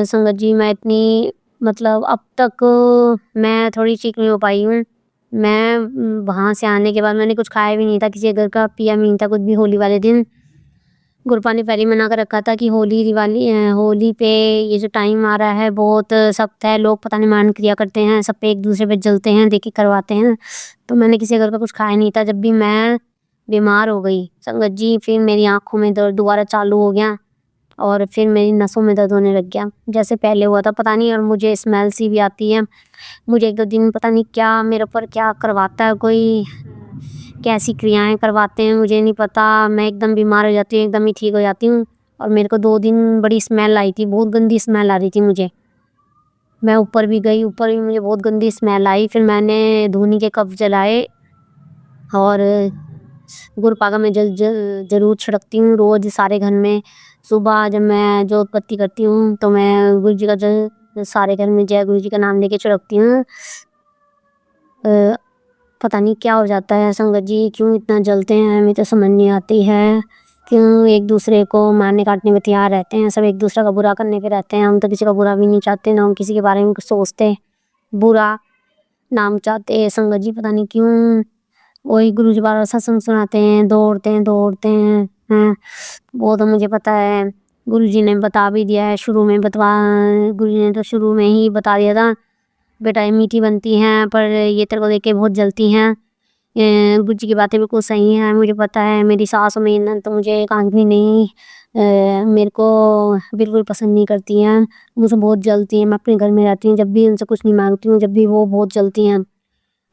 संगत जी मैं इतनी मतलब अब तक मैं थोड़ी ठीक नहीं हो पाई हूँ। मैं वहाँ से आने के बाद मैंने कुछ खाया भी नहीं था, किसी घर का पिया भी नहीं था कुछ भी। होली वाले दिन गुरुपा ने पहले ही मना कर रखा था कि होली पे ये जो टाइम आ रहा है बहुत सख्त है, लोग पता नहीं मान क्रिया करते हैं, सब पे एक दूसरे पे जलते हैं, देखी करवाते हैं। तो मैंने किसी घर का कुछ खाया नहीं था। जब भी मैं बीमार हो गई संगत जी, फिर मेरी आँखों में दर्द दोबारा चालू हो गया और फिर मेरी नसों में दर्द होने लग गया, जैसे पहले हुआ था पता नहीं। और मुझे स्मेल सी भी आती है। मुझे 1-2 दिन पता नहीं क्या मेरे ऊपर क्या करवाता है, कोई कैसी क्रियाएं करवाते हैं मुझे नहीं पता। मैं एकदम बीमार हो जाती हूँ, एकदम ही ठीक हो जाती हूँ। और मेरे को 2 दिन बड़ी स्मेल आई थी, बहुत गंदी स्मेल आ रही थी मुझे। मैं ऊपर भी गई, ऊपर भी मुझे बहुत गंदी स्मेल आई। फिर मैंने धूनी के कप जलाए और गुरुपा का मैं जरूर छिड़कती हूँ रोज सारे घर में। सुबह जब मैं जोत बत्ती करती हूँ तो मैं गुरु जी का जल सारे घर में जय गुरु जी का नाम लेके छिड़कती हूँ। पता नहीं क्या हो जाता है संगत जी, क्यों इतना जलते हैं हमें तो समझ नहीं आती है। क्यों एक दूसरे को मारने काटने में तैयार रहते हैं, सब एक दूसरे का बुरा करने पे रहते हैं। हम तो किसी का बुरा भी नहीं चाहते, ना हम किसी के बारे में कुछ सोचते बुरा नाम चाहते हैं संगत जी। पता नहीं क्यों वही गुरु जी बार सत्संग सुनाते हैं, दौड़ते हैं। वो तो मुझे पता है, गुरु जी ने बता भी दिया है शुरू में। गुरु जी ने तो शुरू में ही बता दिया था, बेटा ये मीठी बनती हैं पर ये तेरे को देख के बहुत जलती हैं। गुरु जी की बातें बिल्कुल सही हैं, मुझे पता है। मेरी सास और मेरी नंद तो मुझे एक आंख भी नहीं मेरे को बिल्कुल पसंद नहीं करती हैं, मुझसे बहुत जलती हैं। मैं अपने घर में रहती हूँ, जब भी उनसे कुछ नहीं मांगती हूँ, जब भी वो बहुत जलती हैं।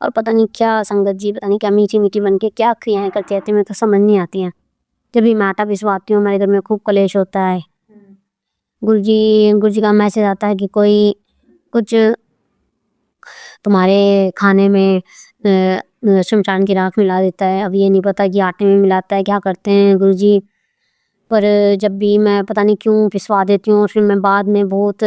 और पता नहीं क्या संगत जी, पता नहीं क्या मीठी मीठी बन के क्या क्रियाएं करती रहती हैं, मेरे तो समझ नहीं आती हैं। जब भी मैं आटा भिजवाती हूँ हमारे घर में खूब कलेश होता है। गुरु जी का मैसेज आता है कि कोई कुछ तुम्हारे खाने में शमशान की राख मिला देता है। अब ये नहीं पता कि आटे में मिलाता है क्या करते हैं गुरु जी, पर जब भी मैं पता नहीं क्यों पिसवा देती हूँ, फिर मैं बाद में बहुत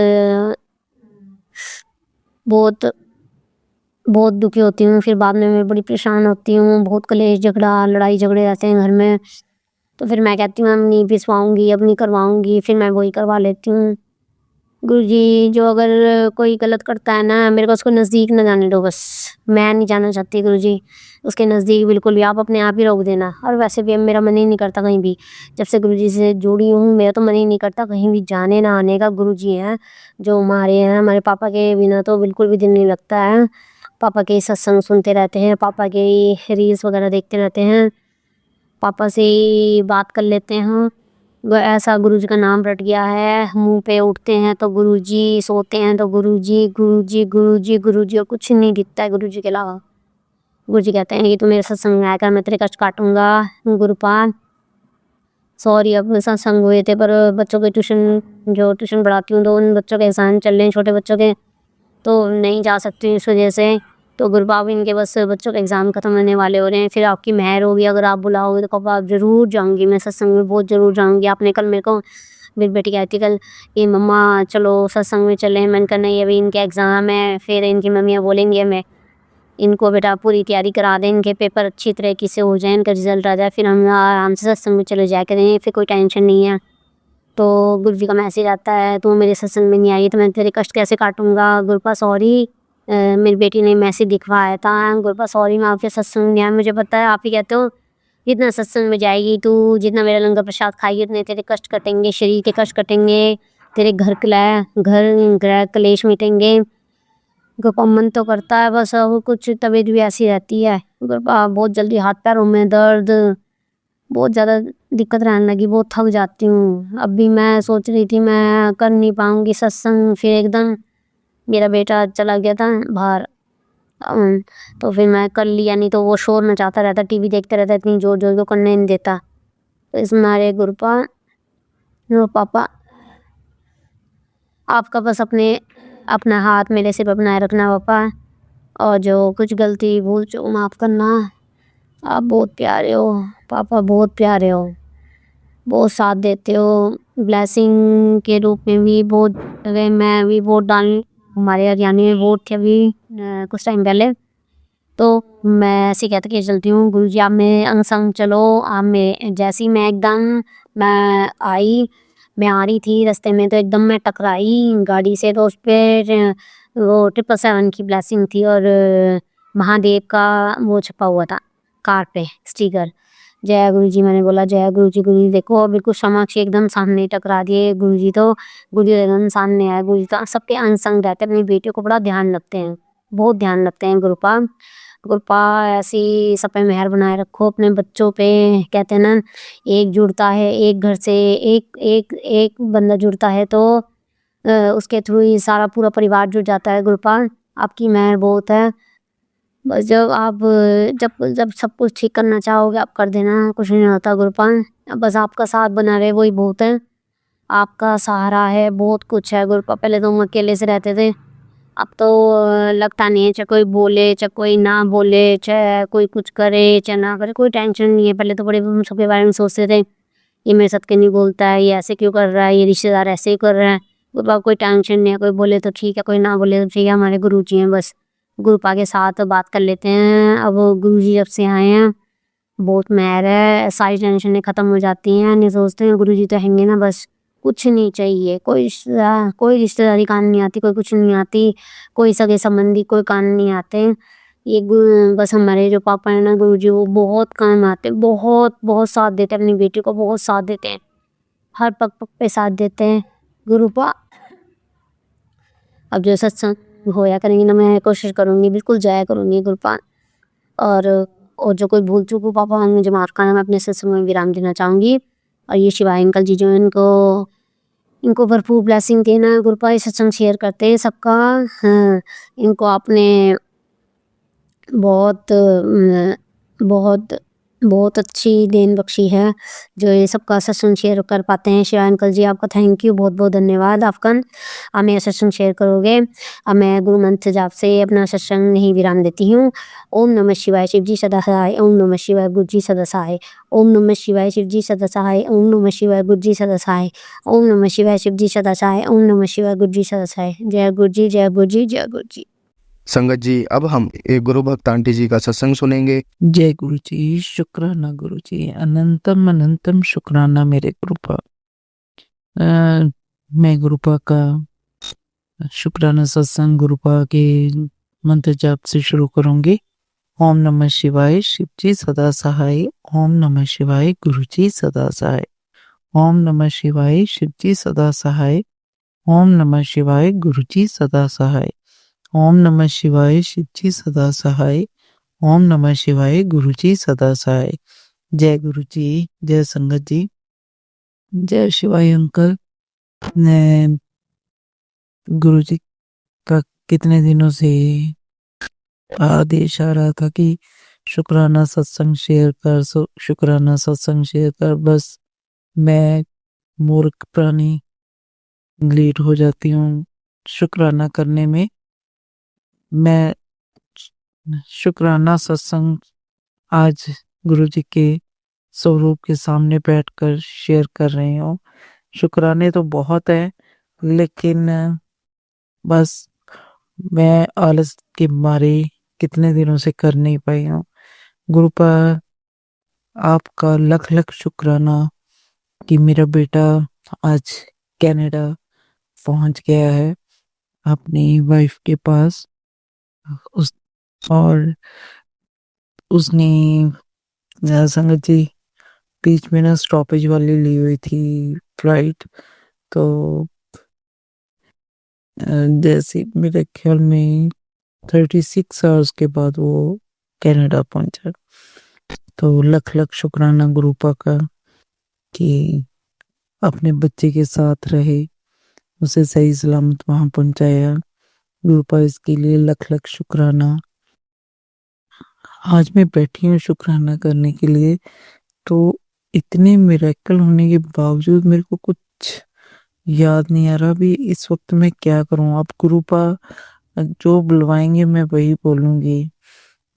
बहुत दुखी होती हूँ। फिर बाद में मैं बड़ी परेशान होती हूँ, बहुत कलेश झगड़ा लड़ाई झगड़े रहते हैं घर में। तो फिर मैं कहती हूँ अब नहीं पिसवाऊँगी, अब नहीं करवाऊँगी, फिर मैं वही करवा लेती हूँ। गुरुजी जो अगर कोई गलत करता है ना, मेरे को उसको नज़दीक ना जाने दो बस। मैं नहीं जाना चाहती गुरुजी उसके नज़दीक बिल्कुल भी, आप अपने आप ही रोक देना। और वैसे भी अब मेरा मन ही नहीं करता कहीं भी, जब से गुरुजी से जुड़ी हूँ मेरा तो मन ही नहीं करता कहीं भी जाने ना आने का। गुरुजी हैं जो हमारे हैं, हमारे पापा के बिना तो बिल्कुल भी दिल नहीं लगता है। पापा के सत्संग सुनते रहते हैं, पापा के रील्स वगैरह देखते रहते हैं, पापा से ही बात कर लेते हैं। ऐसा गुरुजी का नाम रट गया है, मुंह पे उठते हैं तो गुरुजी, सोते हैं तो गुरुजी गुरुजी गुरुजी गुरुजी, और कुछ नहीं दिखता है गुरुजी के अलावा। गुरुजी कहते हैं कि तू मेरे सत्संग में आकर मैं तेरे कष्ट काटूंगा। गुरुपाल सॉरी, अब सत्संग हुए थे पर बच्चों के ट्यूशन पढ़ाती हूँ तो उन बच्चों के एग्जाम चल रहे हैं, छोटे बच्चों के, तो नहीं जा सकती इस वजह से। तो गुरुबाब इनके बस बच्चों के एग्ज़ाम ख़त्म होने वाले हो रहे हैं। फिर आपकी मेहर होगी, अगर आप बुलाओगे तो कब आप ज़रूर जाऊँगी, मैं सत्संग में बहुत ज़रूर जाऊँगी। आपने कल मेरे को, मेरी बेटी कहती कल कि मम्मा चलो सत्संग में चलें। मैंने कहा नहीं अभी इनके एग्ज़ाम है। फिर इनकी मम्मियाँ बोलेंगी मैं इनको बेटा पूरी तैयारी करा दें, इनके पेपर अच्छी तरीके से हो जाए, इनका रिज़ल्ट आ जाए, फिर हम आराम से सत्संग में चले जाया करें, फिर कोई टेंशन नहीं है। तो गुरु जी का मैसेज आता है तू मेरे सत्संग में नहीं आई तो मैं तेरे कष्ट कैसे काटूँगा। गुरुपा सॉरी, मेरी बेटी ने मैसेज दिखवाया था। गुरुपा सॉरी मैं आपके सत्संग में आया, मुझे पता है आप ही कहते हो जितना सत्संग में जाएगी तू, जितना मेरा लंगर प्रसाद खाएगी, उतने तेरे कष्ट कटेंगे, शरीर के कष्ट कटेंगे, तेरे घर ग्रह क्लेश मिटेंगे। गुरुपा मन तो करता है बस, अब कुछ तबीयत भी ऐसी रहती है। गुरुपा बहुत जल्दी हाथ पैरों में दर्द, बहुत ज़्यादा दिक्कत रहने लगी, बहुत थक जाती हूँ। अब भी मैं सोच रही थी मैं कर नहीं पाऊँगी सत्संग, फिर एकदम मेरा बेटा चला गया था बाहर, तो फिर मैं कर लिया। नहीं तो वो शोर मचाता रहता, टीवी देखता रहता, इतनी जोर जोर को करने नहीं देता। इस हमारे गुरुपा नो पापा आपका बस अपना हाथ मेरे सिर पर बनाए रखना पापा, और जो कुछ गलती भूल चूक माफ़ करना। आप बहुत प्यारे हो पापा, बहुत प्यारे हो, बहुत साथ देते हो, ब्लेसिंग के रूप में भी बहुत जगह मैं भी वोट डाल हमारे हरियाणा में वोट थे अभी कुछ टाइम पहले, तो मैं ऐसे कहते कि चलती हूँ गुरुजी आप मेरे अंग संग चलो, आप मेरे जैसे ही मैं आ रही थी रास्ते में तो एकदम मैं टकराई गाड़ी से, तो उस पर वो 777 की ब्लेसिंग थी और महादेव का वो छपा हुआ था कार पे स्टिकर, जय गुरुजी। मैंने बोला जय गुरुजी। गुरुजी देखो बिल्कुल समक्ष एकदम सामने टकरा दिए गुरुजी, तो गुरुजी एकदम सामने आए। गुरुजी तो सबके अंग संग रहते हैं, अपनी बेटियों को बड़ा ध्यान रखते हैं, बहुत ध्यान रखते हैं गुरुपा। गुरुपा ऐसी सब पे मेहर बनाए रखो अपने बच्चों पे। कहते हैं ना एक जुड़ता है एक घर से, एक एक एक बंदा जुड़ता है तो उसके थ्रू ही सारा पूरा परिवार जुड़ जाता है। गुरुपा आपकी मेहर बहुत है, बस जब सब कुछ ठीक करना चाहोगे आप कर देना, कुछ नहीं होता गुरुपा, बस आपका साथ बना रहे वही बहुत है, आपका सहारा है, बहुत कुछ है गुरुपा। पहले तो हम अकेले से रहते थे, अब तो लगता नहीं है चाहे कोई बोले चाहे कोई ना बोले, चाहे कोई कुछ करे चाहे ना करे, कोई टेंशन नहीं है। पहले तो बड़े हम सबके बारे में सोचते थे ये मेरे साथ क्यों नहीं बोलता है, ये ऐसे क्यों कर रहा है, ये रिश्तेदार ऐसे ही कर रहे हैं। गुरुपा कोई टेंशन नहीं है, कोई बोले तो ठीक है कोई ना बोले तो ठीक है, हमारे गुरुजी हैं, बस गुरुपा के साथ बात कर लेते हैं। अब गुरुजी जब से आए हैं बहुत मेहर है, सारी टेंशनें ख़त्म हो जाती हैं, नहीं सोचते हैं गुरुजी तो हैंगे ना, बस कुछ नहीं चाहिए, कोई रिश्तेदारी काम नहीं आती, कोई कुछ नहीं आती, कोई सगे संबंधी कोई काम नहीं आते। ये बस हमारे जो पापा हैं ना गुरुजी वो बहुत काम आते, बहुत बहुत साथ देते हैं, अपनी बेटी को बहुत साथ देते हैं, हर पग पग पे साथ देते हैं गुरुपा। अब जो सत्संग होया करेंगे ना मैं कोशिश करूँगी बिल्कुल जाया करूँगी गुरुपा, और जो कोई भूल चूक हो पापा मुझे माफ़ करना, मैं अपने सत्संग में विराम देना चाहूँगी। और ये शिवाय अंकल जी जो इनको भरपूर ब्लेसिंग देना गुरुपा, ये सत्संग शेयर करते हैं सबका। हाँ, इनको आपने बहुत बहुत बहुत अच्छी देन बख्शी है जो ये सबका सत्संग शेयर कर पाते हैं। शिवाय अंकल जी आपका थैंक यू, बहुत बहुत धन्यवाद आपका, आप मेरा सत्संग शेयर करोगे। अब मैं गुरु मंत्र जाप से अपना सत्संग नहीं विराम देती हूँ। ओम नमः शिवाय शिव जी सदा सहाय, ओम नमः शिवाय गुरु जी सदा सहाय, ओम नमः शिवाय शिव जी सदा सहाय, ओम नमः शिवाय गुरु जी सदा सहाय, ओम नमः शिवाय शिव जी सदा सहाय, ओम नमः शिवाय गुरु जी सदा सहाय। जय गुरु जी जय गुरु जी जय गुरु जी। संगत जी अब हम एक गुरु भक्त आंटी जी का सत्संग सुनेंगे। जय गुरु जी, शुक्राना गुरु जी, अनंतम अनंतम शुक्राना मेरे गुरुपा। मैं गुरुपा का शुक्राना सत्संग गुरुपा के मंत्र जाप से शुरू करूंगी। ओम नमः शिवाय शिव जी सदा सहाय, ओम नमः शिवाय गुरु जी सदा सहाय, ओम नमः शिवाय शिव जी सदा सहाय, ओम नमः शिवाय गुरु जी सदा सहाय, ओम नमः शिवाय शिव जी सदा सहाय, ओम नमः शिवाय गुरु जी सदा सहाय। जय गुरु जी, जय संगत जी, जय शिवाय अंकल। ने गुरु जी का कितने दिनों से आदेश आ रहा था कि शुक्राना सत्संग शेयर कर, शुक्राना सत्संग शेयर कर, बस मैं मूर्ख प्राणी लेट हो जाती हूँ शुक्राना करने में। मैं शुक्राना सत्संग आज गुरु जी के स्वरूप के सामने बैठकर शेयर कर रही हूँ। शुक्राने तो बहुत है लेकिन बस मैं आलस के मारे कितने दिनों से कर नहीं पाई हूँ। गुरु पर आपका लख लख शुक्राना कि मेरा बेटा आज कनाडा पहुंच गया है अपनी वाइफ के पास, और उसने संगत जी बीच में ना स्टॉपेज वाली ली हुई थी फ्लाइट, तो जैसे मेरे ख्याल में 36 आवर्स के बाद वो कनाडा पहुंचा। तो लख लख शुक्राना गुरुपा का कि अपने बच्चे के साथ रहे, उसे सही सलामत वहां पहुंचाया। गुरुपा इसके लिए लख लख शुक्राना। आज मैं बैठी हूँ शुक्राना करने के लिए, तो इतने मिरेकल होने के बावजूद मेरे को कुछ याद नहीं आ रहा अभी इस वक्त मैं क्या करूं। आप गुरुपा जो बुलवाएंगे मैं वही बोलूंगी।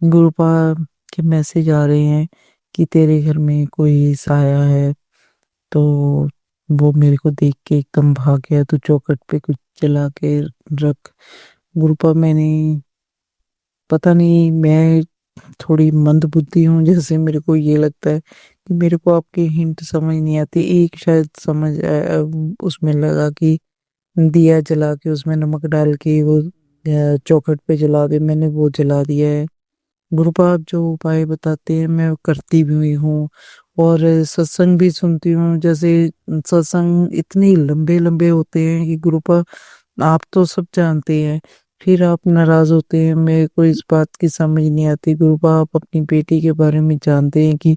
गुरुपा के मैसेज आ रहे हैं कि तेरे घर में कोई साया है, तो वो मेरे को देख के एकदम भाग गया, तो चौखट पे कुछ जला के रख। गुरुपा मैंने, पता नहीं, मैं थोड़ी मंद बुद्धि हूँ, जैसे मेरे को ये लगता है कि मेरे को आपकी हिंट समझ नहीं आती। एक शायद समझ उसमें लगा कि दिया जला के उसमें नमक डाल के वो चौखट पे जला दे, मैंने वो जला दिया है। गुरुपा आप जो उपाय बताते हैं मैं करती भी हुई हूँ, और सत्संग भी सुनती हूँ। जैसे सत्संग इतने लंबे लंबे होते हैं कि गुरुपा आप तो सब जानते हैं, फिर आप नाराज होते हैं, मेरे को इस बात की समझ नहीं आती। गुरुपा आप अपनी बेटी के बारे में जानते हैं कि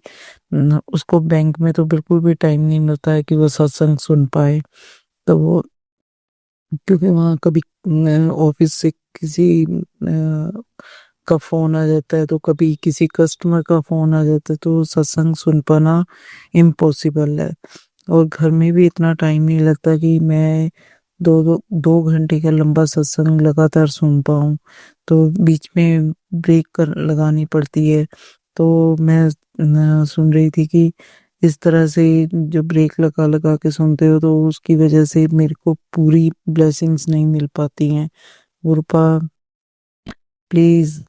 उसको बैंक में तो बिल्कुल भी टाइम नहीं मिलता है कि वो सत्संग सुन पाए। तो वो, क्योंकि वहाँ कभी ऑफिस से किसी का फोन आ जाता है, तो कभी किसी कस्टमर का फोन आ जाता है, तो सत्संग सुन पाना इम्पॉसिबल है। और घर में भी इतना टाइम नहीं लगता कि मैं 2 घंटे का लंबा सत्संग लगातार सुन पाऊँ। तो बीच में ब्रेक कर लगानी पड़ती है। तो मैं सुन रही थी कि इस तरह से जो ब्रेक लगा लगा के सुनते हो, तो उसकी वजह से मेरे को पूरी ब्लेसिंग्स नहीं मिल पाती हैं। गुरुपा प्लीज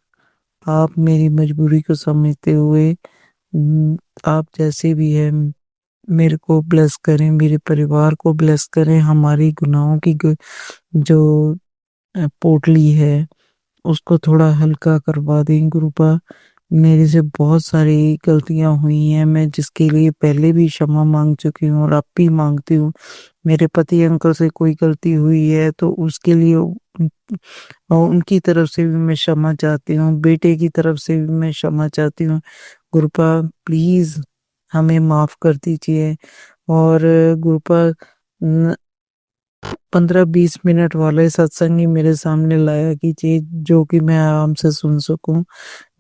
आप मेरी मजबूरी को समझते हुए आप जैसे भी है मेरे को ब्लेस करें, मेरे परिवार को ब्लेस करें। हमारी गुनाहों की जो पोटली है उसको थोड़ा हल्का करवा दें गुरुपा। मेरे से बहुत सारी गलतियां हुई हैं, मैं जिसके लिए पहले भी क्षमा मांग चुकी हूँ और अब भी मांगती हूँ। मेरे पति अंकल से कोई गलती हुई है तो उसके लिए और उनकी तरफ से भी मैं क्षमा चाहती हूँ, बेटे की तरफ से भी मैं क्षमा चाहती हूँ। गुरुपा प्लीज हमें माफ कर दीजिए। और गुरुपा 15-20 मिनट वाले सत्संग ही मेरे सामने लाया कीजिए जो कि मैं आराम से सुन सकूं।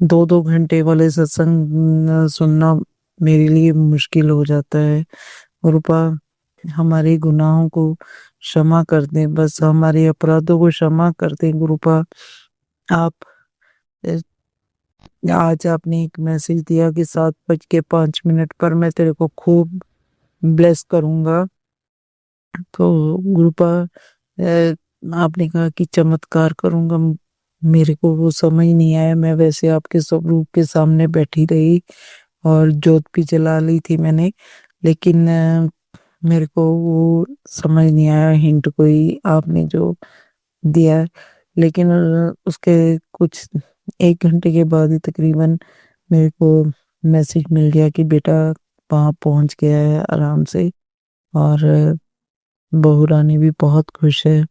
2-2 घंटे वाले सत्संग सुनना मेरे लिए मुश्किल हो जाता है। गुरुपा हमारे गुनाहों को क्षमा कर दें, बस हमारे अपराधों को क्षमा कर दें। गुरुपा आप अ, आज आपने एक मैसेज दिया कि 7:05 पर मैं तेरे को खूब ब्लेस करूंगा। तो गुरुपा आपने कहा कि चमत्कार करूंगा, मेरे को वो समझ नहीं आया। मैं वैसे आपके स्वरूप के सामने बैठी रही और जोत भी जला ली थी मैंने, लेकिन मेरे को वो समझ नहीं आया हिंट कोई आपने जो दिया है। लेकिन उसके कुछ 1 घंटे के बाद ही तकरीबन मेरे को मैसेज मिल गया कि बेटा वहाँ पहुंच गया है आराम से। और बहू रानी भी बहुत खुश है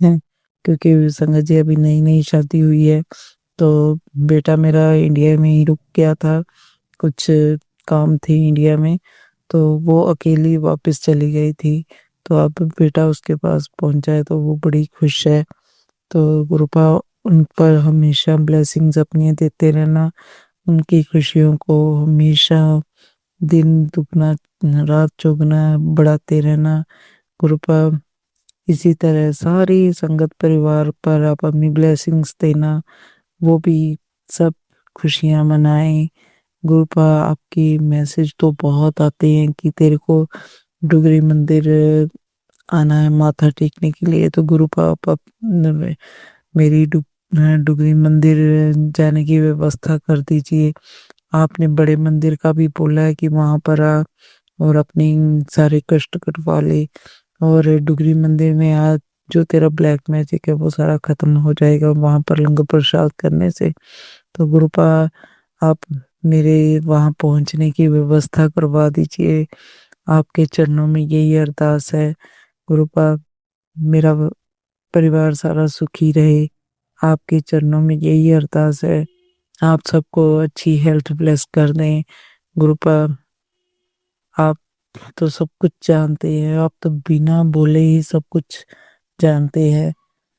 क्योंकि संगत जी अभी नई नई शादी हुई है। तो बेटा मेरा इंडिया में ही रुक गया था, कुछ काम थे इंडिया में, तो वो अकेली वापस चली गई थी। तो अब बेटा उसके पास पहुंचा है तो वो बड़ी खुश है। तो गुरुपा उन पर हमेशा ब्लेसिंग्स अपनी देते रहना, उनकी खुशियों को हमेशा दिन दुगना रात चौगुना बढ़ाते रहना। गुरुपा इसी तरह सारी संगत परिवार पर आप अपनी ब्लेसिंग्स देना, वो भी सब खुशियां मनाएं। गुरुपा आपकी मैसेज तो बहुत आते हैं कि तेरे को डुगरी मंदिर आना है माथा टेकने के लिए। तो गुरुपा आप मेरी डुगरी मंदिर जाने की व्यवस्था कर दीजिए। आपने बड़े मंदिर का भी बोला है कि वहां पर आ और अपने सारे कष्ट कटवा ले, और डुगरी मंदिर में आज जो तेरा ब्लैक मैजिक है वो सारा खत्म हो जाएगा वहां पर लंगर प्रसाद करने से। तो गुरुपा आप मेरे वहां पहुंचने की व्यवस्था करवा दीजिए। आपके चरणों में यही अरदास है गुरुपा, मेरा परिवार सारा सुखी रहे। आपके चरणों में यही अरदास है, आप सबको अच्छी हेल्थ ब्लेस कर दें। गुरुपा आप तो सब कुछ जानते हैं, आप तो बिना बोले ही सब कुछ जानते हैं।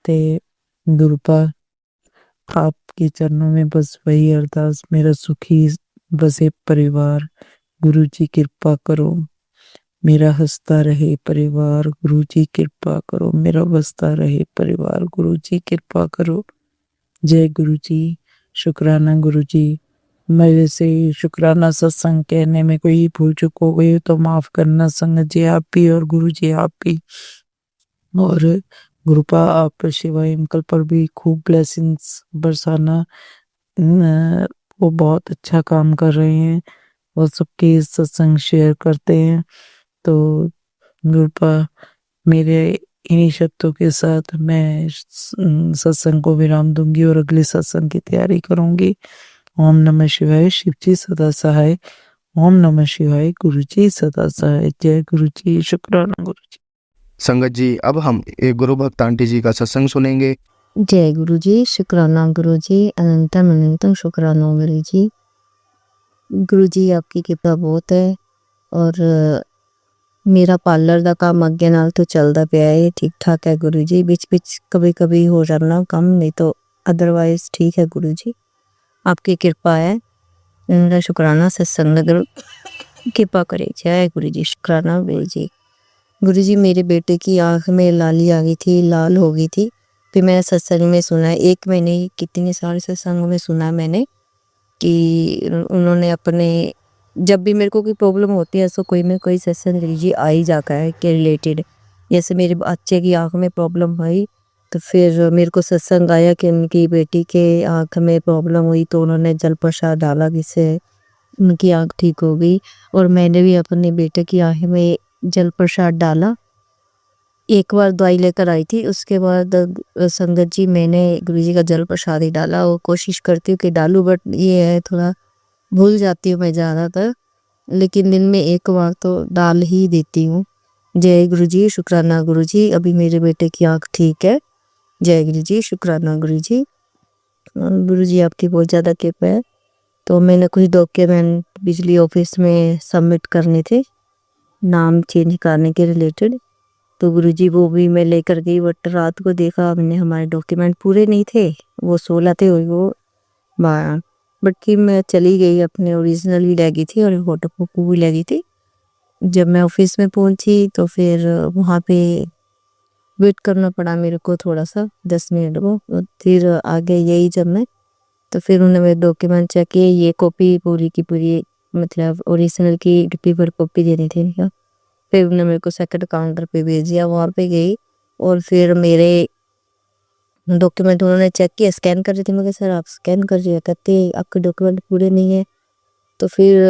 ते गुरुपा आपके चरणों में बस वही अरदास, मेरा सुखी बसे परिवार गुरु जी कृपा करो मेरा हंसता रहे परिवार, गुरु जी कृपा करो मेरा बसता रहे परिवार, गुरु जी कृपा करो। जय गुरु जी। शुक्राना गुरु जी। मेरे से शुक्राना सत्संग कहने में कोई भूल चूक हो गई तो माफ करना संगत जी आप भी और गुरु जी आप भी। और गुरुपा आप पर शिवाय अंकल पर भी खूब ब्लेसिंग्स बरसाना। वो बहुत अच्छा काम कर रहे हैं और सबके सत्संग शेयर करते हैं। तो गुरुपा मेरे इन्हीं शब्दों के साथ मैं सत्संग को विराम दूंगी और अगले सत्संग की तैयारी करूंगी। ओम नमः शिवाय। शिव जी सदा सहाय। ओम नमः शिवाय। गुरु जी सदा सहाय। जय गुरु जी। शुक्राना गुरु जी। संगत जी अब हम एक गुरु भक्त आंटी जी का सत्संग सुनेंगे। जय गुरु जी। शुक्राना गुरु जी। अनंतम अनंतम शुक्राना गुरु जी। गुरु जी आपकी कृपा बहुत है और मेरा पार्लर ਦਾ काम ਅੱਗੇ ਨਾਲ तो चलता ਪਿਆ है ठीक ठाक है गुरु जी। बीच बीच कभी कभी हो जाना कम नहीं तो अदरवाइज ठीक है गुरु जी। आपकी कृपा है। मेरा शुक्राना सत्संग गुरु कृपा करे। जय गुरु जी। शुक्राना गुरु जी। गुरु जी मेरे बेटे की आंख में लाली आ गई थी, लाल हो गई थी। फिर मैंने सत्संग में सुना, एक महीने कितने सारे सत्संग में सुना मैंने कि उन्होंने अपने जब भी मेरे को कोई प्रॉब्लम होती है तो कोई ना कोई सत्संग लीजिए आ ही जाता है के रिलेटेड। जैसे मेरे बच्चे की आंख में प्रॉब्लम हुई तो फिर मेरे को सत्संग आया कि उनकी बेटी के आंख में प्रॉब्लम हुई तो उन्होंने जल प्रसाद डाला जिससे उनकी आंख ठीक हो गई। और मैंने भी अपने बेटे की आंख में जल प्रसाद डाला। एक बार दवाई लेकर आई थी उसके बाद संगत जी मैंने गुरुजी का जल प्रसाद ही डाला। वो कोशिश करती हूँ कि डालूं बट ये है थोड़ा भूल जाती हूँ मैं ज़्यादातर, लेकिन दिन में एक बार तो डाल ही देती हूँ। जय गुरु जी। शुक्राना गुरु जी। अभी मेरे बेटे की आंख ठीक है। जय गुरु जी। शुक्राना गुरु जी। गुरु जी आपकी बहुत ज़्यादा कृपा है। तो मैंने कुछ डॉक्यूमेंट बिजली ऑफिस में सबमिट करने थे नाम चेंज करने के रिलेटेड, तो गुरुजी वो भी मैं लेकर गई बट रात को देखा मैंने हमारे डॉक्यूमेंट पूरे नहीं थे। वो 16 थे और वो 12, बट कि मैं चली गई अपने ओरिजिनल भी ले गई थी और फोटो कॉपी भी ले गई थी। जब मैं ऑफिस में पहुंची तो फिर वहाँ पे वेट करना पड़ा मेरे को थोड़ा सा 10 मिनट को। फिर आगे यही जब मैं तो फिर उन्होंने मेरे डॉक्यूमेंट चेक किए, ये कॉपी पूरी की पूरी मतलब ओरिजिनल की पेपर कॉपी देनी थी इनका। फिर उन्होंने मेरे को सेकंड काउंटर पे भेज दिया। वहाँ पे गई और फिर मेरे डॉक्यूमेंट उन्होंने चेक किया, स्कैन कर रही थी। मैं सर आप स्कैन कर रही है, कहते आपके डॉक्यूमेंट पूरे नहीं है। तो फिर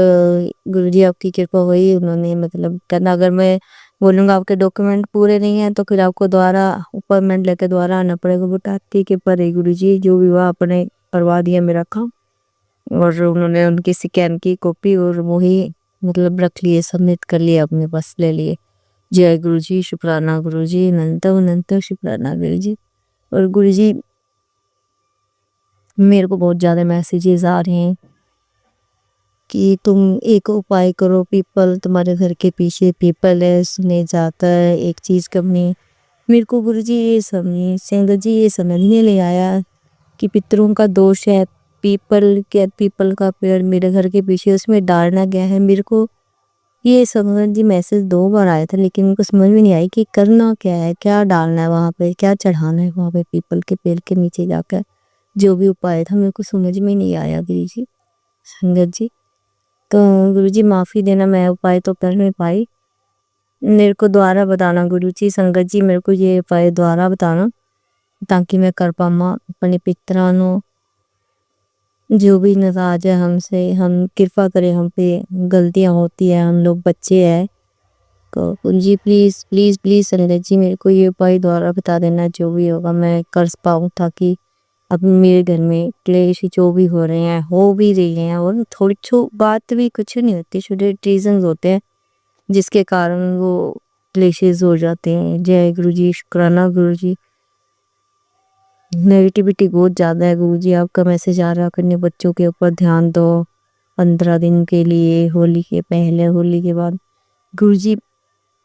गुरुजी आपकी कृपा हुई, उन्होंने मतलब कहना अगर मैं बोलूँगा आपके डॉक्यूमेंट पूरे नहीं है तो फिर आपको दोबारा अपॉइंटमेंट लेके दोबारा आना पड़ेगा। बेटा ठीक है पर गुरुजी जो भी हुआ आपने करवा दिया मेरा काम। और उन्होंने उनकी स्कैन की कॉपी और वही मतलब रख लिए, सबमिट कर लिए, अपने पास ले लिए। जय गुरु जी। शुक्राना गुरु जी। अनंत अनंत शुक्राना गुरु जी। और गुरु जी मेरे को बहुत ज़्यादा मैसेजेस आ रहे हैं कि तुम एक उपाय करो, पीपल तुम्हारे घर के पीछे पीपल है सुने जाता है एक चीज़ कमी। मेरे को गुरु जी ये समझ संगत जी ये समझ नहीं ले आया कि पितरों का दोष है। पीपल का पेड़ मेरे घर के पीछे उसमें डालना गया है। मेरे को ये समझ जी मैसेज 2 बार आया था लेकिन मेरे को समझ में नहीं आई कि करना क्या है, क्या डालना है वहाँ पे, क्या चढ़ाना है वहाँ पे पीपल के पेड़ के नीचे जाकर। जो भी उपाय था मेरे को समझ में नहीं आया गुरु जी संगत जी। तो गुरु जी माफ़ी देना, मैं उपाय तो कर नहीं पाई, मेरे को दोबारा बताना गुरु जी। संगत जी मेरे को ये उपाय दोबारा बताना ताकि मैं कर पाऊँ अपने पितरानों जो भी नाराज है हमसे, हम कृपा करें, हम पे गलतियां होती है, हम लोग बच्चे हैं। तो जी प्लीज़ प्लीज़ प्लीज़ संगत जी मेरे को ये उपाय दोबारा बता देना जो भी होगा मैं कर पाऊँ ताकि अब मेरे घर में क्लेश जो भी हो रहे हैं हो भी रही हैं और थोड़ी बात भी कुछ नहीं होती, छोटे रीजंस होते हैं जिसके कारण वो क्लेशेस हो जाते हैं। जय गुरु जी। शुक्राना गुरु जी। नेगेटिविटी बहुत ज़्यादा है गुरु जी। आपका मैसेज आ रहा करने बच्चों के ऊपर ध्यान दो 15 दिन के लिए, होली के पहले होली के बाद। गुरु जी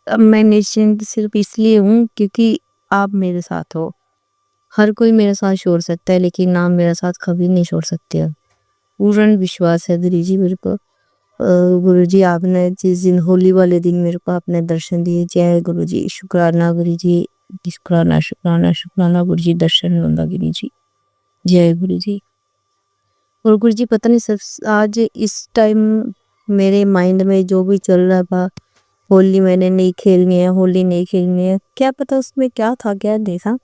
अब मैं निश्चिंत सिर्फ इसलिए हूँ क्योंकि आप मेरे साथ हो। हर कोई मेरे साथ छोड़ सकता है लेकिन आप मेरे साथ कभी नहीं छोड़ सकते हो। पूर्ण विश्वास है गुरु जी मेरे को। गुरुजी आपने जिस दिन होली वाले दिन मेरे को आपने दर्शन दिए, जय गुरुजी, शुक्राना गुरुजी, शुक्राना शुक्राना शुक्राना गुरुजी, दर्शन होंदा गुरुजी, जय गुरुजी। और गुरुजी पता नहीं सब आज इस टाइम मेरे माइंड में जो भी चल रहा था, होली मैंने नहीं खेलनी है, होली नहीं खेलनी है, क्या पता उसमें क्या था क्या नहीं था।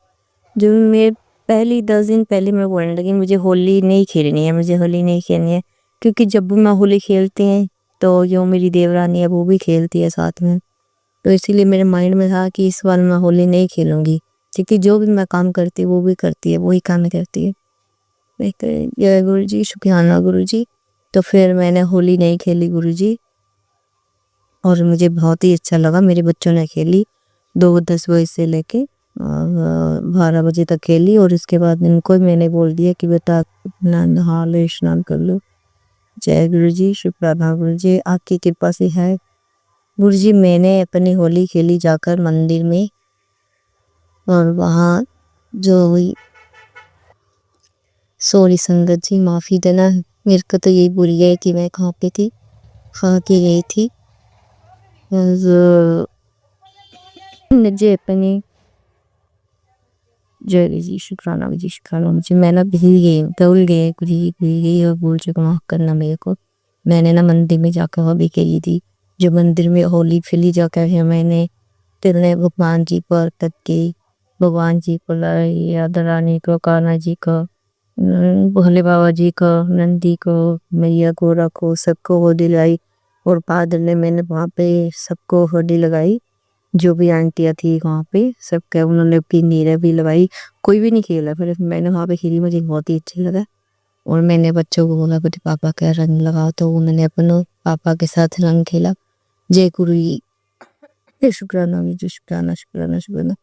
जो मैं पहली 10 दिन पहले मैं बोलने लगी मुझे होली नहीं खेलनी है, मुझे होली नहीं खेलनी है, क्योंकि जब भी मैं होली खेलती हैं तो जो मेरी देवरानी है वो भी खेलती है साथ में, तो इसीलिए मेरे माइंड में था कि इस बार मैं होली नहीं खेलूँगी, क्योंकि जो भी मैं काम करती वो भी करती है, वही काम करती है। मैं कह जय गुरुजी, शुक्राना गुरुजी। तो फिर मैंने होली नहीं खेली गुरुजी, और मुझे बहुत ही अच्छा लगा। मेरे बच्चों ने खेली 2-10 बजे से लेके 12 बजे तक खेली, और इसके बाद इनको मैंने बोल दिया कि बेटा नहा लो, स्नान कर लो। जय गुरुजी, शुक्राना गुरुजी, आपकी कृपा से है गुरुजी। मैंने अपनी होली खेली जाकर मंदिर में, और वहाँ जो हुई, सॉरी संगत जी, माफ़ी देना, मेरे को तो यही भूल गया कि मैं कहाँ पे थी, कहाँ की गई थी। और मुझे अपनी जय गुरुजी, शुक्राना गुरुजी, शुक्राना मुझे मैं ना भूल गई और भूल चुका, माफ़ करना मेरे को। मैंने ना मंदिर में जाकर होली खेली थी, जो मंदिर में होली खेली जाकर है मैंने, तिलने भगवान जी को अर्पित की, भगवान जी को लाई, राधा रानी को, कान्हा जी को, भोले बाबा जी को, नंदी को, मैया गोरा को, सबको होली लाई। और बाद में मैंने वहाँ पे सबको होली लगाई, जो भी आंटियाँ थी वहाँ पे सबके उन्होंने अपनी नीरें भी लगाई, कोई भी नहीं खेला, फिर मैंने वहाँ पे खेली, मुझे बहुत ही अच्छा लगा। और मैंने बच्चों को बोला बेटे पापा का रंग लगाओ, तो उन्होंने अपने पापा के साथ रंग खेला। जय गुरु जी, शुक्राना गुरुजी, शुक्राना शुक्राना शुक्राना,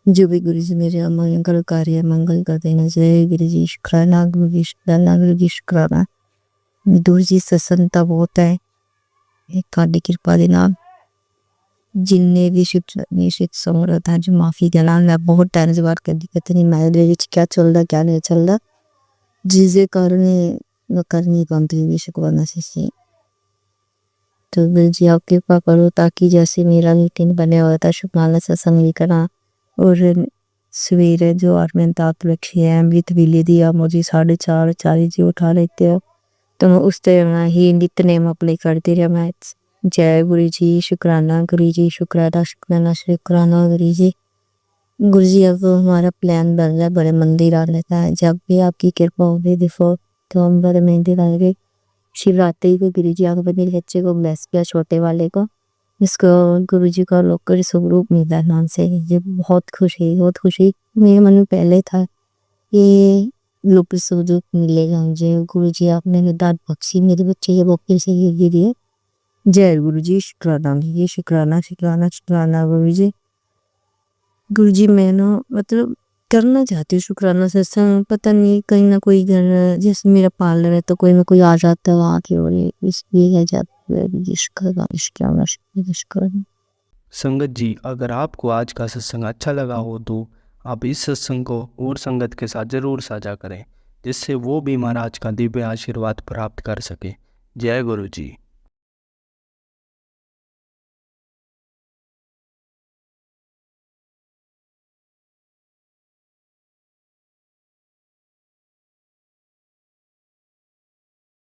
जो भी गुरु जी मेरे मंगल कार्य मंगल कर देना। जय गुरु जी, शुक्राना गुरुजी, शुक्राना गुरुजी, शुक्राना गुरु जी। सत्संगता बहुत है, काली कृपा दे नाल जिन्ने भी निश्चित समर्थ है, जो माफी देना, मैं बहुत टाइम से बात कर दी पता नहीं मेरे विच क्या चल रहा क्या नहीं चल रहा, जिसके कारण मैं कर नहीं पाती हूँ शुक्राना से। तो गुरु जी आप कृपा करो ताकि जैसे मेरा रूटीन बने हुआ था शुक्राना सत्संग भी करा, और सवेरे जो 8 मिनट आप रखी है अमृत वेले दी आप मुझे 4:30 जी उठा लेते हो, तो मैं उस टाइम ही नित्यनेम अप्लाई करती रहा मैं। जय गुरु जी, शुक्राना गुरु जी, शुक्राना शुक्राना शुक्राना गुरु जी। गुरु जी अब हमारा प्लान बन रहा है बड़े मंदिर आने का, जब भी आपकी कृपा होगी देखो तो हम बड़े मंदिर आएंगे। शिवरात्रि को गुरु जी आगे बने बच्चे को ब्लेस किया, छोटे वाले को, इसको गुरु जी का लोकर स्वरूप मिला नाम से, ये बहुत खुशी मेरे मन में पहले था ये लोकर स्वरूप मिलेगा मुझे। गुरु जी आपने निदान बख्शी, मेरे बच्चे ये लोकर से ये दिए। जय गुरु जी, शुक्राना जी, शुक्राना शुक्राना शुक्राना गुरु जी। गुरु जी मैं ना मतलब करना चाहती हूँ शुक्राना सत्संग, पता नहीं कहीं ना कोई घर जैसे मेरा पार्लर है तो कोई ना कोई आ जाता है वहाँ की, और इसलिए है जाता है शुक्राना शुक्राना शुक्राना। संगत जी, अगर आपको आज का सत्संग अच्छा लगा हो तो आप इस सत्संग को और संगत के साथ ज़रूर साझा करें, जिससे वो भी महाराज का दिव्य आशीर्वाद प्राप्त कर सके। जय गुरु जी।